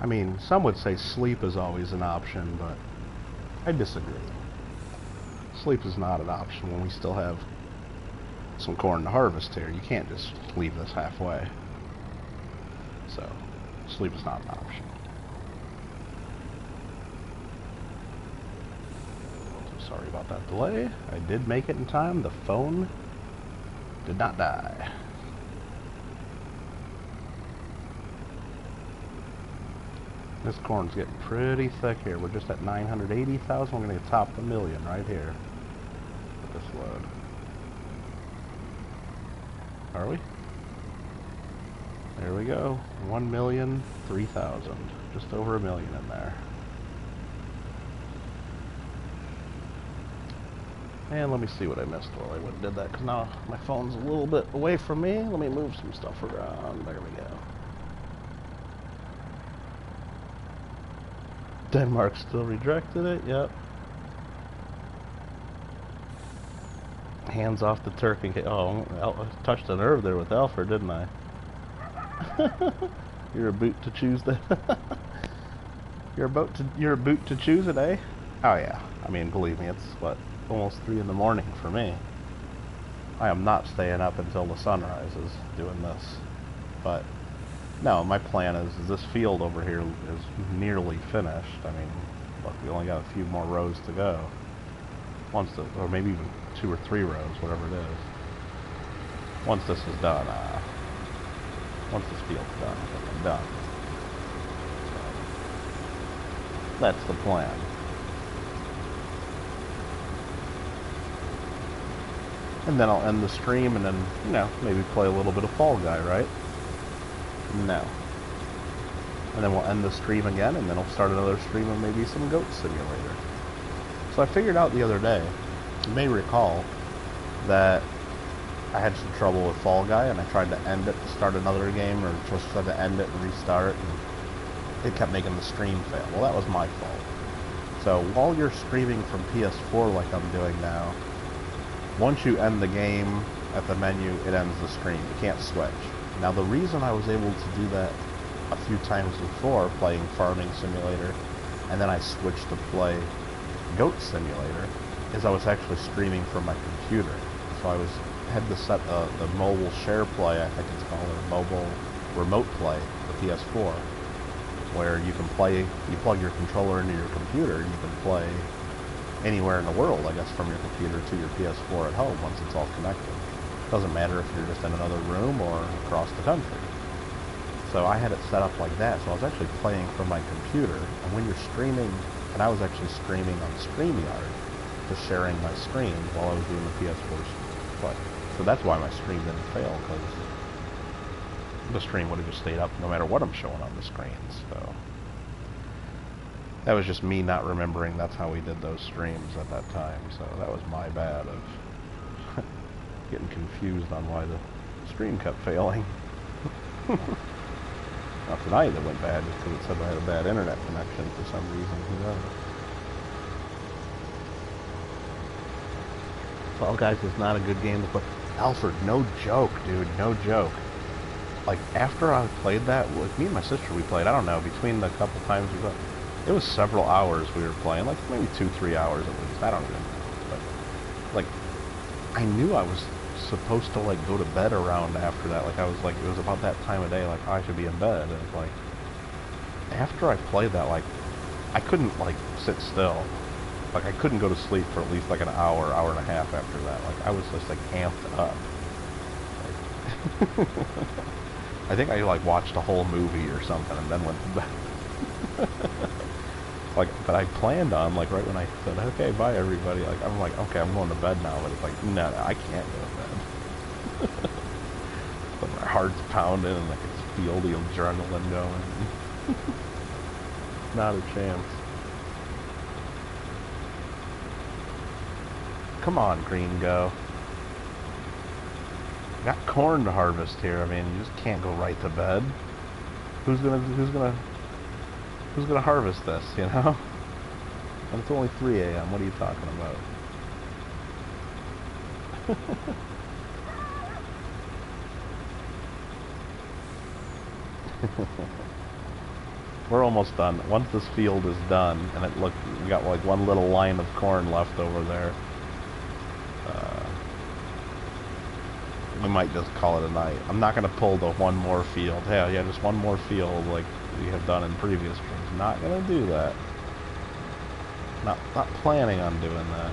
I mean, some would say sleep is always an option, but I disagree. Sleep is not an option when we still have some corn to harvest here. You can't just leave this halfway. So, sleep is not an option. So sorry about that delay. I did make it in time. The phone did not die. This corn's getting pretty thick here. We're just at 980,000. We're going to top the million right here with this load. Are we? There we go. 1,003,000. Just over a million in there. And let me see what I missed while I went and did that, because now my phone's a little bit away from me. Let me move some stuff around. There we go. Denmark still rejected it, yep. Hands off the turkey. Oh, I touched a nerve there with Alfred, didn't I? You're a boot to choose that. You're a boot to choose it, eh? Oh yeah. I mean, believe me, it's what, almost 3 in the morning for me. I am not staying up until the sun rises doing this. But no, my plan is this field over here is nearly finished. I mean, look, we only got a few more rows to go. Or maybe even 2 or 3 rows, whatever it is. Once this is done, once this field's done, I'm done. So, that's the plan. And then I'll end the stream and then, you know, maybe play a little bit of Fall Guy, right? No. And then we'll end the stream again, and then I'll start another stream of maybe some Goat Simulator. So I figured out the other day, you may recall, that I had some trouble with Fall Guy, and I tried to end it to start another game, or just tried to end it and restart, and it kept making the stream fail. Well, that was my fault. So while you're streaming from PS4 like I'm doing now, once you end the game at the menu, it ends the stream. You can't switch. Now the reason I was able to do that a few times before, playing Farming Simulator, and then I switched to play Goat Simulator, is I was actually streaming from my computer. So I had to set the mobile share play, I think it's called, or mobile remote play for PS4, where you can play, you plug your controller into your computer, and you can play anywhere in the world, I guess, from your computer to your PS4 at home once it's all connected. Doesn't matter if you're just in another room or across the country. So I had it set up like that, so I was actually playing from my computer, and when you're streaming, and I was actually streaming on StreamYard, just sharing my screen while I was doing the PS4 play. So that's why my stream didn't fail, because the stream would have just stayed up no matter what I'm showing on the screens. So that was just me not remembering that's how we did those streams at that time. So that was my bad of getting confused on why the stream kept failing. Now tonight it went bad just because it said I had a bad internet connection for some reason. Who knows? Fall Guys is not a good game to play. Alfred, no joke, dude, no joke. Like, after I played that, with me and my sister, we played, I don't know, between the couple times we played, it was several hours we were playing, like maybe 2-3 hours at least, I don't even know. But, like, I knew I was supposed to, like, go to bed around after that. Like, I was like, it was about that time of day, like, I should be in bed. And it's like, after I played that, like, I couldn't, like, sit still. Like, I couldn't go to sleep for at least, like, an hour, hour and a half after that. Like, I was just, like, amped up. Like, I think I, like, watched a whole movie or something and then went to bed. Like, but I planned on, like, right when I said, okay, bye, everybody, like, I'm like, okay, I'm going to bed now, but it's like, no, I can't go to bed. But my heart's pounding, and I can feel the adrenaline going. Not a chance. Come on, Green, go. Got corn to harvest here. I mean, you just can't go right to bed. Who's gonna harvest this, you know? And it's only 3 a.m. What are you talking about? We're almost done. Once this field is done, and it look, we got like one little line of corn left over there. We might just call it a night. I'm not going to pull the one more field. Hell yeah, just one more field like we have done in previous streams. Not going to do that. Not planning on doing that.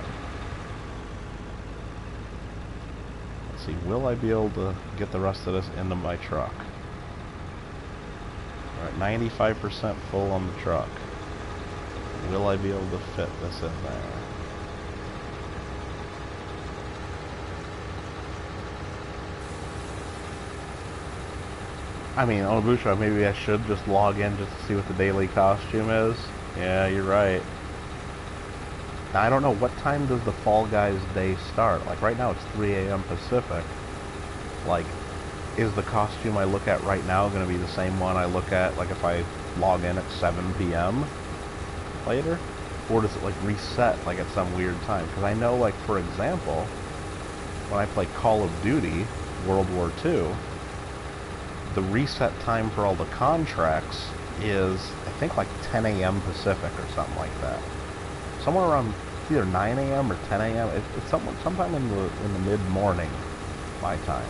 Let's see, will I be able to get the rest of this into my truck? Alright, 95% full on the truck. Will I be able to fit this in there? I mean, Onabusha, maybe I should just log in just to see what the daily costume is. Yeah, you're right. Now, I don't know, what time does the Fall Guys day start? Like, right now it's 3 a.m. Pacific. Like, is the costume I look at right now going to be the same one I look at, like, if I log in at 7 p.m. later? Or does it, like, reset, like, at some weird time? Because I know, like, for example, when I play Call of Duty World War II, the reset time for all the contracts is, I think, like 10 a.m. Pacific or something like that. Somewhere around either 9 a.m. or 10 a.m. It's sometime in the mid-morning, my time,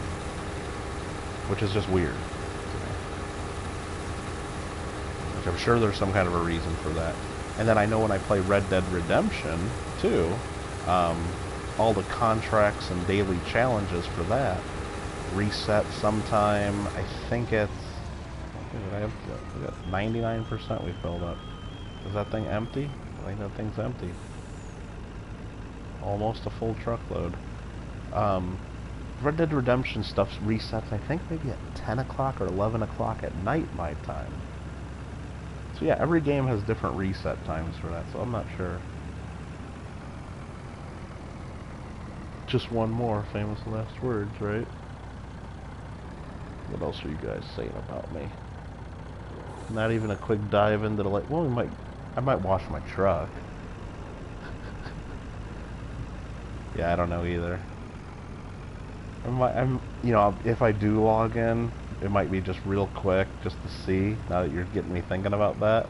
which is just weird. Which I'm sure there's some kind of a reason for that. And then I know when I play Red Dead Redemption 2, all the contracts and daily challenges for that reset sometime, I think it's, I have 99% we filled up. Is that thing empty? I think that thing's empty. Almost a full truckload. Red Dead Redemption stuff resets, I think, maybe at 10 o'clock or 11 o'clock at night my time. So yeah, every game has different reset times for that, so I'm not sure. Just one more famous last words, right? What else are you guys saying about me? Not even a quick dive into the lake. Well, I might wash my truck. Yeah, I don't know either. You know, if I do log in, it might be just real quick, just to see, now that you're getting me thinking about that.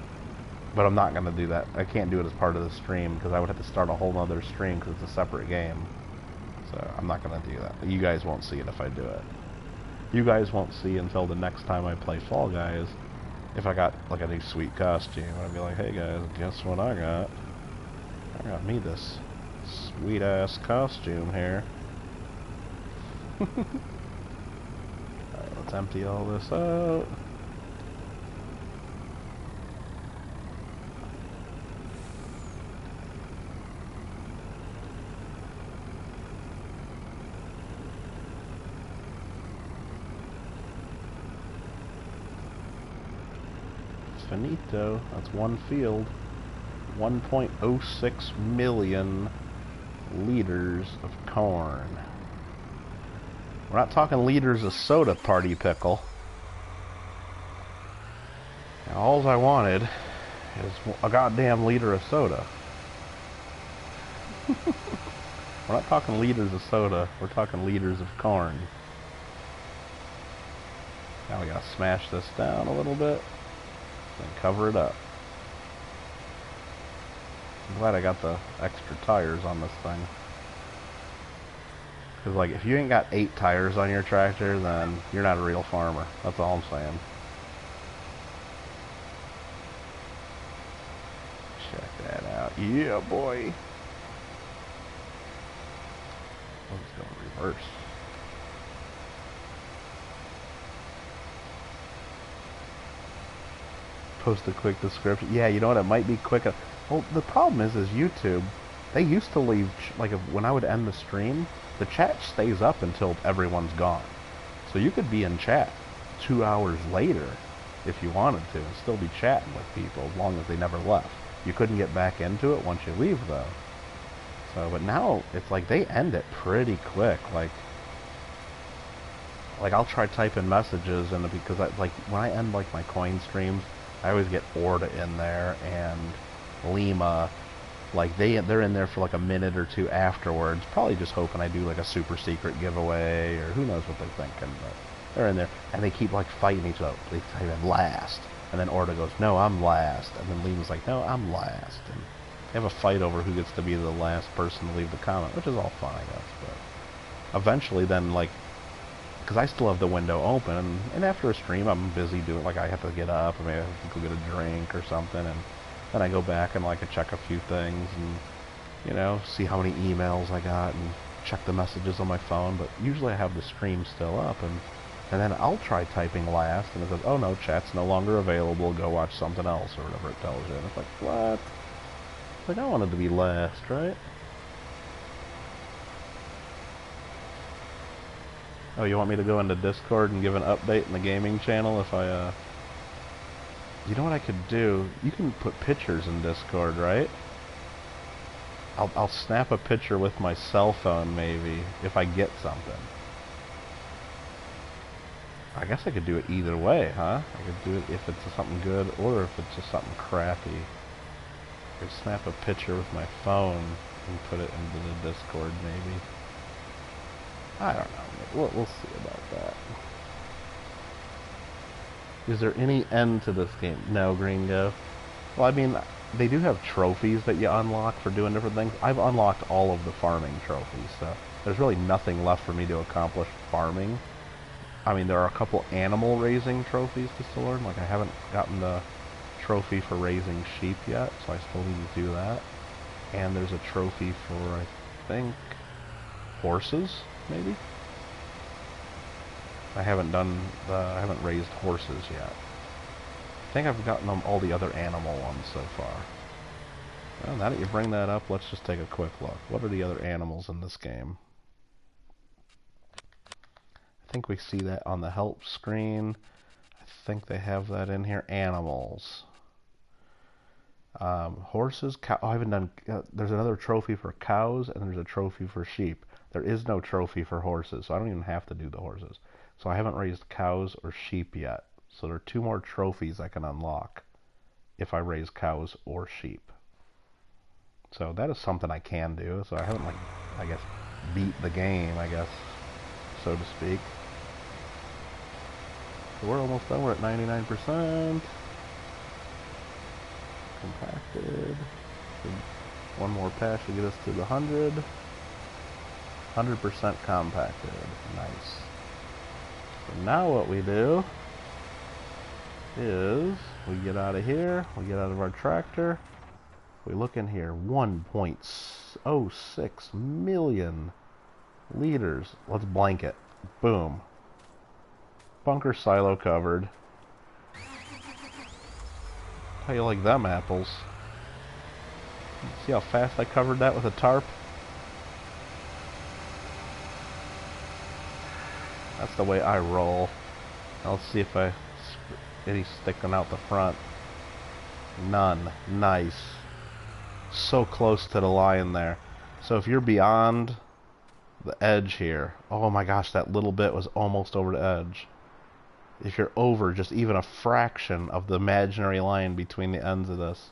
But I'm not going to do that. I can't do it as part of the stream, because I would have to start a whole other stream, because it's a separate game. So, I'm not going to do that. You guys won't see it if I do it. You guys won't see until the next time I play Fall Guys, if I got, like, a new sweet costume. I'd be like, hey guys, guess what I got? I got me this sweet-ass costume here. Alright, let's empty all this out. Finito. That's one field. 1.06 million liters of corn. We're not talking liters of soda, Party Pickle. And all I wanted is a goddamn liter of soda. We're not talking liters of soda, we're talking liters of corn. Now we gotta smash this down a little bit and cover it up. I'm glad I got the extra tires on this thing. Because, like, if you ain't got 8 tires on your tractor, then you're not a real farmer. That's all I'm saying. Check that out. Yeah, boy. I'm just going to reverse. Post a quick description. Yeah, you know what? It might be quick. Well, the problem is YouTube, they used to leave, like, when I would end the stream, the chat stays up until everyone's gone. So you could be in chat 2 hours later if you wanted to and still be chatting with people as long as they never left. You couldn't get back into it once you leave, though. So, but now it's like they end it pretty quick. Like I'll try typing messages, and because like when I end like my coin streams, I always get Orta in there and Lima. Like they're in there for like a minute or two afterwards, probably just hoping I do like a super secret giveaway or who knows what they're thinking. But they're in there and they keep like fighting each other. They type in last, And then Orta goes, no, I'm last. And then Liam's like, no, I'm last. And they have a fight over who gets to be the last person to leave the comment, which is all fine, I guess. But eventually then, like, because I still have the window open, and after a stream I'm busy doing, like, I have to get up, or maybe I have to go get a drink or something, and then I go back and, like, I check a few things, and, you know, see how many emails I got, and check the messages on my phone, but usually I have the stream still up, and then I'll try typing last, and it says, oh no, chat's no longer available, go watch something else, or whatever it tells you, and it's like, what? Like, I wanted to be last, right? Oh, you want me to go into Discord and give an update in the gaming channel if I, You know what I could do? You can put pictures in Discord, right? I'll snap a picture with my cell phone, maybe, if I get something. I guess I could do it either way, huh? I could do it if it's something good, or if it's just something crappy. I could snap a picture with my phone and put it into the Discord, maybe. I don't know. We'll see about that. Is there any end to this game? No, Gringo. Well, I mean, they do have trophies that you unlock for doing different things. I've unlocked all of the farming trophies, so there's really nothing left for me to accomplish farming. I mean, there are a couple animal raising trophies to still learn. Like, I haven't gotten the trophy for raising sheep yet, so I still need to do that. And there's a trophy for, I think, horses, maybe? I haven't raised horses yet. I think I've gotten all the other animal ones so far. Well, now that you bring that up, let's just take a quick look. What are the other animals in this game? I think we see that on the help screen. I think they have that in here. Animals. Horses, cow. Oh, I haven't done. There's another trophy for cows, and there's a trophy for sheep. There is no trophy for horses, so I don't even have to do the horses. So I haven't raised cows or sheep yet. So there are 2 more trophies I can unlock if I raise cows or sheep. So that is something I can do. So I haven't, like, I guess, beat the game, I guess, so to speak. So we're almost done. We're at 99%. Compacted. One more pass to get us to the 100. 100% compacted. Nice. So now what we do is we get out of here, we get out of our tractor, we look in here, 1.06 million liters. Let's blank it. Boom. Bunker silo covered. How you like them apples? See how fast I covered that with a tarp? That's the way I roll. Now let's see if any sticking out the front. None. Nice. So close to the line there. So if you're beyond the edge here, oh my gosh, that little bit was almost over the edge. If you're over just even a fraction of the imaginary line between the ends of this,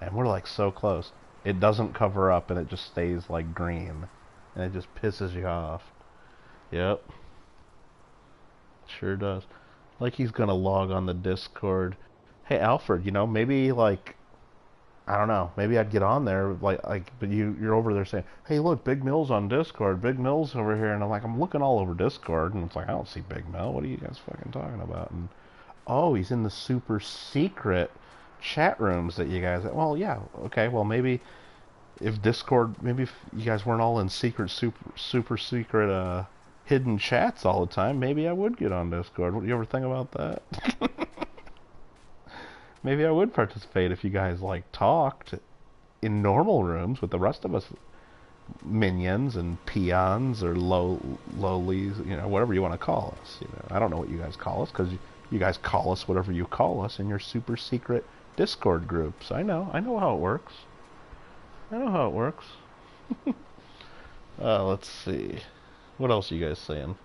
and we're like so close, it doesn't cover up and it just stays like green, and it just pisses you off. Yep. Sure does. Like he's gonna log on the Discord. Hey Alfred, you know, maybe like, I don't know, maybe I'd get on there, like, but you're over there saying, hey look, Big Mill's on Discord, Big Mill's over here, and I'm like, I'm looking all over Discord, and it's like, I don't see Big Mill, what are you guys fucking talking about? And, oh, he's in the super secret chat rooms that you guys, well, yeah, okay, well, maybe if Discord, maybe if you guys weren't all in secret, super secret, hidden chats all the time, maybe I would get on Discord. What, you ever think about that? Maybe I would participate if you guys, like, talked in normal rooms with the rest of us minions and peons or lowlies, you know, whatever you want to call us. You know, I don't know what you guys call us, because you guys call us whatever you call us in your super secret Discord groups. I know how it works. I know how it works. Let's see. What else are you guys saying?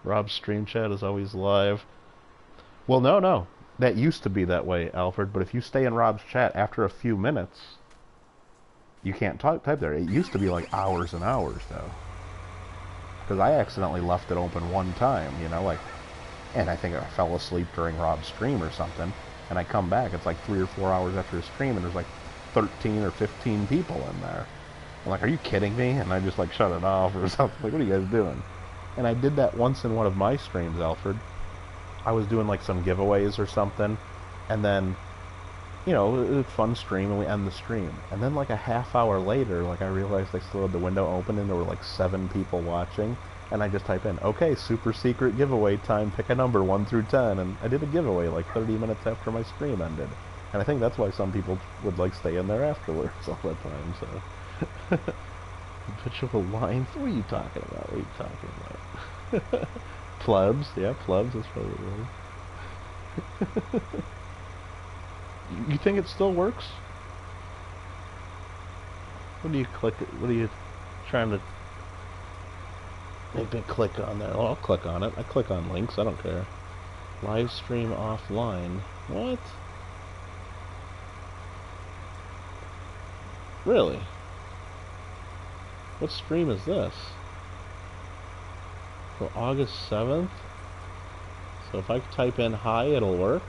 Rob's stream chat is always live. Well, no. That used to be that way, Alfred, but if you stay in Rob's chat after a few minutes, you can't type there. It used to be like hours and hours, though. Because I accidentally left it open one time, you know, like, and I think I fell asleep during Rob's stream or something, and I come back, it's like 3 or 4 hours after a stream, and there's like 13 or 15 people in there. I'm like, are you kidding me? And I just like shut it off or something. Like, what are you guys doing? And I did that once in one of my streams, Alfred. I was doing like some giveaways or something, and then, you know, it was a fun stream, and we end the stream. And then like a half hour later, like I realized I still had the window open, and there were like 7 people watching. And I just type in, okay, super secret giveaway time, pick a number 1 through 10, and I did a giveaway like 30 minutes after my stream ended. And I think that's why some people would like stay in there afterwards all the time, so. Habitual lines? What are you talking about? What are you talking about? Plebs? Yeah, plebs, that's probably what it is. You think it still works? What do you click? What are you trying to make me click on there? Oh, I'll click on it. I click on links. I don't care. Live stream offline. What? Really? What stream is this? So August 7th? So if I type in hi, it'll work?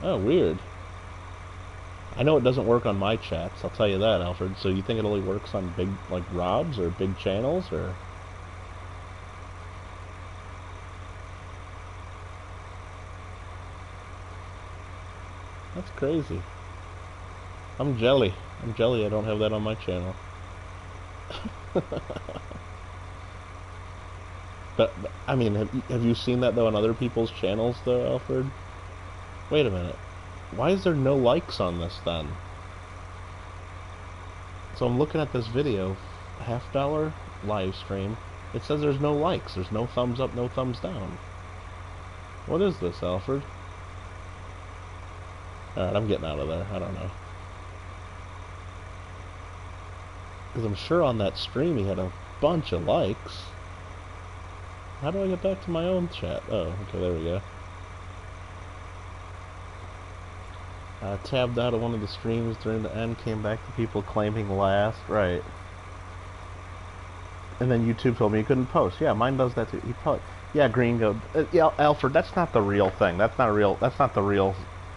Oh, weird. I know it doesn't work on my chats, I'll tell you that, Alfred. So you think it only works on big, like, Rob's or big channels, or? That's crazy. I'm jelly. I'm jelly I don't have that on my channel. But I mean, have you seen that, though, on other people's channels, though, Alfred? Wait a minute. Why is there no likes on this, then? So I'm looking at this video, $half live stream. It says there's no likes. There's no thumbs up, no thumbs down. What is this, Alfred? Alright, I'm getting out of there. I don't know. Because I'm sure on that stream he had a bunch of likes. How do I get back to my own chat? Oh, okay, there we go. Tabbed out of one of the streams during the end, came back to people claiming last. Right. And then YouTube told me you couldn't post. Yeah, mine does that too. You post. Yeah, Green Go. Yeah, Alfred, that's not the real thing. That's not real. That's not the real.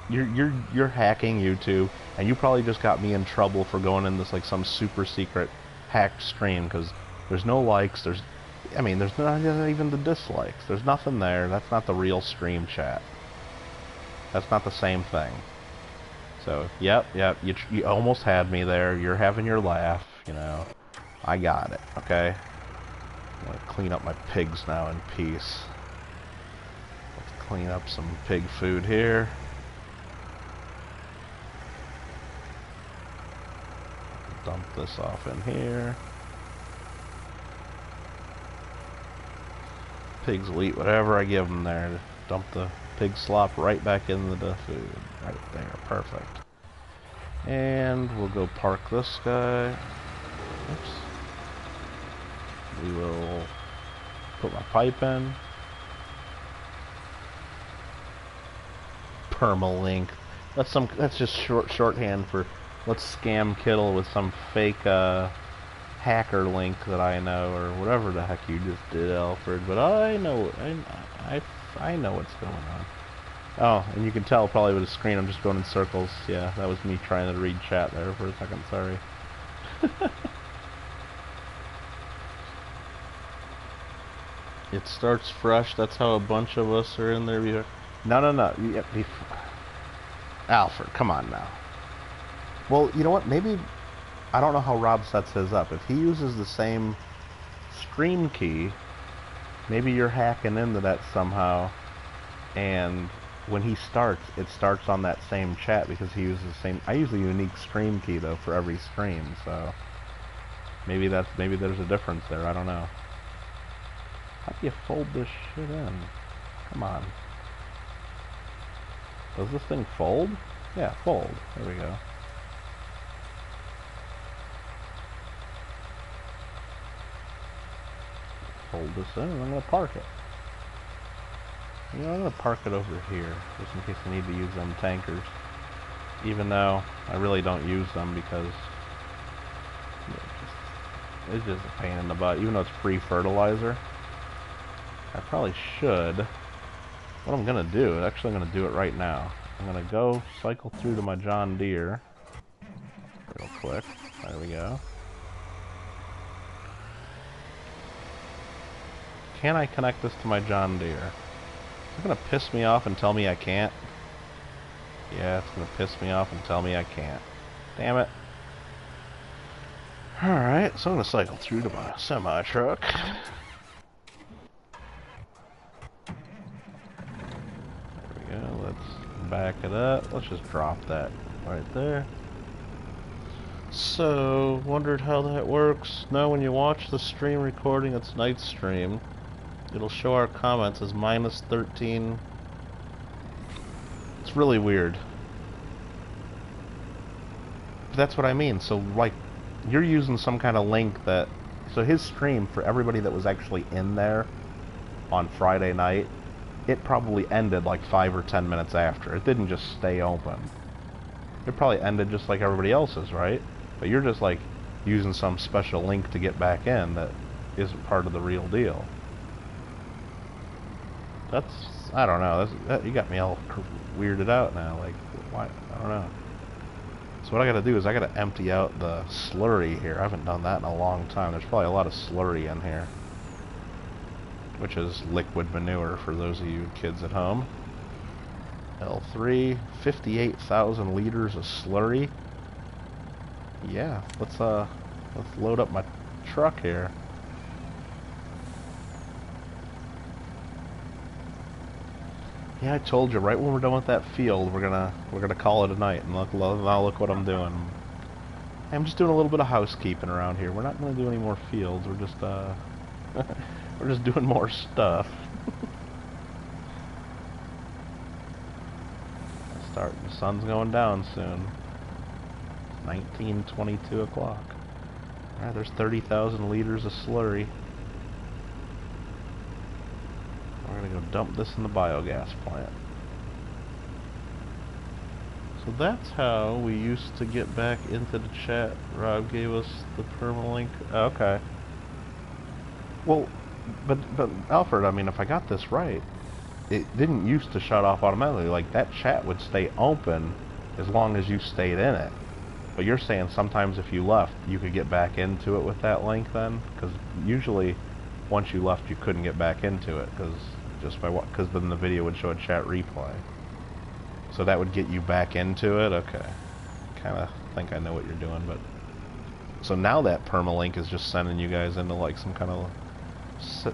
You're hacking YouTube, and you probably just got me in trouble for going in this like some super secret hacked stream because there's no likes. I mean, there's not even the dislikes. There's nothing there. That's not the real stream chat. That's not the same thing. So, yep, you almost had me there. You're having your laugh, you know. I got it, okay? I'm gonna clean up my pigs now in peace. Let's clean up some pig food here. Dump this off in here. Pigs will eat whatever I give them there. Dump the pig slop right back into the food. Right there, perfect. And we'll go park this guy. Oops. We will put my pipe in. Permalink. That's just shorthand for let's scam Kittle with some fake hacker link that I know, or whatever the heck you just did, Alfred. But I know I know what's going on. Oh, and you can tell probably with the screen I'm just going in circles. Yeah, that was me trying to read chat there for a second, sorry. It starts fresh, that's how a bunch of us are in there. No. Alfred, come on now. Well, you know what, maybe, I don't know how Rob sets his up. If he uses the same stream key, maybe you're hacking into that somehow, and when he starts, it starts on that same chat because he uses the same. I use a unique stream key though for every stream, so maybe there's a difference there. I don't know. How do you fold this shit in? Come on. Does this thing fold? Yeah, fold. There we go. Fold this in, and I'm gonna park it. You know, I'm going to park it over here, just in case I need to use them tankers. Even though I really don't use them because it's just a pain in the butt. Even though it's free fertilizer, I probably should what I'm gonna do, actually I'm gonna do it right now. I'm gonna go cycle through to my John Deere real quick. There we go. Can I connect this to my John Deere? Is it gonna piss me off and tell me I can't? Yeah, it's gonna piss me off and tell me I can't. Damn it. Alright, so I'm gonna cycle through to my semi-truck. There we go, let's back it up. Let's just drop that right there. So, wondered how that works. Now when you watch the stream recording, it's night stream. It'll show our comments as -13. It's really weird. But that's what I mean. So, like, you're using some kind of link that... So his stream, for everybody that was actually in there on Friday night, it probably ended like 5 or 10 minutes after. It didn't just stay open. It probably ended just like everybody else's, right? But you're just like using some special link to get back in that isn't part of the real deal. That's... I don't know. You got me all weirded out now. Like, why? I don't know. So what I gotta do is I gotta empty out the slurry here. I haven't done that in a long time. There's probably a lot of slurry in here, which is liquid manure for those of you kids at home. L3, 58,000 liters of slurry. Yeah, let's load up my truck here. Yeah, I told you, right when we're done with that field, we're gonna call it a night, and look what I'm doing. I'm just doing a little bit of housekeeping around here. We're not gonna do any more fields. We're just we're just doing more stuff. The sun's going down soon. It's 19:22 o'clock. Alright, there's 30,000 liters of slurry. We're gonna go dump this in the biogas plant. So that's how we used to get back into the chat. Rob gave us the permalink. Okay. Well, but Alfred, I mean, if I got this right, it didn't used to shut off automatically. Like, that chat would stay open as long as you stayed in it. But you're saying sometimes if you left, you could get back into it with that link then? Because usually, once you left, you couldn't get back into it because then the video would show a chat replay. So that would get you back into it? Okay. Kind of think I know what you're doing, but... So now that permalink is just sending you guys into like some kind of...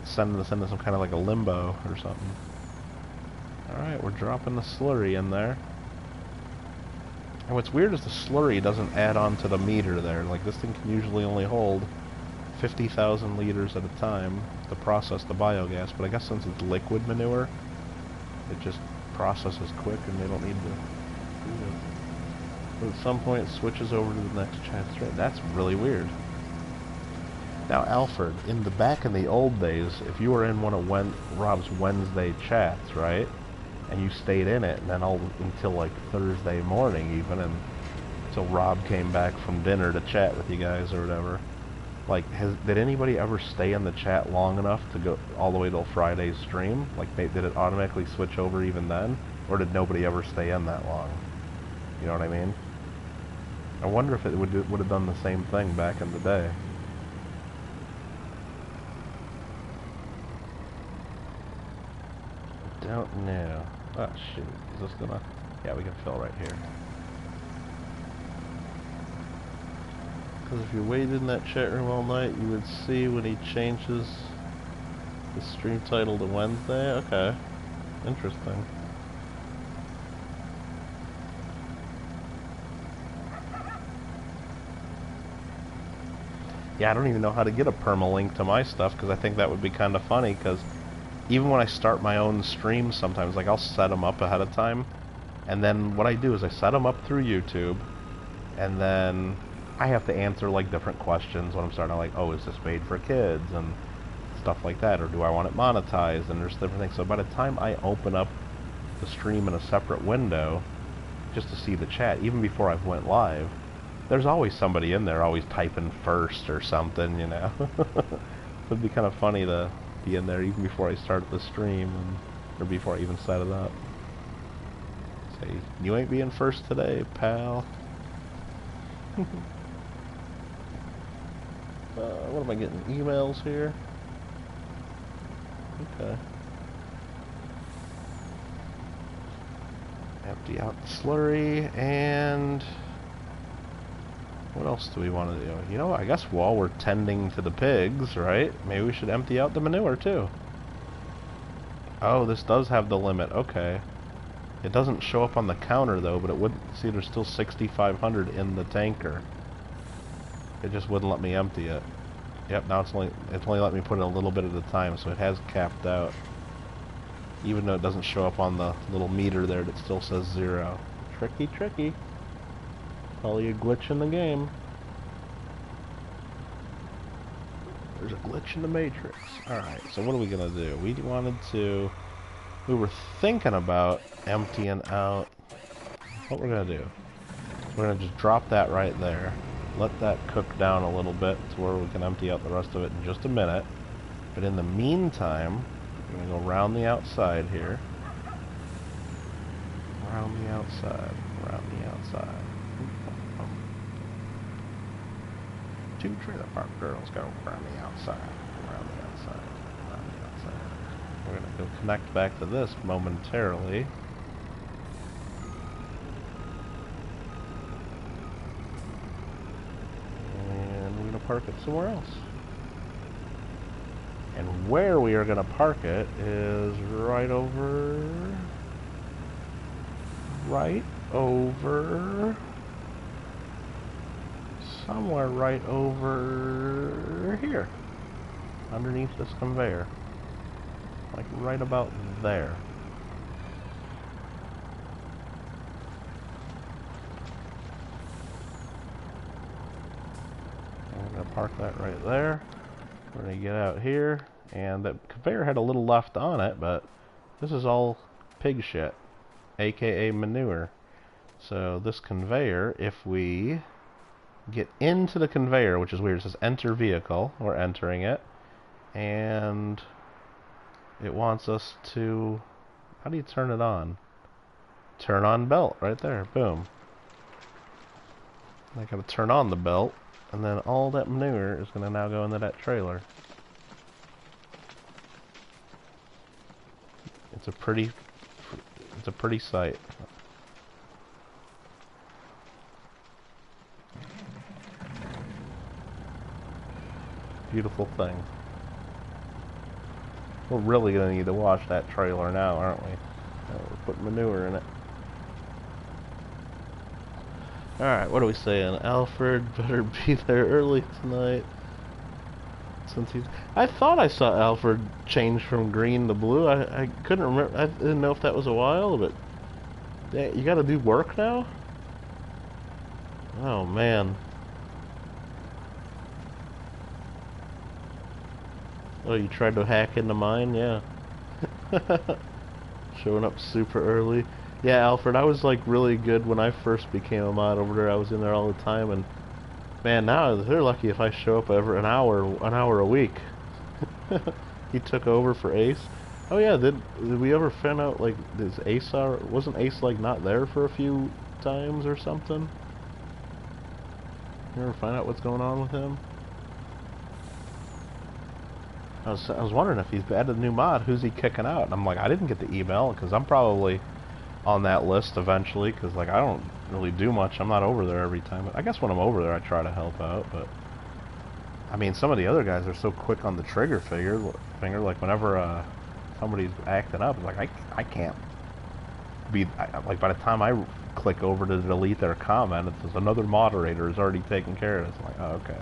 Sending us into some kind of like a limbo or something. Alright, we're dropping the slurry in there. And what's weird is the slurry doesn't add on to the meter there. Like, this thing can usually only hold 50,000 liters at a time to process the biogas, but I guess since it's liquid manure, it just processes quick and they don't need to do it. But at some point it switches over to the next chat thread. That's really weird. Now, Alfred, in the old days, if you were in one of Rob's Wednesday chats, right, and you stayed in it, and then until like Thursday morning even, and until Rob came back from dinner to chat with you guys or whatever, like, did anybody ever stay in the chat long enough to go all the way till Friday's stream? Like, did it automatically switch over even then? Or did nobody ever stay in that long? You know what I mean? I wonder if it would have done the same thing back in the day. Don't know. Oh, shoot. Is this gonna... Yeah, we can fill right here. Because if you waited in that chat room all night, you would see when he changes the stream title to Wednesday. Okay. Interesting. Yeah, I don't even know how to get a permalink to my stuff, because I think that would be kind of funny, because even when I start my own streams sometimes, like, I'll set them up ahead of time, and then what I do is I set them up through YouTube, and then I have to answer, like, different questions when I'm starting, like, oh, is this made for kids, and stuff like that, or do I want it monetized, and there's different things. So by the time I open up the stream in a separate window, just to see the chat, even before I went live, there's always somebody in there always typing first or something, you know. It'd be kind of funny to be in there even before I start the stream, and Or before I even set it up. Say, you ain't being first today, pal. What am I getting? Emails here? Okay. Empty out the slurry, and what else do we want to do? You know, I guess while we're tending to the pigs, right? Maybe we should empty out the manure too. Oh, this does have the limit. Okay. It doesn't show up on the counter though, but it would see there's still 6,500 in the tanker. It just wouldn't let me empty it. Yep, now it's only let me put it a little bit at a time, so it has capped out. Even though it doesn't show up on the little meter there, it still says 0. Tricky, tricky. Probably a glitch in the game. There's a glitch in the matrix. Alright, so what are we gonna do? We were thinking about emptying out. What we're gonna do? We're gonna just drop that right there. Let that cook down a little bit to where we can empty out the rest of it in just a minute. But in the meantime, we're going to go around the outside here. Around the outside. Around the outside. Two trailer park girls go around the outside. Around the outside. Around the outside. We're going to go connect back to this momentarily. Park it somewhere else. And where we are going to park it is right over somewhere right over here underneath this conveyor, like right about there. We're going to park that right there. We're going to get out here, and that conveyor had a little left on it, but this is all pig shit, aka manure. So this conveyor, if we get into the conveyor, which is weird, it says enter vehicle, we're entering it, and it wants us to, how do you turn it on? Turn on belt, right there, boom. I gotta turn on the belt. And then all that manure is going to now go into that trailer. It's a pretty sight. Beautiful thing. We're really going to need to wash that trailer now, aren't we? We're putting manure in it. Alright, what are we saying? Alfred better be there early tonight. Since he's... I thought I saw Alfred change from green to blue. I couldn't remember. I didn't know if that was a while, but... You gotta do work now? Oh, man. Oh, you tried to hack into mine? Yeah. Showing up super early. Yeah, Alfred, I was like really good when I first became a mod over there. I was in there all the time, and man, now they're lucky if I show up every an hour a week. He took over for Ace. Oh yeah, did we ever find out like wasn't Ace like not there for a few times or something? You ever find out what's going on with him? I was wondering if he's added a new mod, who's he kicking out? And I'm like, I didn't get the email because I'm probably on that list eventually, because like I don't really do much. I'm not over there every time. I guess when I'm over there I try to help out, but I mean some of the other guys are so quick on the trigger finger like whenever somebody's acting up, it's like I can't be like by the time I click over to delete their comment, it says another moderator is already taken care of. It's like, oh, okay,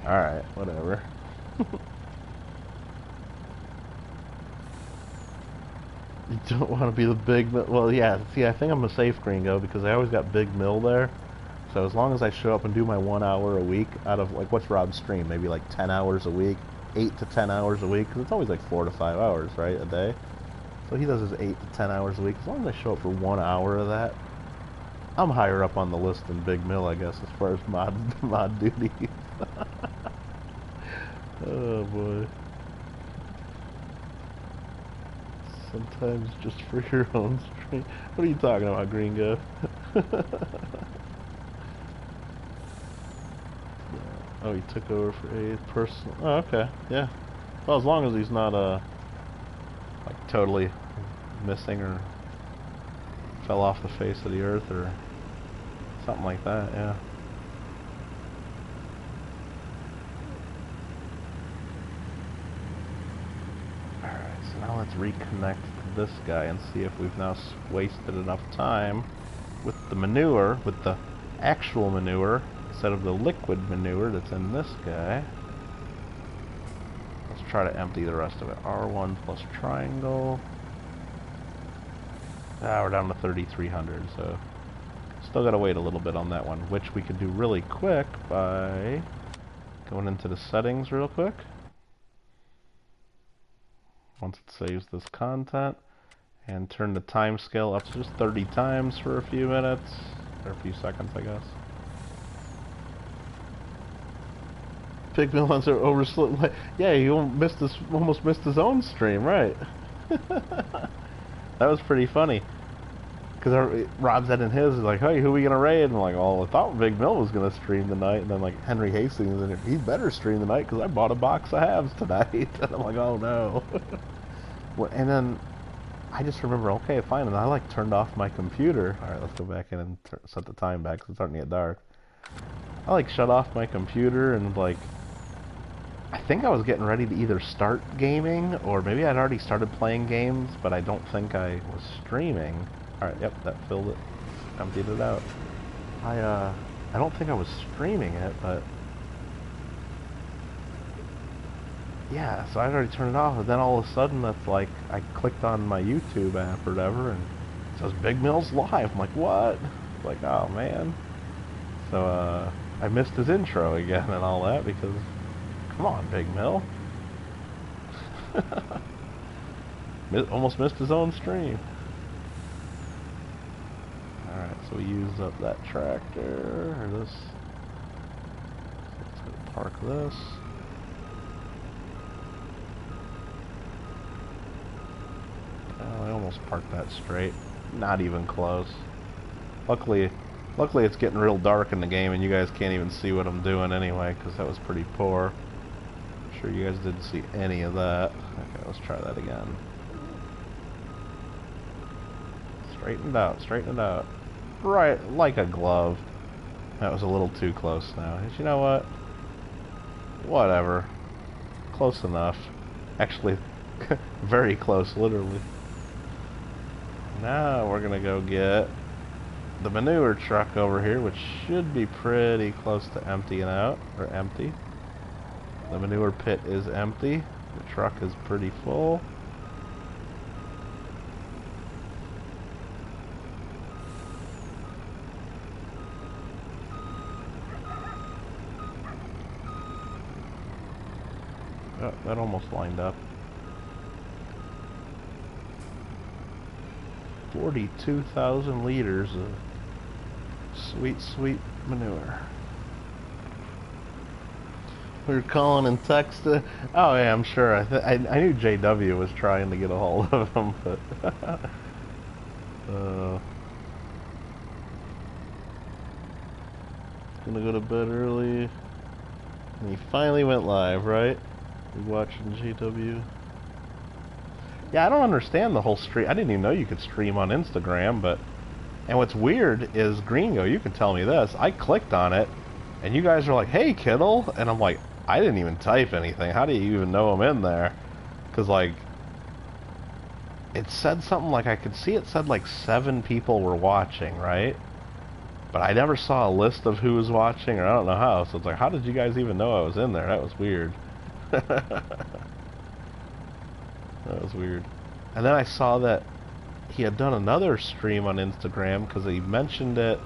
alright, whatever. You don't want to be the big mill. Well, yeah, see, I think I'm a safe gringo because I always got big mill there. So as long as I show up and do my 1 hour a week out of, like, what's Rob's stream? Maybe like 10 hours a week, 8 to 10 hours a week, because it's always like 4 to 5 hours, right, a day. So he does his 8 to 10 hours a week. As long as I show up for 1 hour of that, I'm higher up on the list than Big Mill, I guess, as far as mod duties. Oh boy. Sometimes just for your own stream. What are you talking about, Gringo? Oh, he took over for a personal. Oh, okay, yeah. Well, as long as he's not like totally missing or fell off the face of the earth or something like that, yeah. Alright, so now let's reconnect to this guy and see if we've now wasted enough time with the manure, with the actual manure, instead of the liquid manure that's in this guy. Let's try to empty the rest of it. R1 plus triangle. Ah, we're down to 3,300, so still gotta wait a little bit on that one, which we could do really quick by going into the settings real quick. Once it saves this content, and turn the time scale up to just 30 times for a few minutes, or a few seconds, I guess. Pigman wants to oversleep. Yeah, he almost missed his own stream, right? That was pretty funny. Because Rob said in his, like, hey, who are we going to raid? And I'm like, oh, I thought Big Mill was going to stream tonight. And then, like, Henry Hastings, and he better stream tonight because I bought a box of halves tonight. And I'm like, oh, no. And then I just remember, okay, fine. And I, like, turned off my computer. All right, let's go back in and set the time back because it's starting to get dark. I, like, shut off my computer and, like, I think I was getting ready to either start gaming or maybe I'd already started playing games, but I don't think I was streaming. Alright, yep, that filled it. Emptied it out. I don't think I was streaming it, but yeah, so I'd already turned it off, and then all of a sudden that's like, I clicked on my YouTube app or whatever, and it says Big Mill's live. I'm like, what? Like, oh man. So, I missed his intro again and all that because, come on, Big Mill. Almost missed his own stream. Alright, so we used up that tractor, or this. Let's go park this. Oh, I almost parked that straight. Not even close. Luckily it's getting real dark in the game and you guys can't even see what I'm doing anyway, because that was pretty poor. I'm sure you guys didn't see any of that. Okay, let's try that again. Straighten it out. Right, like a glove. That was a little too close now. You know what? Whatever. Close enough. Actually, very close, literally. Now we're gonna go get the manure truck over here, which should be pretty close to emptying out, or empty. The manure pit is empty. The truck is pretty full. Oh, that almost lined up. 42,000 liters of sweet, sweet manure. We were calling and texting. Oh yeah, I'm sure. I knew JW was trying to get a hold of him, but gonna go to bed early. And he finally went live, right? You watching JW? Yeah, I don't understand the whole stream. I didn't even know you could stream on Instagram, but... And what's weird is, Gringo, you can tell me this. I clicked on it, and you guys are like, hey, Kittle. And I'm like, I didn't even type anything. How do you even know I'm in there? Because, like, it said something like, I could see it said, like, 7 people were watching, right? But I never saw a list of who was watching, or I don't know how. So it's like, how did you guys even know I was in there? That was weird. That was weird. And then I saw that he had done another stream on Instagram because he mentioned it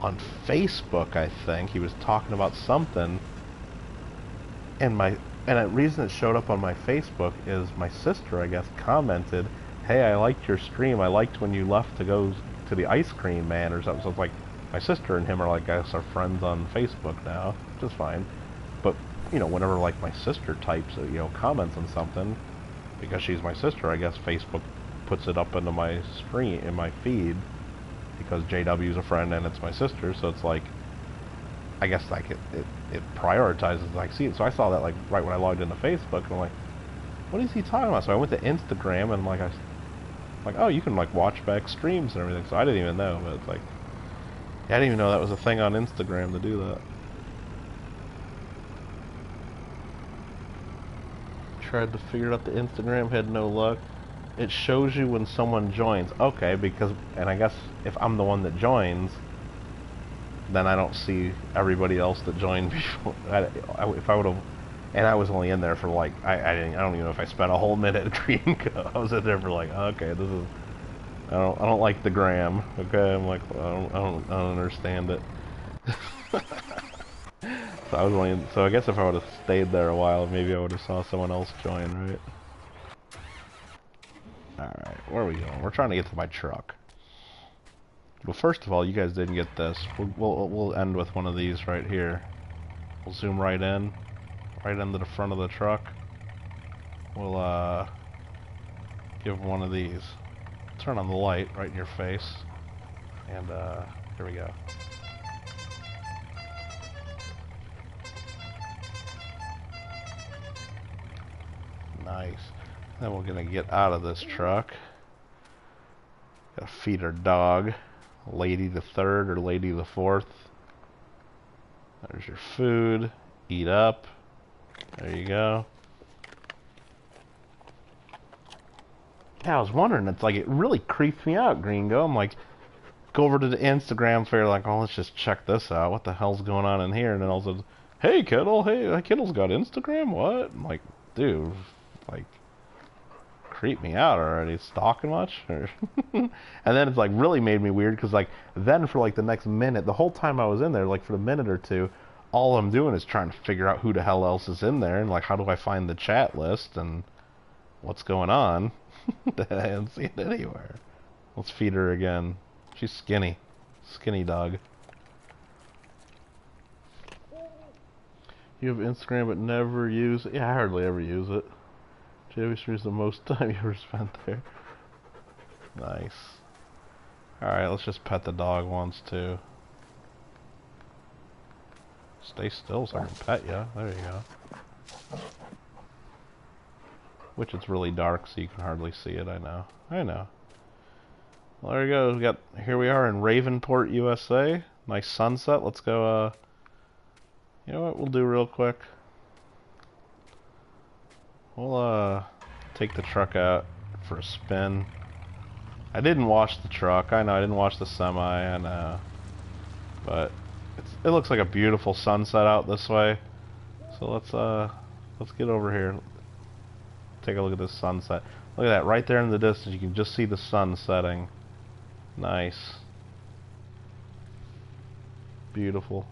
on Facebook, I think. He was talking about something. And the reason it showed up on my Facebook is my sister, I guess, commented, hey, I liked your stream. I liked when you left to go to the ice cream man or something. So it's like, my sister and him are like, I guess, are friends on Facebook now, which is fine. But, you know, whenever, like, my sister types, you know, comments on something, because she's my sister, I guess Facebook puts it up into my screen, in my feed, because JW's a friend and it's my sister, so it's like, I guess like it prioritizes, like, see it. So I saw that like right when I logged into Facebook, and I'm like, what is he talking about? So I went to Instagram, and like oh, you can like watch back streams and everything. So I didn't even know, but it's like, I didn't even know that was a thing on Instagram to do that. Tried to figure out the Instagram, had no luck. It shows you when someone joins. Okay, because, and I guess if I'm the one that joins, then I don't see everybody else that joined before. If I would have, and I was only in there for like, I don't even know if I spent a whole minute at Green Co. I was in there for like, okay, this is, I don't like the gram. Okay, I'm like, I don't understand it. So I was only in, so I guess if I would have stayed there a while, maybe I would have saw someone else join, right? Alright, where are we going? We're trying to get to my truck. Well, first of all, you guys didn't get this. We'll end with one of these right here. We'll zoom right in, right into the front of the truck. We'll give one of these. Turn on the light right in your face, and here we go. Nice. Then we're gonna get out of this truck. Gotta feed our dog. Lady the third or Lady the fourth. There's your food. Eat up. There you go. Yeah, I was wondering, it's like, it really creeps me out, Gringo. I'm like, go over to the Instagram fair, like, oh, let's just check this out. What the hell's going on in here? And then all of a sudden, hey, Kittle, hey, Kittle's got Instagram? What? I'm like, dude, like, creep me out already. Stalking much? And then it's like really made me weird, because like then for like the next minute, the whole time I was in there, like for the minute or two, all I'm doing is trying to figure out who the hell else is in there, and like how do I find the chat list and what's going on. I didn't see it anywhere. Let's feed her again. She's skinny dog. You have Instagram but never use it? Yeah, I hardly ever use it. JW is the most time you ever spent there. Nice. Alright, let's just pet the dog once too. Stay still so I can pet you. There you go. Which it's really dark so you can hardly see it, I know. Well, there you go. Here we are in Ravenport, USA. Nice sunset. Let's go, you know what we'll do real quick? We'll take the truck out for a spin. I didn't wash the truck. I know I didn't wash the semi. I know, but it looks like a beautiful sunset out this way. So let's get over here. Take a look at this sunset. Look at that right there in the distance. You can just see the sun setting. Nice, beautiful.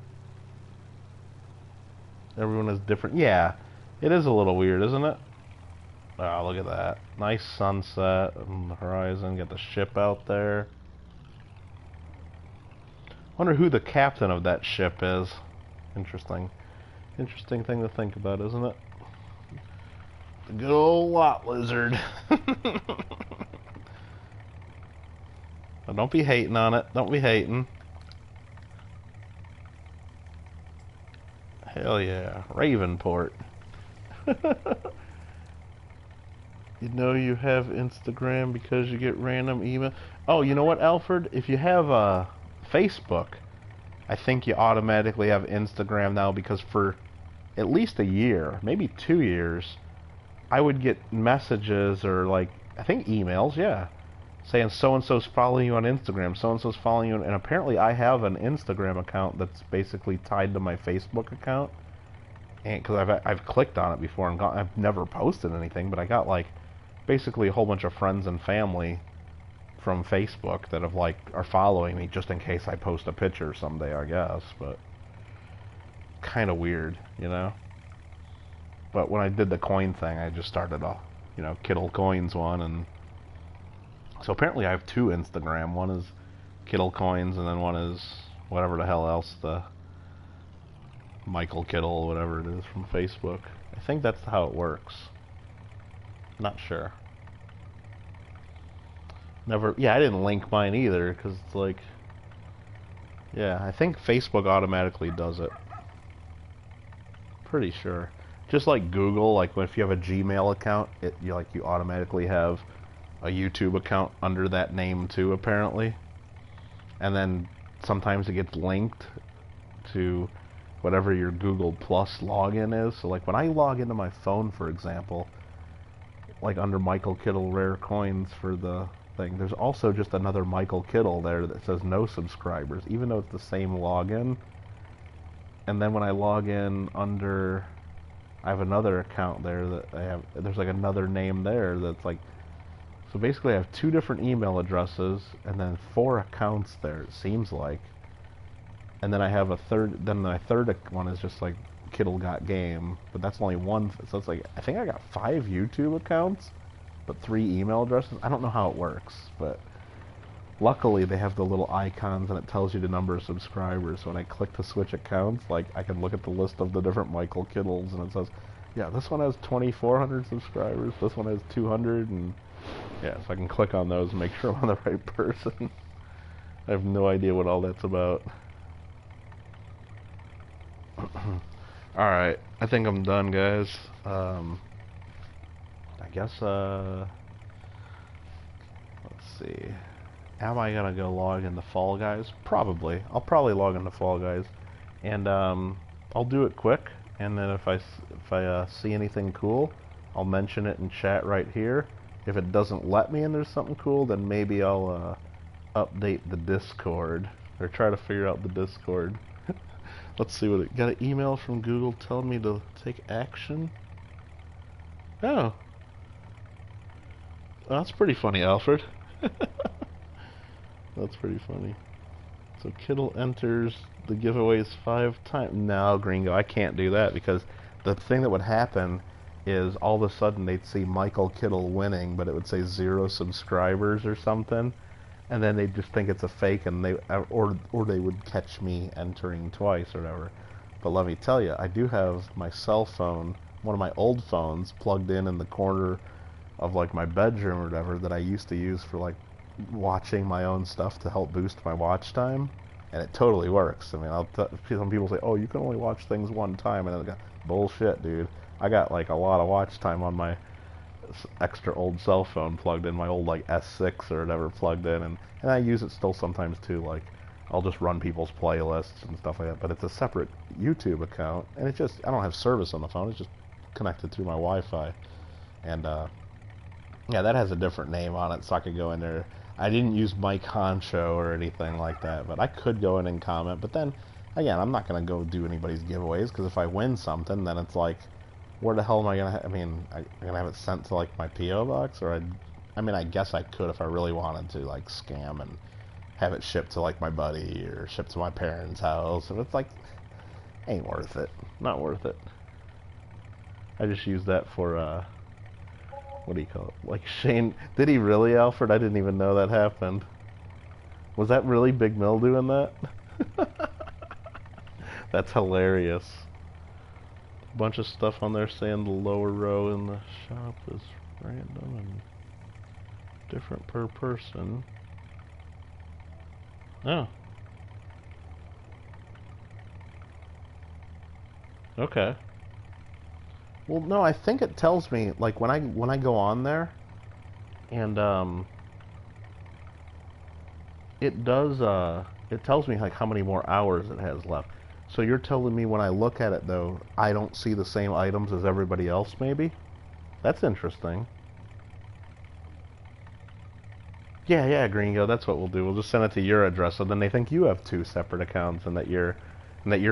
Everyone is different. Yeah, it is a little weird, isn't it? Oh, look at that. Nice sunset on the horizon. Got the ship out there. Wonder who the captain of that ship is. Interesting. Interesting thing to think about, isn't it? The good old lot lizard. Well, don't be hating on it. Don't be hating. Hell yeah. Ravenport. You know you have Instagram because you get random email. Oh, you know what, Alfred? If you have Facebook, I think you automatically have Instagram now, because for at least a year, maybe 2 years, I would get messages or like, I think emails, yeah, saying so-and-so's following you on Instagram, so-and-so's following you, and apparently I have an Instagram account that's basically tied to my Facebook account, and because I've clicked on it before and I've never posted anything, but I got like basically a whole bunch of friends and family from Facebook that have like are following me just in case I post a picture someday, I guess. But kind of weird, you know. But when I did the coin thing, I just started a, you know, Kittle Coins one, and so apparently I have 2 Instagram. One is Kittle Coins, and then one is whatever the hell else, the Michael Kittle, whatever it is from Facebook. I think that's how it works. Not sure. Never. Yeah, I didn't link mine either because it's like, yeah, I think Facebook automatically does it. Pretty sure. Just like Google, like if you have a Gmail account, you automatically have a YouTube account under that name too, apparently. And then sometimes it gets linked to whatever your Google Plus login is. So like when I log into my phone, for example, like under Michael Kittle Rare Coins for the thing, there's also just another Michael Kittle there that says no subscribers, even though it's the same login. And then when I log in under, I have another account there that there's like another name there that's like, so basically I have 2 different email addresses and then 4 accounts there, it seems like. And then I have a third, then my third one is just like Kittle Got Game, but that's only one, so it's like, I think I got 5 YouTube accounts, but 3 email addresses. I don't know how it works, but luckily they have the little icons and it tells you the number of subscribers. So when I click to switch accounts, like I can look at the list of the different Michael Kittles and it says, yeah, this one has 2,400 subscribers, this one has 200, and yeah, so I can click on those and make sure I'm on the right person. I have no idea what all that's about. Alright, I think I'm done, guys. I guess, let's see. Am I gonna go log into Fall Guys? Probably. I'll probably log into Fall Guys. And, I'll do it quick. And then if I see anything cool, I'll mention it in chat right here. If it doesn't let me and there's something cool, then maybe I'll, update the Discord. Or try to figure out the Discord. Let's see what it got. An email from Google telling me to take action. Oh, that's pretty funny, Alfred. That's pretty funny. So Kittle enters the giveaways 5 times. No, Gringo, I can't do that because the thing that would happen is all of a sudden they'd see Michael Kittle winning, but it would say 0 subscribers or something. And then they'd just think it's a fake, and or they would catch me entering twice or whatever. But let me tell you, I do have my cell phone, one of my old phones, plugged in the corner of like my bedroom or whatever that I used to use for like watching my own stuff to help boost my watch time, and it totally works. I mean, some people say, "Oh, you can only watch things one time," and I go, "Bullshit, dude! I got like a lot of watch time on my extra old cell phone plugged in, my old like S6 or whatever plugged in, and I use it still sometimes too. Like I'll just run people's playlists and stuff like that, but it's a separate YouTube account, and it's just, I don't have service on the phone, it's just connected through my Wi-Fi. And yeah, that has a different name on it, so I could go in there. I didn't use Mike Honcho or anything like that, but I could go in and comment. But then again, I'm not gonna go do anybody's giveaways, because if I win something, then it's like, where the hell am I gonna I mean, I'm gonna have it sent to like my P.O. box, or I mean, I guess I could if I really wanted to, like, scam and have it shipped to like my buddy or shipped to my parents' house, and it's like, ain't worth it. Not worth it. I just use that for what do you call it? Like Shane, did he really, Alfred? I didn't even know that happened. Was that really Big Mill doing that? That's hilarious. Bunch of stuff on there saying the lower row in the shop is random and different per person. Oh. Okay. Well, no, I think it tells me, like, when I go on there, and it does it tells me like how many more hours it has left. So you're telling me when I look at it, though, I don't see the same items as everybody else, maybe? That's interesting. Yeah, Gringo, that's what we'll do. We'll just send it to your address, so then they think you have 2 separate accounts, and that you're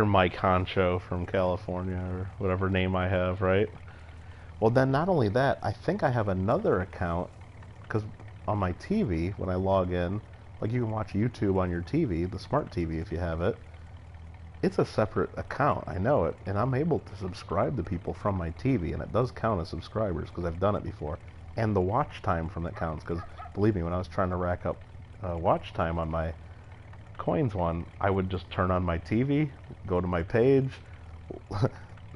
Mike Honcho from California, or whatever name I have, right? Well, then not only that, I think I have another account, because on my TV, when I log in, like you can watch YouTube on your TV, the smart TV if you have it, it's a separate account, I know it, and I'm able to subscribe to people from my TV, and it does count as subscribers, because I've done it before. And the watch time from that counts, because believe me, when I was trying to rack up watch time on my coins one, I would just turn on my TV, go to my page,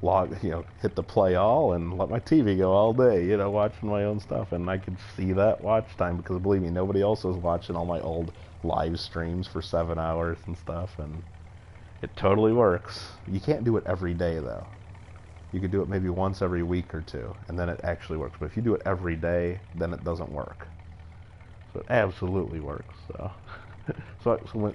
hit the play all and let my TV go all day, watching my own stuff. And I could see that watch time because believe me, nobody else was watching all my old live streams for 7 hours and stuff. And it totally works. You can't do it every day though. You could do it maybe once every week or two, and then it actually works. But if you do it every day, then it doesn't work. So it absolutely works. So,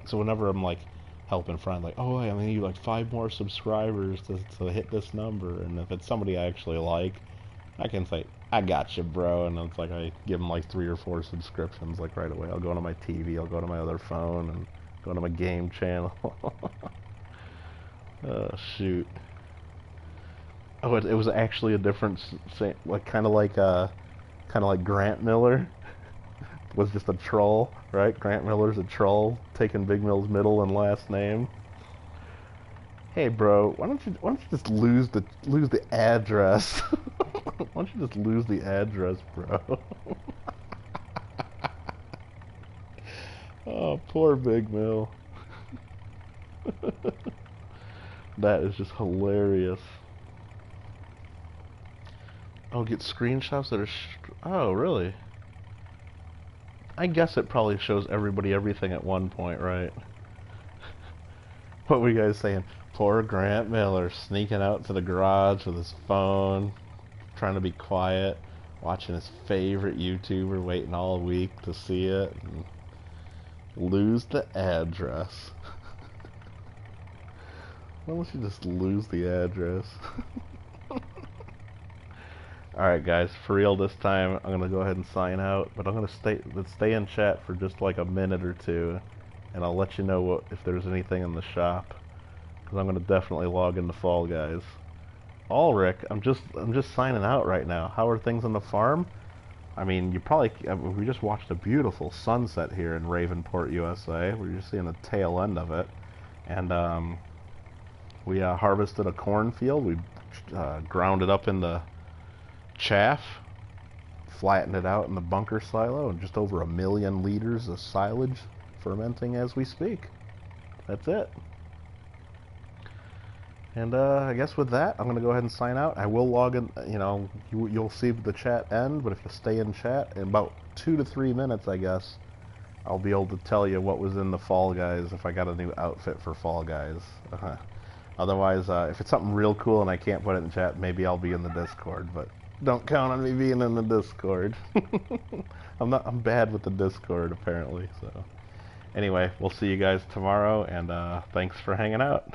so whenever I'm like helping friends, like, oh, I need like 5 more subscribers to hit this number, and if it's somebody I actually like, I can say, I got you, bro, and it's like I give them like 3 or 4 subscriptions like right away. I'll go to my TV, I'll go to my other phone, and go to my game channel. Oh shoot. Oh, it was actually a different, like kind of like Grant Miller was just a troll, right? Grant Miller's a troll, taking Big Mill's middle and last name. Hey, bro, why don't you just lose the address? Why don't you just lose the address, bro? Oh, poor Big Mill. That is just hilarious. Oh, get screenshots that are... oh, really? I guess it probably shows everybody everything at one point, right? What were you guys saying? Poor Grant Miller sneaking out to the garage with his phone, trying to be quiet, watching his favorite YouTuber, waiting all week to see it, and lose the address. Why don't you just lose the address? Alright guys, for real this time, I'm gonna go ahead and sign out, but I'm gonna stay in chat for just like a minute or two, and I'll let you know if there's anything in the shop, because I'm gonna definitely log into Fall Guys. Ulrich, I'm just signing out right now. How are things on the farm? I mean, we just watched a beautiful sunset here in Ravenport, USA. We're just seeing the tail end of it, and we harvested a cornfield. We ground it up into chaff, flattened it out in the bunker silo, and just over 1 million liters of silage fermenting as we speak. That's it. And I guess with that, I'm going to go ahead and sign out. I will log in, you'll see the chat end, but if you stay in chat, in about 2 to 3 minutes, I guess, I'll be able to tell you what was in the Fall Guys, if I got a new outfit for Fall Guys. Otherwise, if it's something real cool and I can't put it in chat, maybe I'll be in the Discord, but don't count on me being in the Discord. I'm bad with the Discord, apparently, so. Anyway, we'll see you guys tomorrow, and thanks for hanging out.